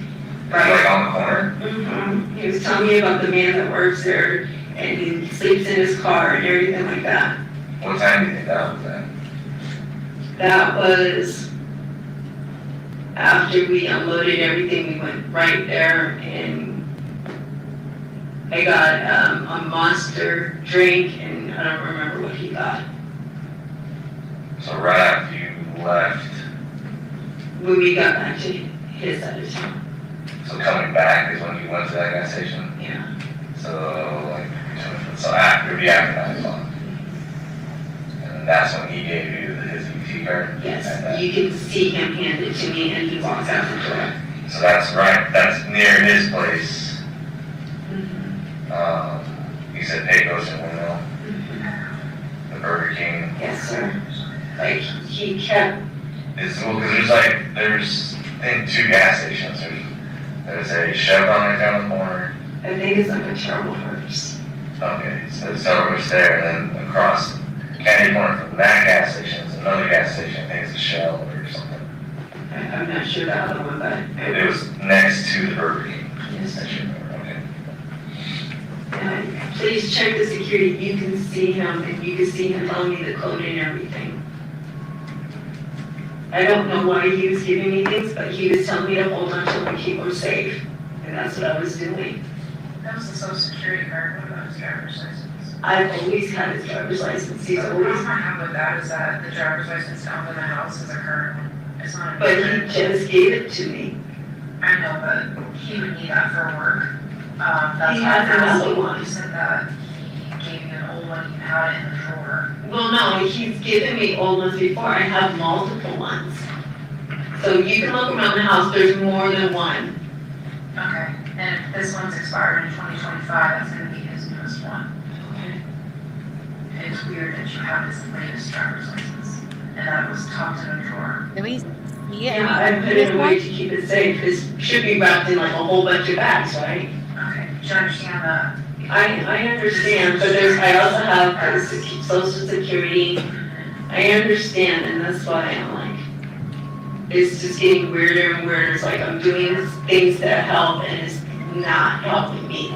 right. Like on the corner? He was telling me about the man that works there, and he sleeps in his car and everything like that. What time do you think that was at? That was after we unloaded everything. We went right there, and I got a Monster drink, and I don't remember what he got. So right after you left, When we got back to his side of town. so coming back is when you went to that gas station? Yeah. So after the afternoon clock. And that's when he gave you his ET card? Yes, you can see him hand it to me, and he walks out the door. So that's near his place. You said Pecos and Windmill, the Burger King. Yes, sir. Like, he kept, There's I think 2 gas stations. There's a Chevron right down the corner. I think it's like a terrible hearse. Okay, so there's Silver's there, and then across Candy Corner from that gas station is another gas station. I think it's a Shell or something. I'm not sure the other one, but It was next to the Burger King. Yes. I should remember, okay. Please check the security. You can see him, and you can see him telling me the code and everything. I don't know why he was giving me things, but he was telling me to hold on to and keep him safe, and that's what I was doing. That was the social security card, what about his driver's license? I've always had his driver's license. He's The always, problem I have with that is that the driver's license down in the house is a current one. It's not a but he different. just gave it to me. I know, but he would need that for work. That's He why has I'm another asking. one. You said that he gave you an old one, you had it in the drawer. Well, no, he's given me old ones before. I have multiple ones. So you can look around the house. There's more than one. Okay, and if this one's expired in 2025, that's gonna be his newest one. It's weird that you have his latest driver's license, and that was tucked in a drawer. At least, Yeah, I put it away to keep it safe. This should be wrapped in like a whole bunch of bags, right? Okay, do you understand that? I understand, but I also have the social security. I understand, and that's why I'm like, it's just getting weirder and weirder. It's like I'm doing things that help, and it's not helping me.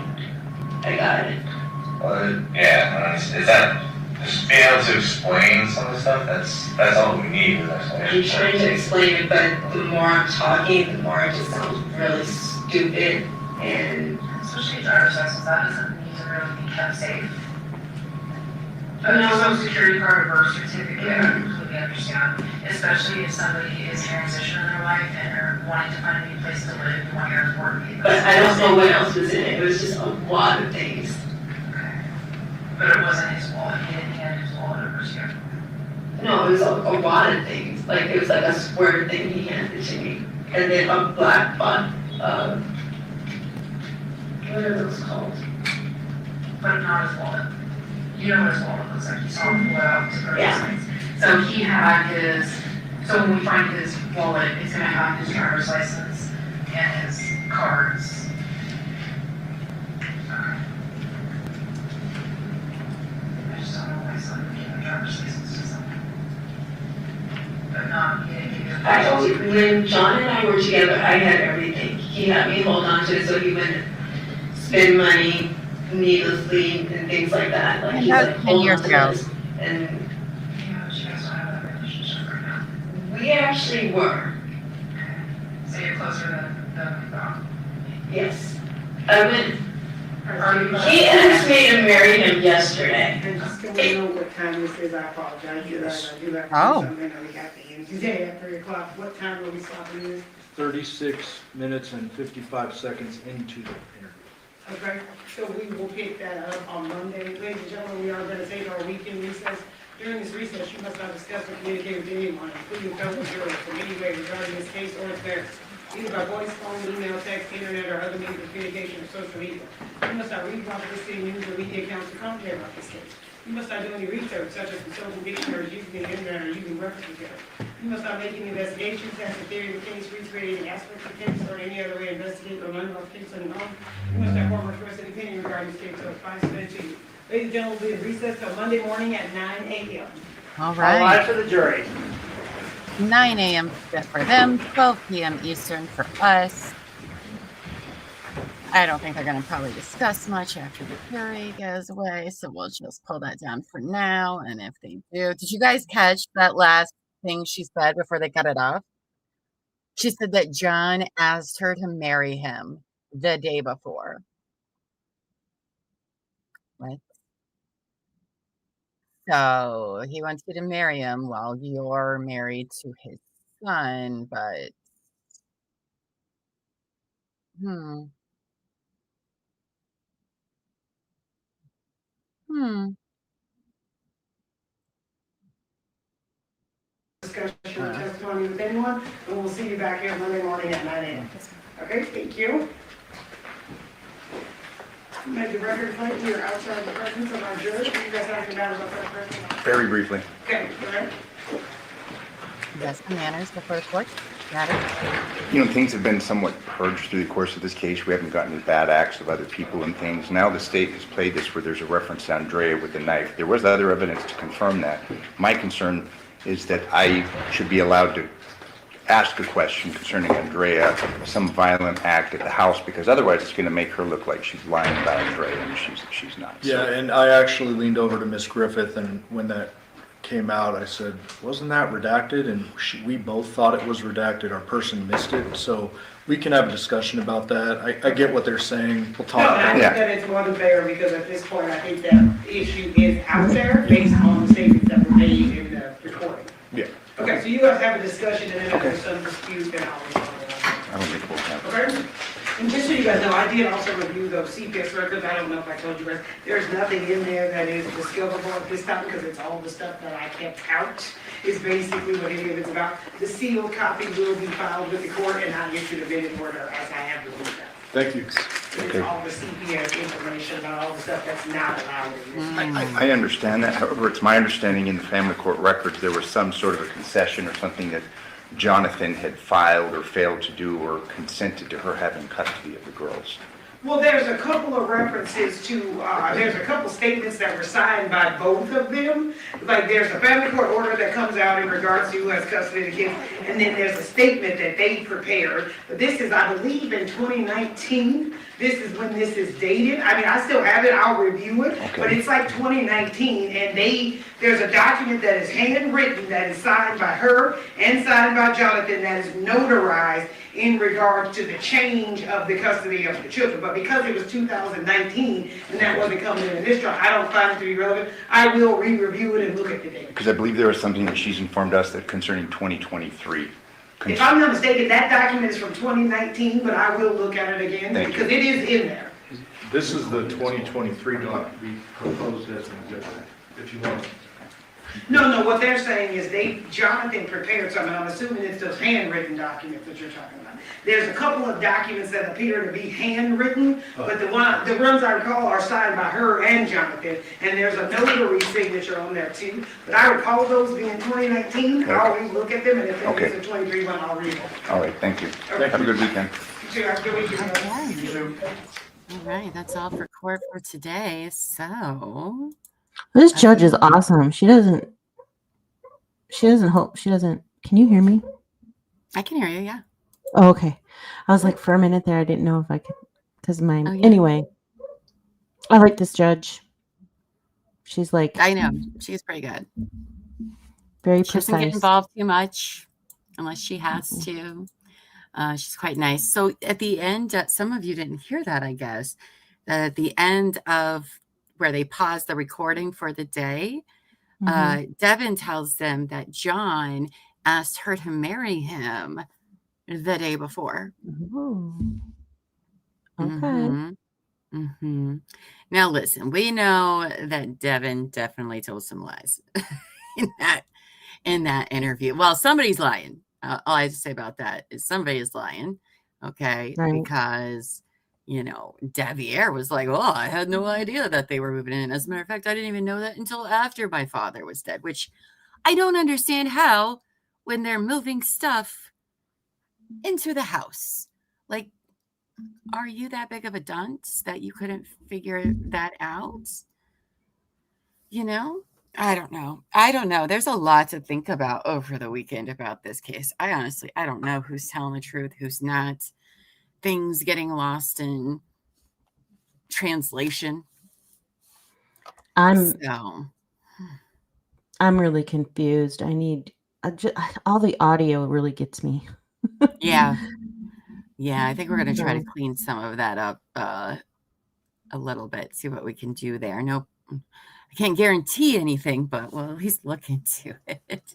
I got it. Yeah, is that just being able to explain some of the stuff? That's all we need is explanation. I'm trying to explain it, but the more I'm talking, the more it just sounds really stupid. And Especially driver's license, that doesn't need to really be kept safe. No. A social security card or birth certificate, I completely understand. Especially if somebody is transitioning their life and they're wanting to find a new place to live, you want your report to be. but I don't know what else was in it. It was just a lot of things. Okay. But it wasn't his wallet, he didn't hand his wallet over to you. No, it was a lot of things. Like it was like a square thing he handed to me, and then a black bun. What are those called? But not his wallet. You know what his wallet looks like, you saw him pull it out to driver's Yeah. license. So he had his, so when we find his wallet, it's gonna have his driver's license and his cards. Okay. I just don't know why someone would give a driver's license to someone. But not, he didn't give you a. When John and I were together, I had everything. He had me hold on to it so he wouldn't spend money needlessly and things like that. Like And he's that's like, 10 hold years on ago. to this. And Yeah, but you guys don't have that relationship right now. we actually were. So you're closer than we thought. Yes. I went. Are you? He asked me to marry him yesterday. And just so we know what time this is, I apologize, you guys, I do have to Oh. do something that we have to end today at 3 o'clock. What time are we stopping this? 36 minutes and 55 seconds into the interview. Okay, so we will pick that up on Monday. Ladies and gentlemen, we are gonna take our weekend recess. During this recess, you must not discuss or communicate with anyone, including fellow jurors, in any way regarding this case or its merits, either by voice, phone, email, text, internet, or other means of communication or social media. You must not read the city news or media accounts to comment about this case. You must not do any research, such as consulting dictionaries, using the internet, or using reference materials. You must not make any investigations, test the theory of the case, recreate any aspect of the case, or any other way investigate or learn about the case on your own. You must not form a trusted opinion regarding this case or advice given to you. Ladies and gentlemen, we'll be in recess till Monday morning at 9 a.m. All right. for the jury. 9 a.m. for them, 12 p.m. Eastern for us. I don't think they're going to probably discuss much after the jury goes away, so we'll just pull that down for now. And if they do, did you guys catch that last thing she said before they cut it off? She said that John asked her to marry him the day before. Right? So he wants you to marry him while you're married to his son, but hmm. Discussion or testimony with anyone, and we'll see you back here Monday morning at 9 a.m. Okay, thank you. Make the record reflect we are outside the presence of our judge. Do you guys have anything bad about that presence? Very briefly. Okay, go ahead. Yes, the manners before the court. Matter. You know, things have been somewhat purged through the course of this case. We haven't gotten any bad acts of other people and things. Now the state has played this where there's a reference to Andrea with the knife. There was other evidence to confirm that. My concern is that I should be allowed to ask a question concerning Andrea, some violent act at the house, because otherwise it's going to make her look like she's lying about Andrea, and she's not. Yeah, and I actually leaned over to Miss Griffith, and when that came out, I said, wasn't that redacted? And we both thought it was redacted. Our person missed it. So we can have a discussion about that. I get what they're saying. We'll talk No, about I it. think that it's more than fair, because at this point, I think that issue is out there based on the statements that were made in the recording. Yeah, Okay, so you guys have a discussion, and then if there's some dispute, then I'll respond to that. I don't think we'll have. Okay? And just so you guys know, I did also review those CPS records. I don't know if I told you guys, there's nothing in there that is discoverable at this time, because it's all the stuff that I kept out is basically what any of it's about. The sealed copy will be filed with the court, and I'll issued a minute order as I have reviewed that. Thank you. It's all the CPS information about all the stuff that's not allowed in this. I understand that. However, it's my understanding in the family court records, there was some sort of a concession or something that Johnathan had filed or failed to do or consented to her having custody of the girls. Well, there's a couple of references to, there's a couple statements that were signed by both of them. Like, there's a family court order that comes out in regards to who has custody of the kids, and then there's a statement that they prepared. But this is, I believe, in 2019. This is when this is dated. I mean, I still have it, I'll review it, but it's like 2019, and there's a document that is handwritten, that is signed by her and signed by Johnathan, that is notarized in regard to the change of the custody of the children. But because it was 2019 and that wasn't coming in this trial, I don't find it to be relevant. I will re-review it and look at the data. Because I believe there was something that she's informed us that concerning 2023. If I'm not mistaken, that document is from 2019, but I will look at it again because it is in there. This is the 2023 doc we proposed as an exhibit, if you want. No, what they're saying is Johnathan prepared something. I'm assuming it's those handwritten documents that you're talking about. There's a couple of documents that appear to be handwritten, but the ones I recall are signed by her and Johnathan, and there's a notary signature on there too. But I recall those being 2019. I'll re-look at them, and if it's a 23 one, I'll read them. All right, thank you. Have a good weekend. You too. Have a good weekend. All right, that's all for court for today. So This judge is awesome. She doesn't can you hear me? I can hear you, yeah. Oh, okay. I was like, for a minute there, I didn't know if I could, because mine. Oh, yeah. Anyway, I like this judge. She's like, I know. She's pretty good. Very She doesn't get precise. involved too much unless she has to. She's quite nice. So at the end, some of you didn't hear that, I guess, that at the end of where they pause the recording for the day, Devyn tells them that John asked her to marry him the day before. Ooh. Okay. Now, listen, we know that Devyn definitely told some lies in that interview. Well, somebody's lying. All I have to say about that is somebody is lying. Okay. Right. Because, Devyn was like, well, I had no idea that they were moving in. As a matter of fact, I didn't even know that until after my father was dead, which I don't understand how, when they're moving stuff into the house. Like, are you that big of a dunce that you couldn't figure that out? I don't know. There's a lot to think about over the weekend about this case. I don't know who's telling the truth, who's not. Things getting lost in translation. I'm really confused. All the audio really gets me. Yeah. I think we're going to try to clean some of that up a little bit, see what we can do there. Nope. I can't guarantee anything, but we'll at least look into it.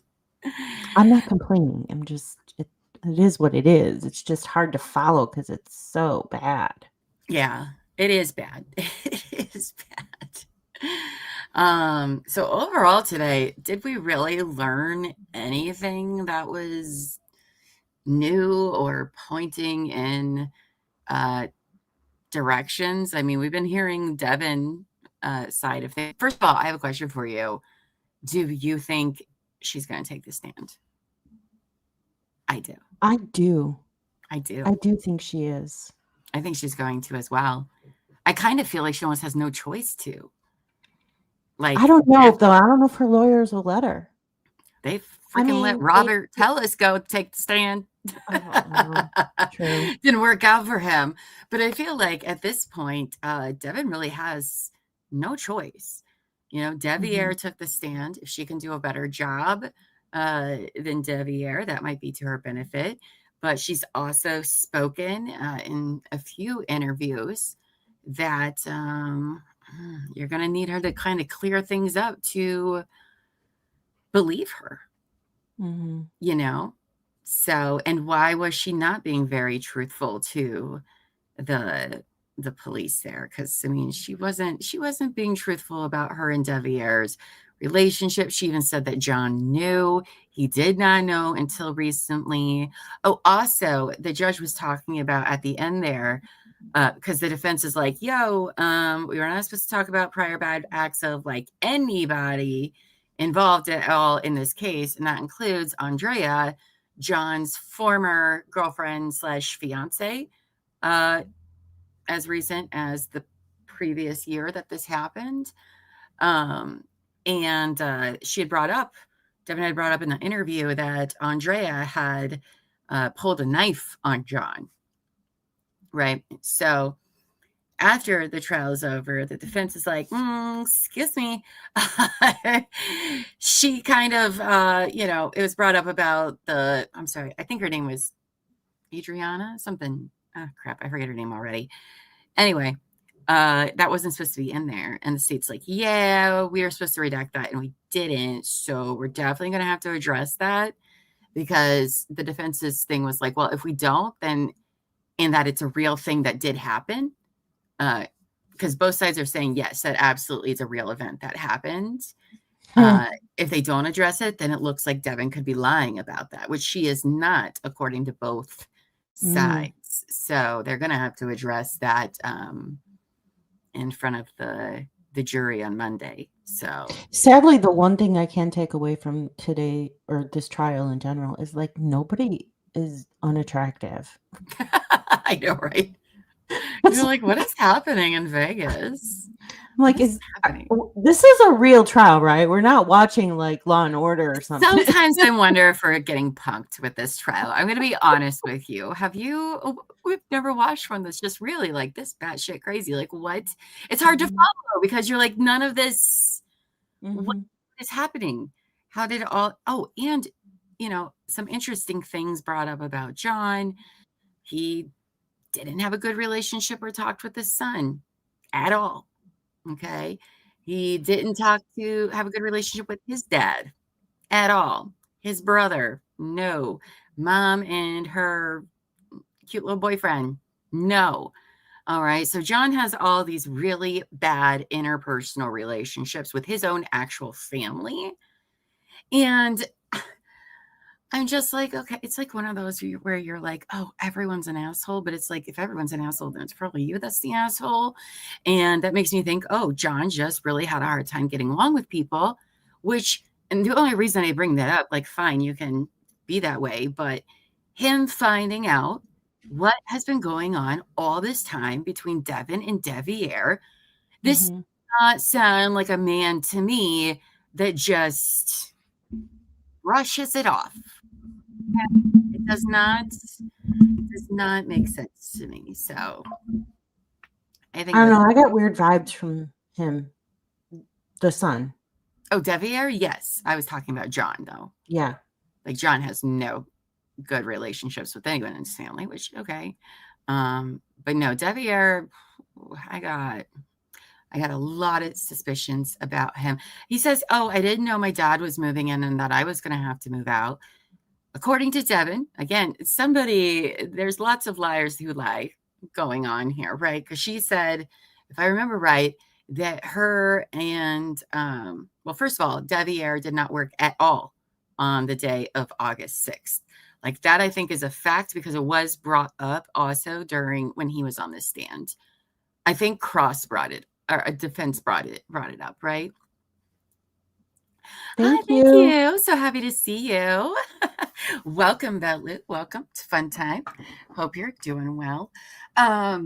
I'm not complaining. I'm just, it is what it is. It's just hard to follow because it's so bad. Yeah, it is bad. It is bad. So overall today, did we really learn anything that was new or pointing in directions? I mean, we've been hearing Devyn side of things. First of all, I have a question for you. Do you think she's going to take the stand? I do. I do think she is. I think she's going to as well. I kind of feel like she almost has no choice to. Like, I don't know, though. I don't know if her lawyers will let her. They freaking let Robert Tellis go take the stand. True. Didn't work out for him. But I feel like at this point, Devyn really has no choice. Devyn took the stand. If she can do a better job than Devyn, that might be to her benefit. But she's also spoken in a few interviews that you're going to need her to kind of clear things up to believe her. So, and why was she not being very truthful to the police there? Because I mean, she wasn't being truthful about her and Devier's relationship. She even said that John knew. He did not know until recently. Oh, also, the judge was talking about at the end there, because the defense is like, we were not supposed to talk about prior bad acts of like anybody involved at all in this case, and that includes Andrea, John's former girlfriend / fiance. as recent as the previous year that this happened. And she had brought up, Devyn had brought up in the interview that Andrea had pulled a knife on John, right? So after the trial is over, the defense is like, excuse me. She kind of, it was brought up about I'm sorry, I think her name was Adriana, something. Oh, crap, I forget her name already. Anyway, that wasn't supposed to be in there. And the state's like, yeah, we were supposed to redact that, and we didn't. So we're definitely going to have to address that, because the defense's thing was like, well, if we don't, then, and that it's a real thing that did happen, because both sides are saying, yes, that absolutely is a real event that happened. If they don't address it, then it looks like Devyn could be lying about that, which she is not, according to both sides. So they're going to have to address that in front of the jury on Monday. So sadly, the one thing I can take away from today, or this trial in general, is like nobody is unattractive. I know, right? You're like, what is happening in Vegas? I'm like, this is a real trial, right? We're not watching like Law and Order or something. Sometimes I wonder if we're getting punked with this trial. I'm going to be honest with you. We've never watched one that's just really like this batshit crazy. Like, what? It's hard to follow, because you're like, none of this, what is happening? How did it all, and, some interesting things brought up about John. He didn't have a good relationship or talked with his son at all. Okay. He didn't have a good relationship with his dad at all. His brother, no. Mom and her cute little boyfriend, no. All right. So John has all these really bad interpersonal relationships with his own actual family. And I'm just like, okay, it's like one of those where you're like, oh, everyone's an asshole. But it's like, if everyone's an asshole, then it's probably you that's the asshole. And that makes me think, oh, John just really had a hard time getting along with people, and the only reason I bring that up, like, fine, you can be that way. But him finding out what has been going on all this time between Devyn and Devier, this does not sound like a man to me that just brushes it off. It does not make sense to me. So I don't know. I got weird vibes from him, the son. Oh, Devier? Yes. I was talking about John, though. Yeah. Like, John has no good relationships with anyone in his family, which, okay. But no, Devier, I got a lot of suspicions about him. He says, oh, I didn't know my dad was moving in and that I was going to have to move out. According to Devyn, again, there's lots of liars who lie going on here, right? Because she said, if I remember right, that her and, well, first of all, Devier did not work at all on the day of August 6th. Like, that, I think, is a fact, because it was brought up also when he was on the stand. I think Cross brought it, or a defense brought it up, right? Thank you. So happy to see you. Welcome, Bellu. Welcome to Fun Time. Hope you're doing well. But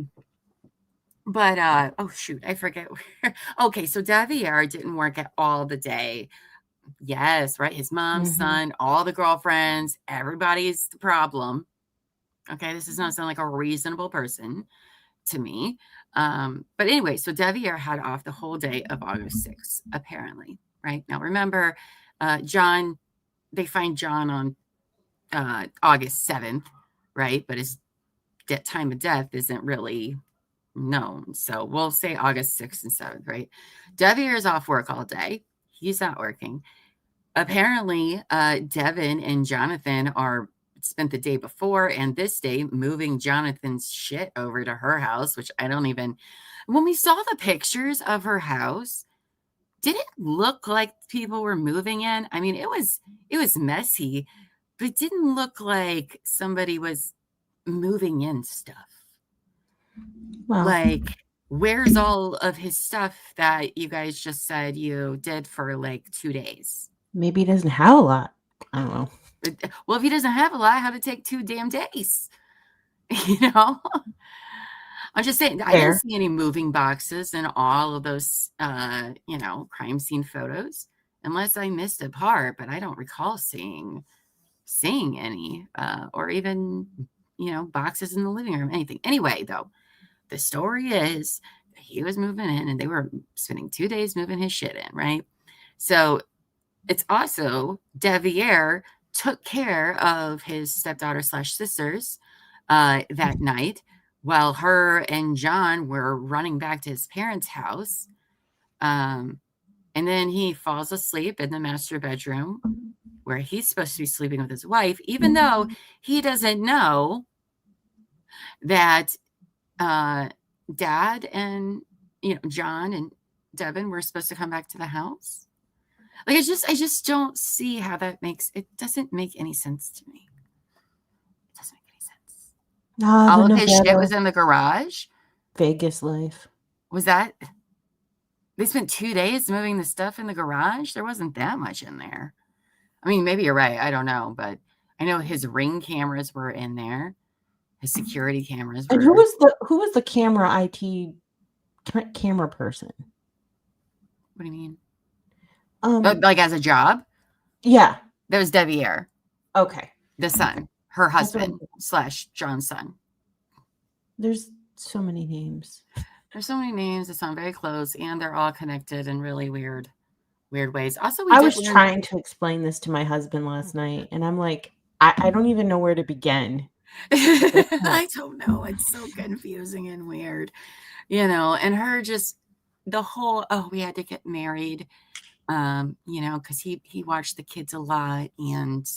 oh shoot, I forget where. Okay, so Devier didn't work at all the day. Yes, right. His mom, son, all the girlfriends, everybody's the problem. Okay, this does not sound like a reasonable person to me. But anyway, so Devier had off the whole day of August 6th, apparently. Right now, remember, John, they find John on August 7th, right? But his time of death isn't really known. So we'll say August 6th and 7th, right? Devier is off work all day. He's not working. Apparently, Devyn and Johnathan spent the day before and this day moving Jonathan's shit over to her house, which when we saw the pictures of her house, did it look like people were moving in? I mean, it was messy, but it didn't look like somebody was moving in stuff. Well, like, where's all of his stuff that you guys just said you did for like 2 days? Maybe he doesn't have a lot. I don't know. Well, if he doesn't have a lot, how'd it take 2 damn days? I'm just saying, I didn't see any moving boxes in all of those, crime scene photos, unless I missed a part, but I don't recall seeing any, or even, boxes in the living room, anything. Anyway, though, the story is that he was moving in and they were spending 2 days moving his shit in, right? So it's also Devier took care of his stepdaughter/sisters that night while her and John were running back to his parents' house. And then he falls asleep in the master bedroom where he's supposed to be sleeping with his wife, even though he doesn't know that Dad and John and Devyn were supposed to come back to the house. Like, I just don't see how that it doesn't make any sense to me. It doesn't make any sense. All of his shit was in the garage. Vegas life. Was that? They spent 2 days moving the stuff in the garage? There wasn't that much in there. I mean, maybe you're right. I don't know. But I know his Ring cameras were in there. His security cameras were. And who was the camera camera person? What do you mean? Like as a job? Yeah. That was Devier. Okay. The son. Her husband / John's son. There's so many names. There's so many names that sound very close, and they're all connected in really weird ways. Also, I was trying to explain this to my husband last night, and I'm like, I don't even know where to begin. I don't know. It's so confusing and weird, and her just the whole, we had to get married, because he watched the kids a lot, and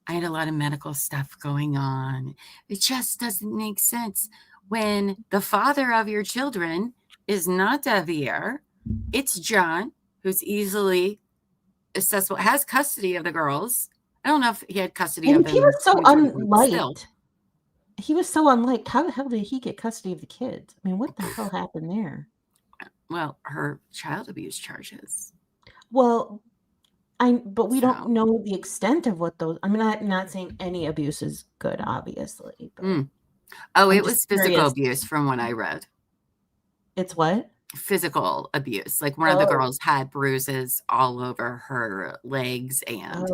I had a lot of medical stuff going on. It just doesn't make sense when the father of your children is not Devier. It's John, who's easily accessible, has custody of the girls. I don't know if he had custody of them. He was so unliked. He was so unliked. How the hell did he get custody of the kids? I mean, what the hell happened there? Well, her child abuse charges. Well, but we don't know the extent of what those. I mean, I'm not saying any abuse is good, obviously. But it was physical abuse from what I read. It's what? Physical abuse. Like one of the girls had bruises all over her legs, and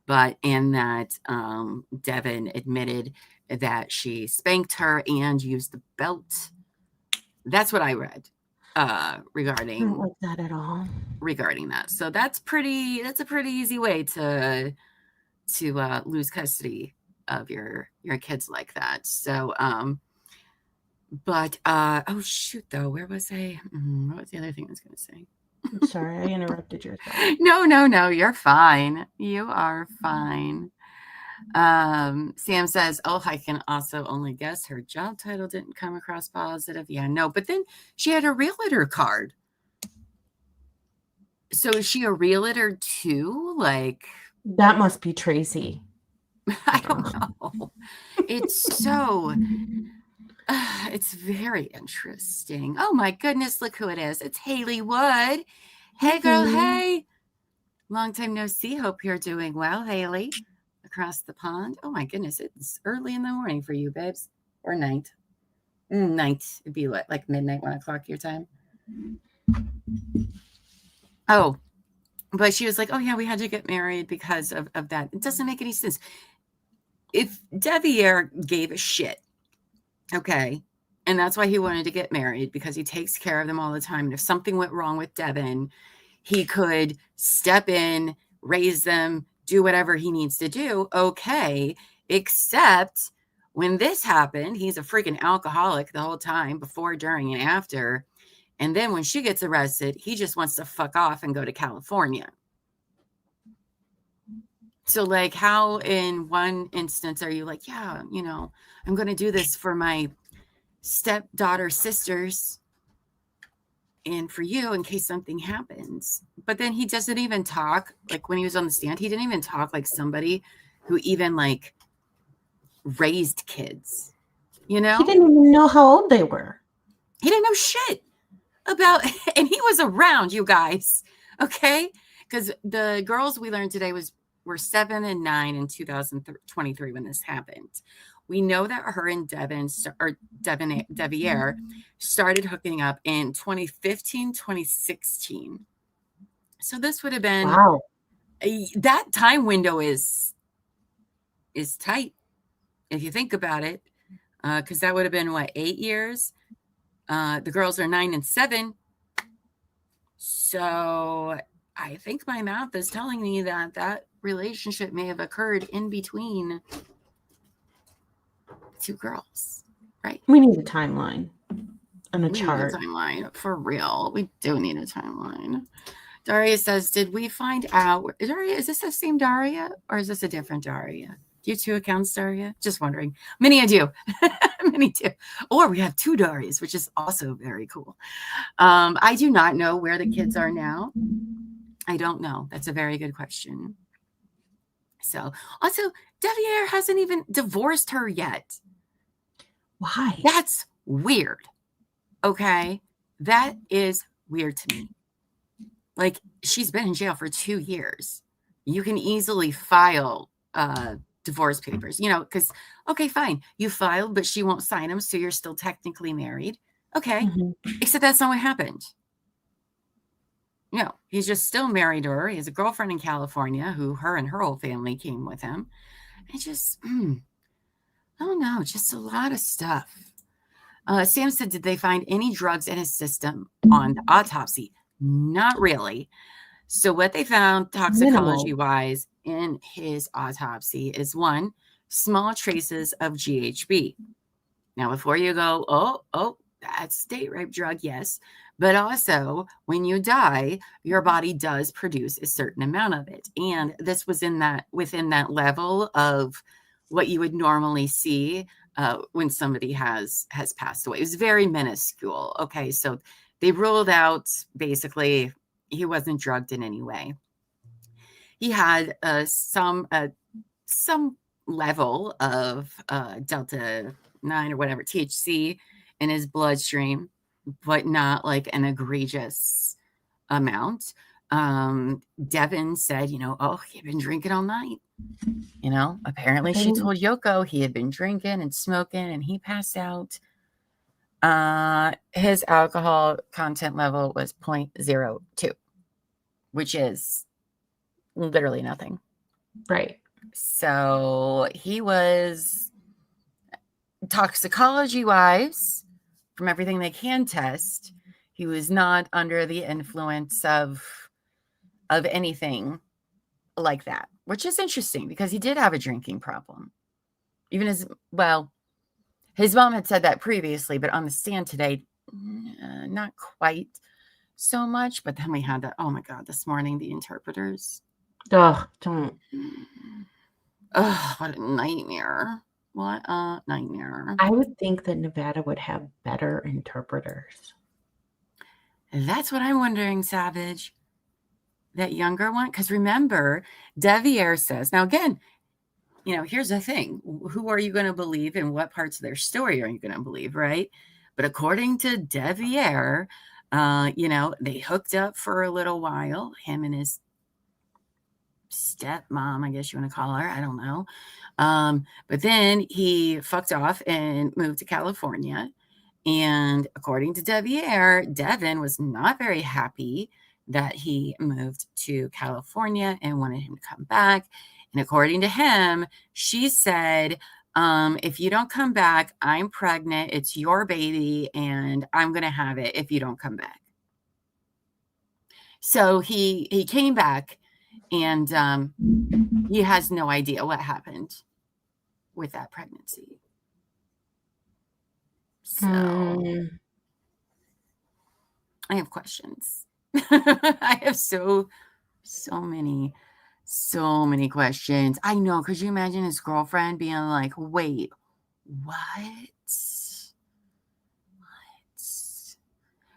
that Devyn admitted that she spanked her and used the belt. That's what I read regarding. I don't like that at all. Regarding that, so that's a pretty easy way to lose custody of your kids like that. So but oh shoot, though, where was I? What was the other thing I was going to say? I'm sorry, I interrupted your thought. No, you're fine. You are fine. Sam says, I can also only guess her job title didn't come across positive. Yeah, no, but then she had a realtor card. So is she a realtor too? Like, that must be Tracy. I don't know. It's so it's very interesting. Oh my goodness, look who it is. It's Haley Wood. Hey girl, hey. Long time no see. Hope you're doing well, Haley. Across the pond. Oh my goodness, it's early in the morning for you, babes. Or night. Night. It'd be what, like midnight, 1 o'clock your time? Oh, but she was like, yeah, we had to get married because of that. It doesn't make any sense. If Devier gave a shit, okay, and that's why he wanted to get married, because he takes care of them all the time. And if something went wrong with Devyn, he could step in, raise them, do whatever he needs to do. Okay, except when this happened, he's a freaking alcoholic the whole time, before, during, and after. And then when she gets arrested, he just wants to fuck off and go to California. So, like, how in one instance are you like, yeah, I'm going to do this for my stepdaughter sisters and for you in case something happens. But then he doesn't even talk, like when he was on the stand, he didn't even talk like somebody who even like raised kids, He didn't even know how old they were. He didn't know shit about, and he was around, you guys, okay? Because the girls we learned today were 7 and 9 in 2023 when this happened. We know that her and Devier started hooking up in 2015, 2016. So this would have been, Wow. That time window is tight if you think about it, because that would have been, what, 8 years? The girls are 9 and 7. So I think my math is telling me that that relationship may have occurred in between 2 girls, right? We need a timeline and a We chart. need a timeline, for real. We do need a timeline. Daria says, did we find out, Daria, is this the same Daria or is this a different Daria? Do you have 2 accounts, Daria? Just wondering. Many do. Many do. Or we have 2 Darias, which is also very cool. I do not know where the kids are now. I don't know. That's a very good question. So, also, Devier hasn't even divorced her yet. Why? That's weird. Okay? That is weird to me. Like, she's been in jail for 2 years. You can easily file divorce papers, because, okay, fine. You filed, but she won't sign them, so you're still technically married. Okay. Except that's not what happened. He's just still married to her. He has a girlfriend in California who her and her whole family came with him. And just, I don't know, just a lot of stuff. Sam said, did they find any drugs in his system on the autopsy? Not really. So what they found toxicology-wise in his autopsy is, 1, small traces of GHB. Now, before you go, oh, that's date rape drug, yes. But also, when you die, your body does produce a certain amount of it. And this was within that level of what you would normally see when somebody has passed away. It was very minuscule. Okay, so they ruled out, basically, he wasn't drugged in any way. He had some level of Delta 9 or whatever, THC in his bloodstream, but not like an egregious amount. Devyn said, he'd been drinking all night. Apparently she told Yoko he had been drinking and smoking and he passed out. His alcohol content level was 0.02, which is literally nothing. Right. So he was, toxicology-wise, from everything they can test, he was not under the influence of anything like that, which is interesting because he did have a drinking problem. Even his mom had said that previously, but on the stand today, not quite so much. But then we had that, oh my God, this morning, the interpreters. Ugh, don't. Ugh, what a nightmare. What a nightmare. I would think that Nevada would have better interpreters. That's what I'm wondering, Savage. That younger one? Because remember, Devier says, now again, here's the thing. Who are you going to believe and what parts of their story are you going to believe, right? But according to Devier, they hooked up for a little while, him and his stepmom, I guess you want to call her. I don't know. But then he fucked off and moved to California. And according to Devier, Devyn was not very happy that he moved to California and wanted him to come back. And according to him, she said, if you don't come back, I'm pregnant. It's your baby and I'm going to have it if you don't come back. So he came back and he has no idea what happened with that pregnancy. So I have questions. I have so many questions. I know. Could you imagine his girlfriend being like, wait, what?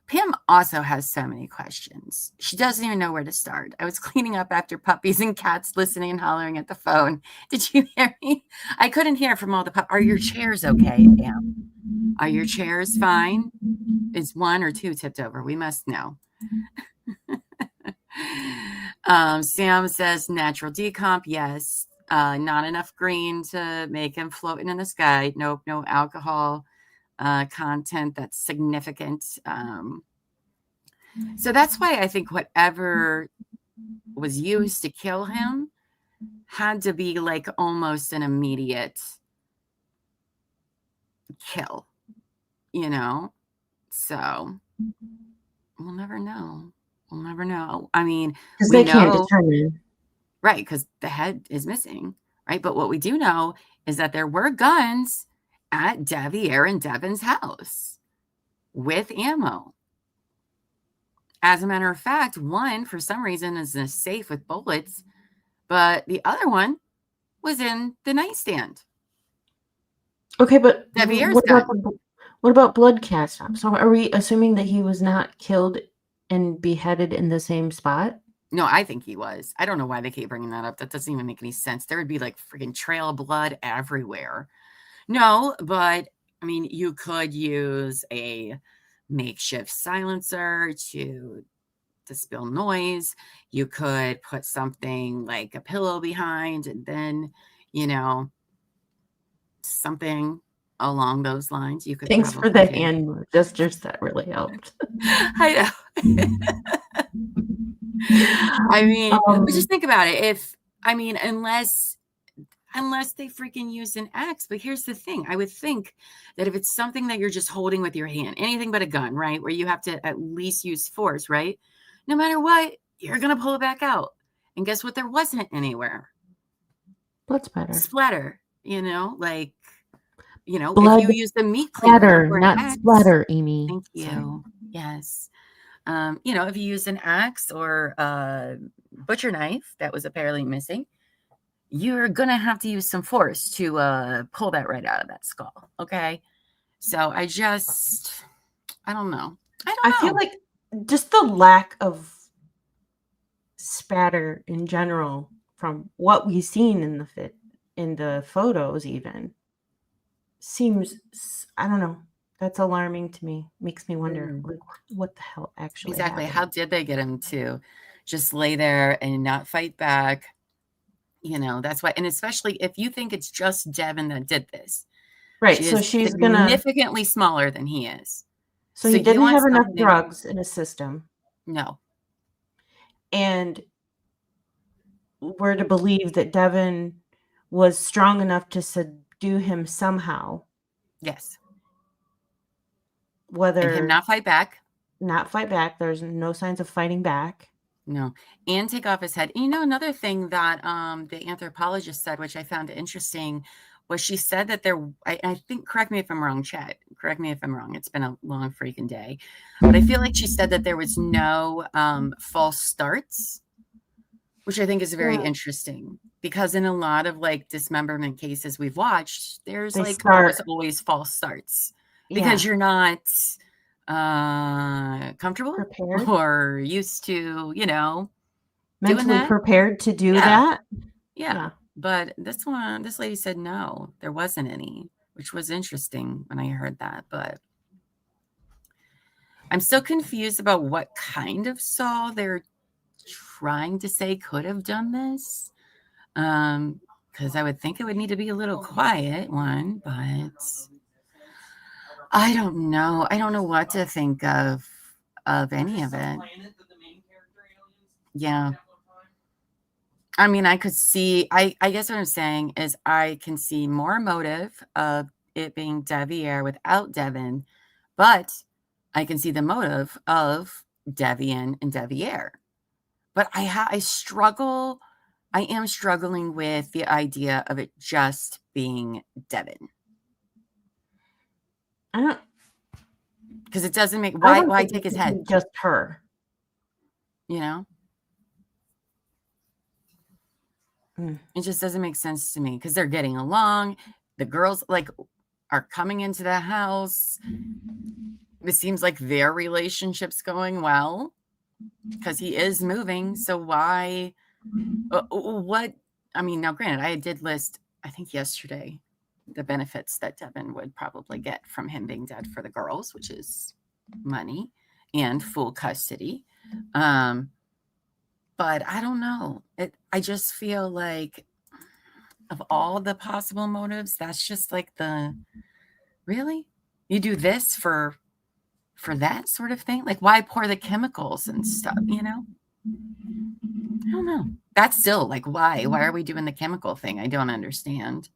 Pam also has so many questions. She doesn't even know where to start. I was cleaning up after puppies and cats listening and hollering at the phone. Did you hear me? I couldn't hear from all the puppies. Are your chairs okay, Pam? Are your chairs fine? Is 1 or 2 tipped over? We must know. Sam says natural decomp. Yes. Not enough green to make him floating in the sky. Nope, no alcohol content that's significant. So that's why I think whatever was used to kill him had to be like almost an immediate kill, you know? So we'll never know. We'll never know. I mean, Because we they can't know, determine. right? Because the head is missing, right? But what we do know is that there were guns at Devier and Devyn's house with ammo. As a matter of fact, one, for some reason, is in a safe with bullets, but the other one was in the nightstand. Okay, but Devier's what about gun. what about blood cast off? So are we assuming that he was not killed and beheaded in the same spot? No, I think he was. I don't know why they keep bringing that up. That doesn't even make any sense. There would be like freaking trail of blood everywhere. No, but I mean, you could use a makeshift silencer to dispel noise. You could put something like a pillow behind, and then, you know, something along those lines. You could Thanks for probably the do. hand gestures. That really helped. I know. I mean, but just think about it. Unless they freaking use an axe. But here's the thing. I would think that if it's something that you're just holding with your hand, anything but a gun, right? Where you have to at least use force, right? No matter what, you're going to pull it back out. And guess what? There wasn't anywhere. Blood splatter. Splatter, if Blood you use the meat splatter, cleaver or an not axe. splatter, Amy. Thank you. Sorry. Yes. If you use an axe or a butcher knife that was apparently missing, you're going to have to use some force to pull that right out of that skull. Okay. So I don't know. I feel like just the lack of spatter in general from what we've seen in the photos even seems, I don't know. That's alarming to me. Makes me wonder like, what the hell actually Exactly. happened. How did they get him to just lay there and not fight back? That's why. And especially if you think it's just Devyn that did this. Right. She So is she's significantly smaller than he is. So he didn't have enough something- drugs in his system. No. And we're to believe that Devyn was strong enough to subdue him somehow. Yes. Whether And him not fight back. Not fight back. There's no signs of fighting back. No. And take off his head. Another thing that the anthropologist said, which I found interesting, was she said that I think, correct me if I'm wrong, chat. Correct me if I'm wrong. It's been a long freaking day. But I feel like she said that there was no false starts, which I think is very interesting. Because in a lot of like dismemberment cases we've watched, there's always false starts. Because you're not comfortable prepared or used to, mentally prepared to do that. Yeah. But this lady said no, there wasn't any, which was interesting when I heard that. But I'm still confused about what kind of saw they're trying to say could have done this. Because I would think it would need to be a little quiet one, but I don't know. I don't know what to think of any of it. Yeah. I mean, I could see, I guess what I'm saying is I can see more motive of it being Devier without Devyn, but I can see the motive of Devyn and Devier. But I am struggling with the idea of it just being Devyn. I don't, because it doesn't make, why take his head? Just her. It just doesn't make sense to me because they're getting along. The girls are coming into the house. It seems like their relationship's going well because he is moving. So why, what? I mean, now granted, I did list, I think yesterday, the benefits that Devyn would probably get from him being dead for the girls, which is money and full custody. But I don't know. I just feel like of all the possible motives, that's just like really? You do this for that sort of thing? Like, why pour the chemicals and stuff, I don't know. That's still like, why? Why are we doing the chemical thing? I don't understand.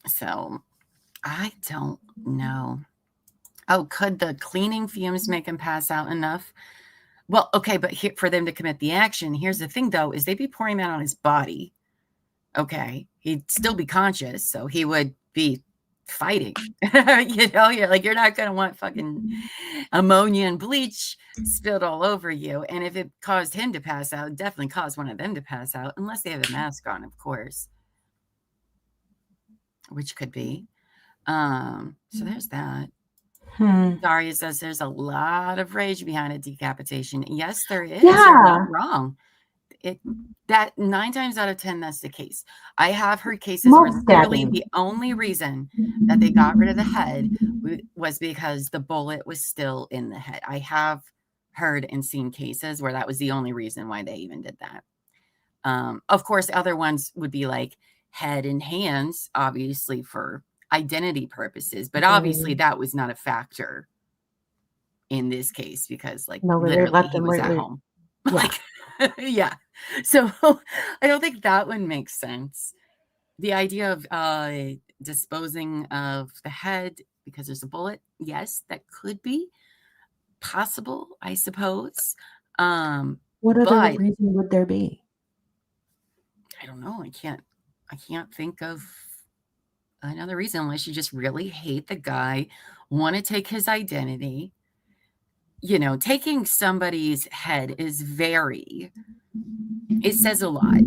So, I don't know. Oh, could the cleaning fumes make him pass out enough? Well, okay, but for them to commit the action, here's the thing, though, is they'd be pouring that on his body. Okay, he'd still be conscious, so he would be fighting. You're not going to want fucking ammonia and bleach spilled all over you. And if it caused him to pass out, it definitely caused one of them to pass out, unless they have a mask on, of course, which could be. So there's that. Daria says there's a lot of rage behind a decapitation. Yes, there is. Yeah. You're not wrong. That 9 times out of 10, that's the case. I have heard cases where literally the only reason that they got rid of the head was because the bullet was still in the head. I have heard and seen cases where that was the only reason why they even did that. Of course, other ones would be like head and hands, obviously for identity purposes, but obviously that was not a factor in this case because literally he was at home. Yeah. So I don't think that one makes sense. The idea of disposing of the head because there's a bullet, yes, that could be possible, I suppose. What other reason would there be? I don't know. I can't think of another reason unless you just really hate the guy, want to take his identity. Taking somebody's head is it says a lot,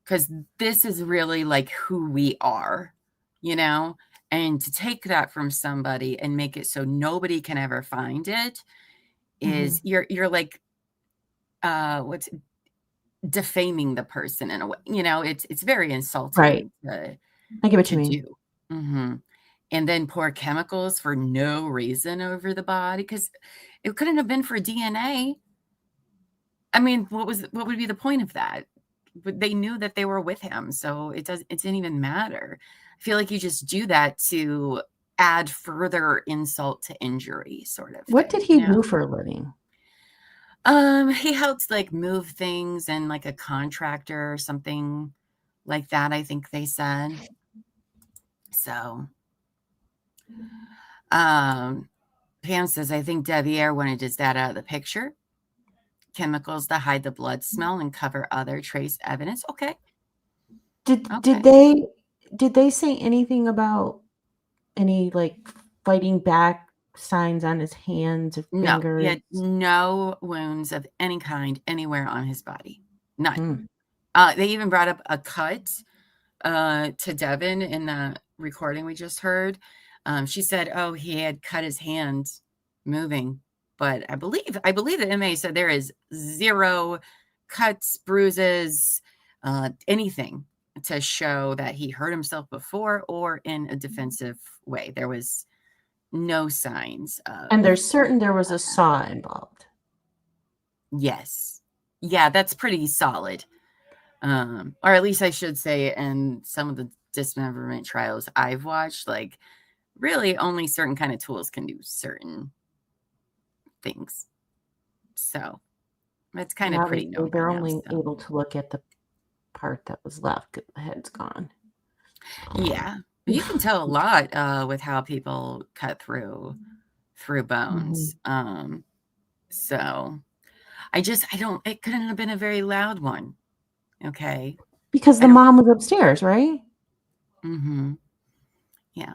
because this is really like who we are, and to take that from somebody and make it so nobody can ever find it is you're like, what's defaming the person in a way, it's very insulting. Right. I get what you mean. Do. And then pour chemicals for no reason over the body because it couldn't have been for DNA. I mean, what would be the point of that? But they knew that they were with him, so it didn't even matter. I feel like you just do that to add further insult to injury, sort of. What did he do for a living? He helped move things and like a contractor or something like that, I think they said. So Pam says, I think Devyn wanted his dad out of the picture. Chemicals to hide the blood smell and cover other trace evidence. Okay. Did they say anything about any fighting back signs on his hands or fingers? No, he had no wounds of any kind anywhere on his body. None. They even brought up a cut to Devyn in the recording we just heard. She said, he had cut his hand moving. But I believe the MA said there is 0 cuts, bruises, anything to show that he hurt himself before or in a defensive way. There was no signs of. And there's certain there was a saw involved. Yes. Yeah, that's pretty solid. Or at least I should say, in some of the dismemberment trials I've watched, really only certain kind of tools can do certain things. So it's kind of pretty known. They're only able to look at the part that was left because the head's gone. Yeah. You can tell a lot with how people cut through bones. So it couldn't have been a very loud one. Okay. Because the mom was upstairs, right? Yeah.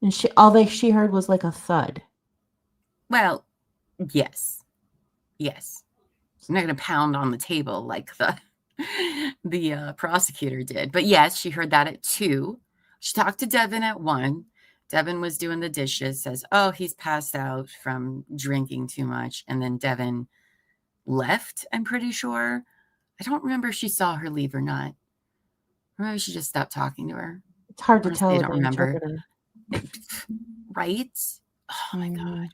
And all she heard was like a thud. Well, yes. I'm not going to pound on the table like the prosecutor did. But yes, she heard that at 2. She talked to Devyn at 1. Devyn was doing the dishes, says, he's passed out from drinking too much. And then Devyn left, I'm pretty sure. I don't remember if she saw her leave or not. Or maybe she just stopped talking to her. It's hard to tell. I don't remember. Right? Oh my God.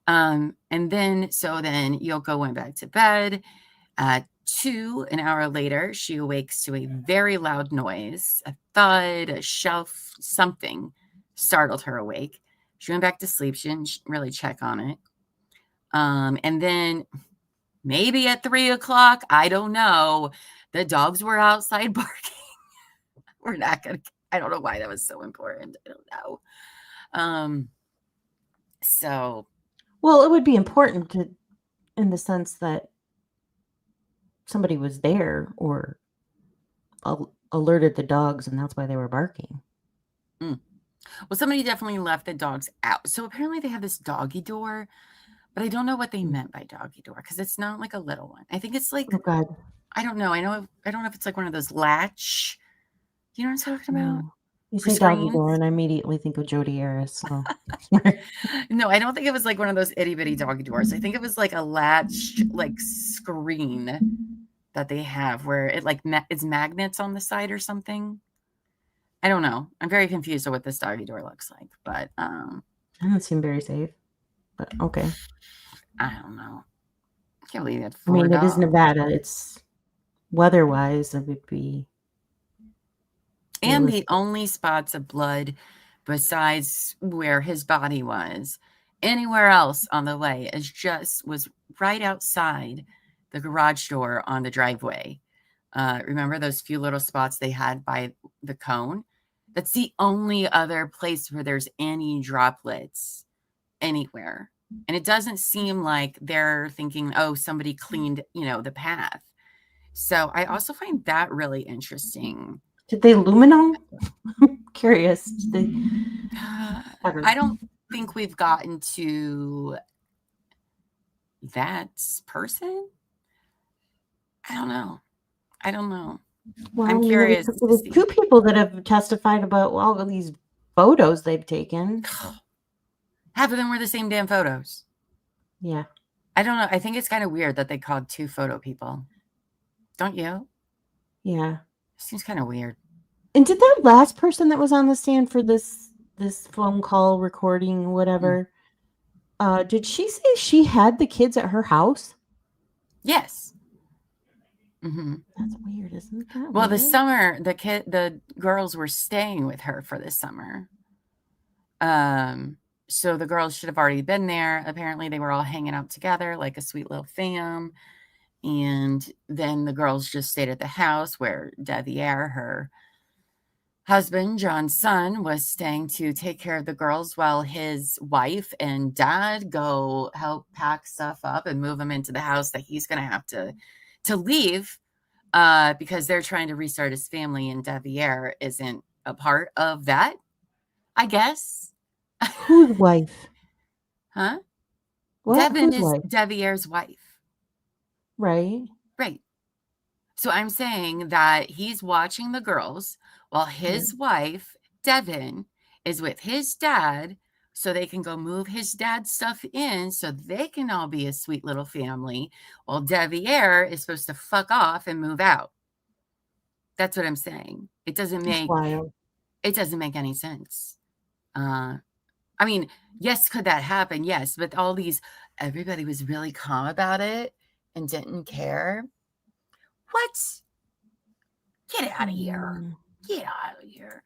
And then Yoko went back to bed at An hour later, she awakes to a very loud noise, a thud, a shelf, something startled her awake. She went back to sleep. She didn't really check on it. And then maybe at 3 o'clock, I don't know, the dogs were outside barking. We're not going to, I don't know why that was so important. I don't know. So. Well, it would be important to, in the sense that somebody was there or alerted the dogs, and that's why they were barking. Well, somebody definitely left the dogs out. So apparently they have this doggy door, but I don't know what they meant by doggy door because it's not like a little one. I think it's like, Oh God. I don't know. I don't know if it's like one of those latch. You know what I'm talking about? You For say doggy screens? door, and I immediately think of Jodi Arias. So. No, I don't think it was like one of those itty bitty doggy doors. I think it was like a latch, like screen that they have where it like it's magnets on the side or something. I don't know. I'm very confused with what this doggy door looks like, but It doesn't seem very safe. But okay. I don't know. I can't believe it. I mean, it is Nevada. It's weather-wise, it would be. And the only spots of blood besides where his body was anywhere else on the way was right outside the garage door on the driveway. Remember those few little spots they had by the cone? That's the only other place where there's any droplets anywhere. And it doesn't seem like they're thinking, oh, somebody cleaned, the path. So I also find that really interesting. Did they luminol? I'm curious. I don't think we've gotten to that person. I don't know. Well, I'm curious. There's two people that have testified about all of these photos they've taken. Half of them were the same damn photos. Yeah. I don't know. I think it's kind of weird that they called 2 photo people. Don't you? Yeah. Seems kind of weird. And did that last person that was on the stand for this phone call recording, whatever, did she say she had the kids at her house? Yes. Mm-hmm. That's weird, isn't that? Well, weird? the summer, the girls were staying with her for this summer. So the girls should have already been there. Apparently, they were all hanging out together like a sweet little fam. And then the girls just stayed at the house where Devyn, her husband, John's son, was staying to take care of the girls while his wife and dad go help pack stuff up and move them into the house that he's going to have to leave because they're trying to restart his family, and Devyn isn't a part of that, I guess. Whose wife? Huh? What? Devyn Whose is wife? Devier's wife. Right. Right. So I'm saying that he's watching the girls while his wife, Devyn, is with his dad so they can go move his dad's stuff in so they can all be a sweet little family while Devyn is supposed to fuck off and move out. That's what I'm saying. It doesn't make any sense. I mean, yes, could that happen? Yes, but everybody was really calm about it and didn't care. What? Get out of here. Get out of here.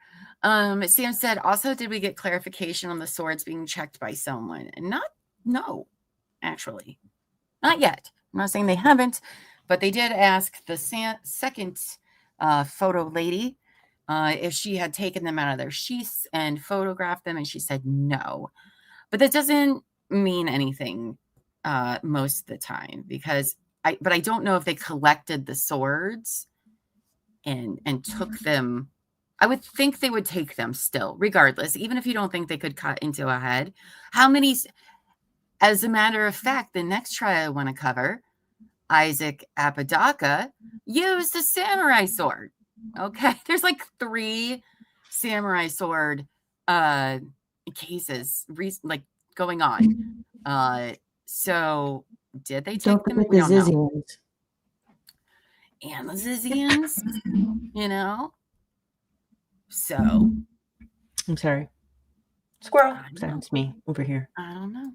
Sam said, also, did we get clarification on the swords being checked by someone? No, actually. Not yet. I'm not saying they haven't, but they did ask the second photo lady if she had taken them out of their sheaths and photographed them, and she said no. But that doesn't mean anything most of the time because I don't know if they collected the swords and took them. I would think they would take them still, regardless, even if you don't think they could cut into a head. How many? As a matter of fact, the next trial I want to cover, Isaac Apodaca used a samurai sword. Okay, there's like 3 samurai sword cases like going on. So did they take them? We don't know. And the Zizians, So I'm sorry. Squirrel. Sorry, it's me over here. I don't know.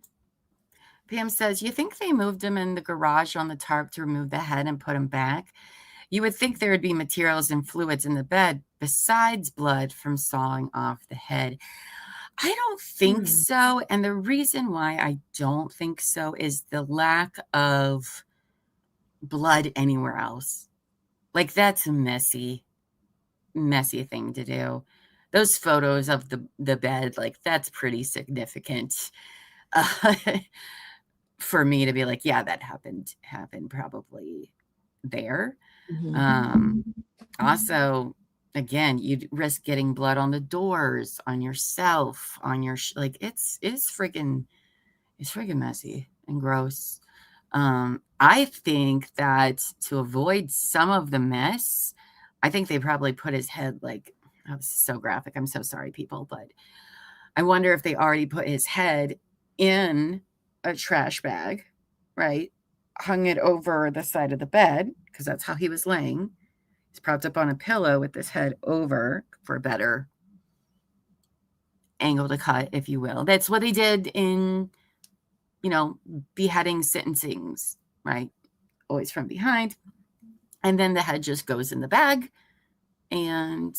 Pam says, you think they moved him in the garage on the tarp to remove the head and put him back? You would think there would be materials and fluids in the bed besides blood from sawing off the head. I don't think so. And the reason why I don't think so is the lack of blood anywhere else. Like, that's a messy thing to do. Those photos of the bed, like, that's pretty significant for me to be like, yeah, that happened probably there. Also, again, you'd risk getting blood on the doors, on yourself, on your like, it's freaking messy and gross. I think that to avoid some of the mess, I think they probably put his head, like, oh, this is so graphic. I'm so sorry, people, but I wonder if they already put his head in a trash bag, right? Hung it over the side of the bed, because that's how he was laying. He's propped up on a pillow with his head over for a better angle to cut, if you will. That's what they did in, beheading sentencings, right? Always from behind. And then the head just goes in the bag and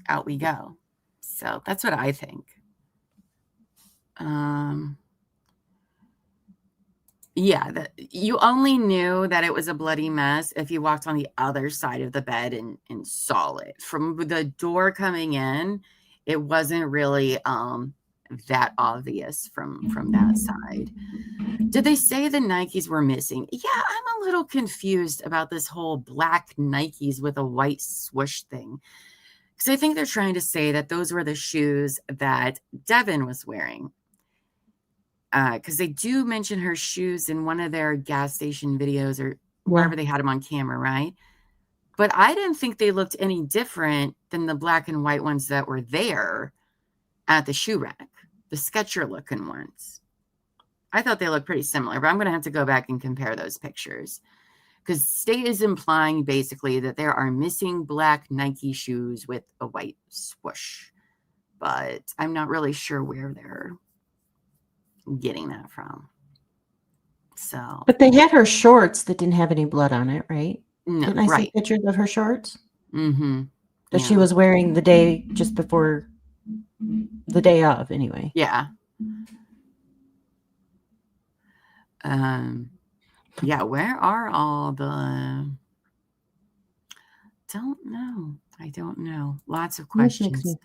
out we go. So that's what I think. Yeah, you only knew that it was a bloody mess if you walked on the other side of the bed and saw it. From the door coming in, it wasn't really that obvious from that side. Did they say the Nikes were missing? Yeah, I'm a little confused about this whole black Nikes with a white swoosh thing. Because I think they're trying to say that those were the shoes that Devyn was wearing. Because they do mention her shoes in one of their gas station videos or wherever they had them on camera, right? But I didn't think they looked any different than the black and white ones that were there at the shoe rack, the Sketcher looking ones. I thought they looked pretty similar, but I'm going to have to go back and compare those pictures. Because State is implying basically that there are missing black Nike shoes with a white swoosh. But I'm not really sure where they're getting that from. So, but they had her shorts that didn't have any blood on it, right? No, didn't I right. see pictures of her shorts? Mm-hmm. That she was wearing the day just before the day of, anyway. Yeah. Yeah, where are all the... I don't know. Lots of questions.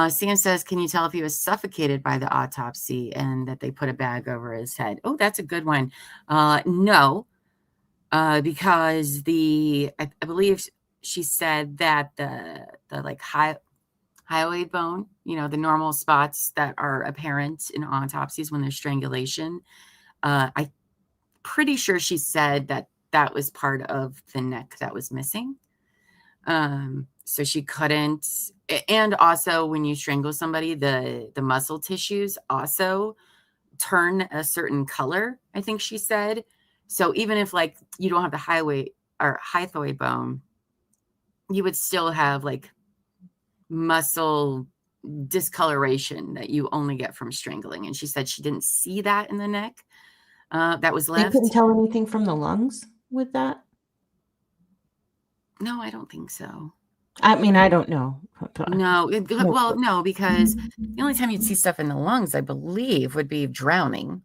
Sam says, can you tell if he was suffocated by the autopsy and that they put a bag over his head? Oh, that's a good one. No, because I believe she said that the like hyoid bone, the normal spots that are apparent in autopsies when there's strangulation. I'm pretty sure she said that was part of the neck that was missing. So she couldn't, and also when you strangle somebody, the muscle tissues also turn a certain color, I think she said. So even if like you don't have the hythoid bone, you would still have like muscle discoloration that you only get from strangling. And she said she didn't see that in the neck that was left. They couldn't tell anything from the lungs with that? No, I don't think so. I mean, I don't know. No, no, because the only time you'd see stuff in the lungs, I believe, would be drowning.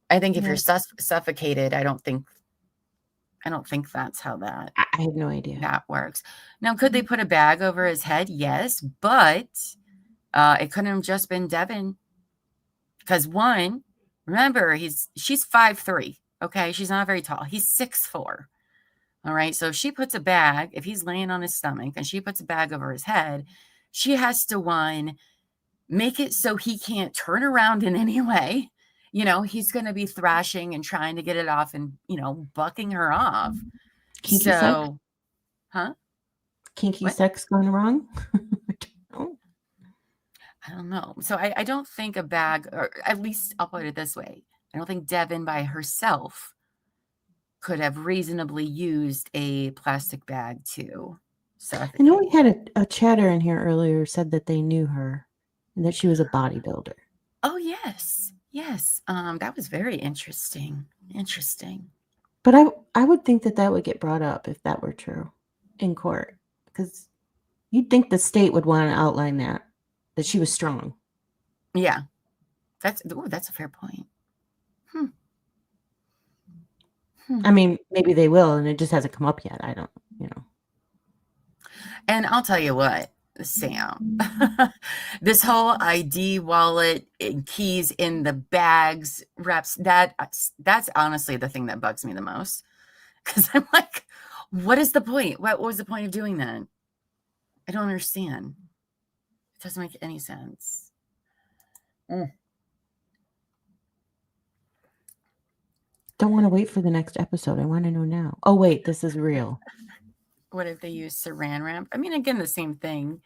I think if you're suffocated, I don't think that's how that. I have no idea. That works. Now, could they put a bag over his head? Yes, but it couldn't have just been Devyn. Because one, remember, she's 5'3". Okay, she's not very tall. He's 6'4". All right. So if she puts a bag, if he's laying on his stomach and she puts a bag over his head, she has to make it so he can't turn around in any way. He's going to be thrashing and trying to get it off and, bucking her off. Kinky sex? Huh? Kinky sex gone wrong? I don't know. So I don't think a bag, or at least I'll put it this way. I don't think Devyn by herself could have reasonably used a plastic bag to suffocate. I know we had a chatter in here earlier said that they knew her and that she was a bodybuilder. Oh, yes. Yes, that was very interesting. Interesting. But I would think that would get brought up if that were true in court, because you'd think the state would want to outline that she was strong. Yeah, that's a fair point. I mean, maybe they will, and it just hasn't come up yet. I don't, And I'll tell you what, Sam, this whole ID wallet and keys in the bags reps, that's honestly the thing that bugs me the most. Because I'm like, what is the point? What was the point of doing that? I don't understand. It doesn't make any sense. Don't want to wait for the next episode. I want to know now. Oh, wait, this is real. What if they use saran wrap? I mean, again, the same thing.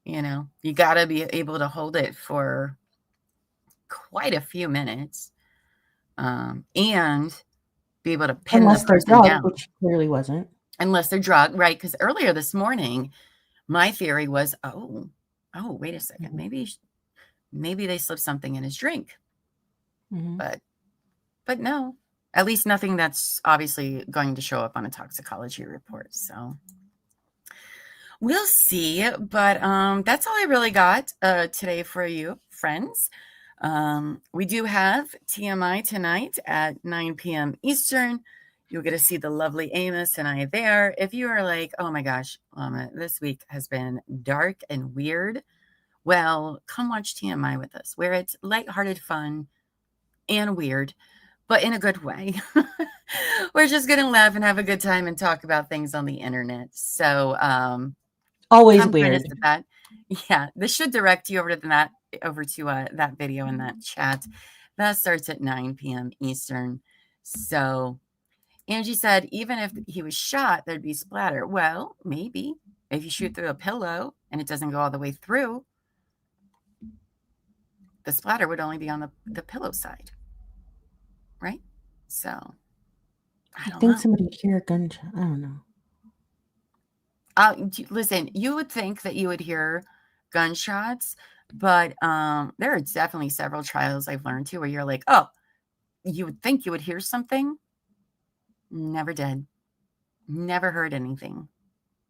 You got to be able to hold it for quite a few minutes, and be able to pin Unless the they're person drugged, down. which clearly wasn't. Unless they're drugged, right? Because earlier this morning, my theory was, oh, wait a second, maybe they slipped something in his drink, but no, at least nothing that's obviously going to show up on a toxicology report. So we'll see. But that's all I really got today for you, friends. We do have TMI tonight at 9 p.m. Eastern. You'll get to see the lovely Amos and I there. If you are like, oh my gosh, Llama, this week has been dark and weird, well, come watch TMI with us, where it's lighthearted fun and weird, but in a good way. We're just going to laugh and have a good time and talk about things on the internet. So always weird. That. Yeah, this should direct you over to that video in that chat. That starts at 9 p.m. Eastern. So Angie said, even if he was shot, there'd be splatter. Well, maybe if you shoot through a pillow and it doesn't go all the way through, the splatter would only be on the pillow side. Right? So I think somebody would hear a gunshot. I don't know. Listen, you would think that you would hear gunshots, but there are definitely several trials I've learned to where you're like, oh, you would think you would hear something. Never did. Never heard anything.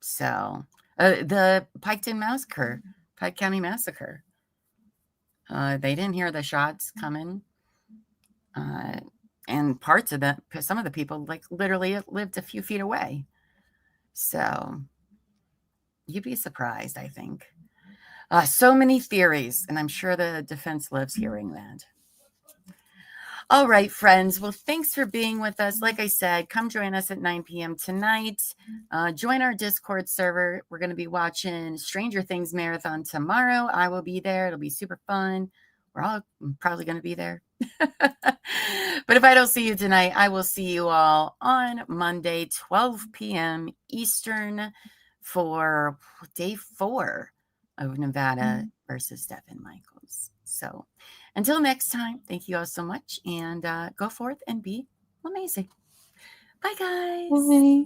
So the Pike County Massacre, they didn't hear the shots coming. And parts of that, some of the people like literally lived a few feet away. So you'd be surprised, I think. So many theories, and I'm sure the defense loves hearing that. All right, friends. Well, thanks for being with us. Like I said, come join us at 9 p.m. tonight. Join our Discord server. We're going to be watching Stranger Things Marathon tomorrow. I will be there. It'll be super fun. We're all probably going to be there. But if I don't see you tonight, I will see you all on Monday, 12 p.m. Eastern for day 4 of Nevada versus Devyn Michaels. So until next time, thank you all so much, and go forth and be amazing. Bye, guys. Bye.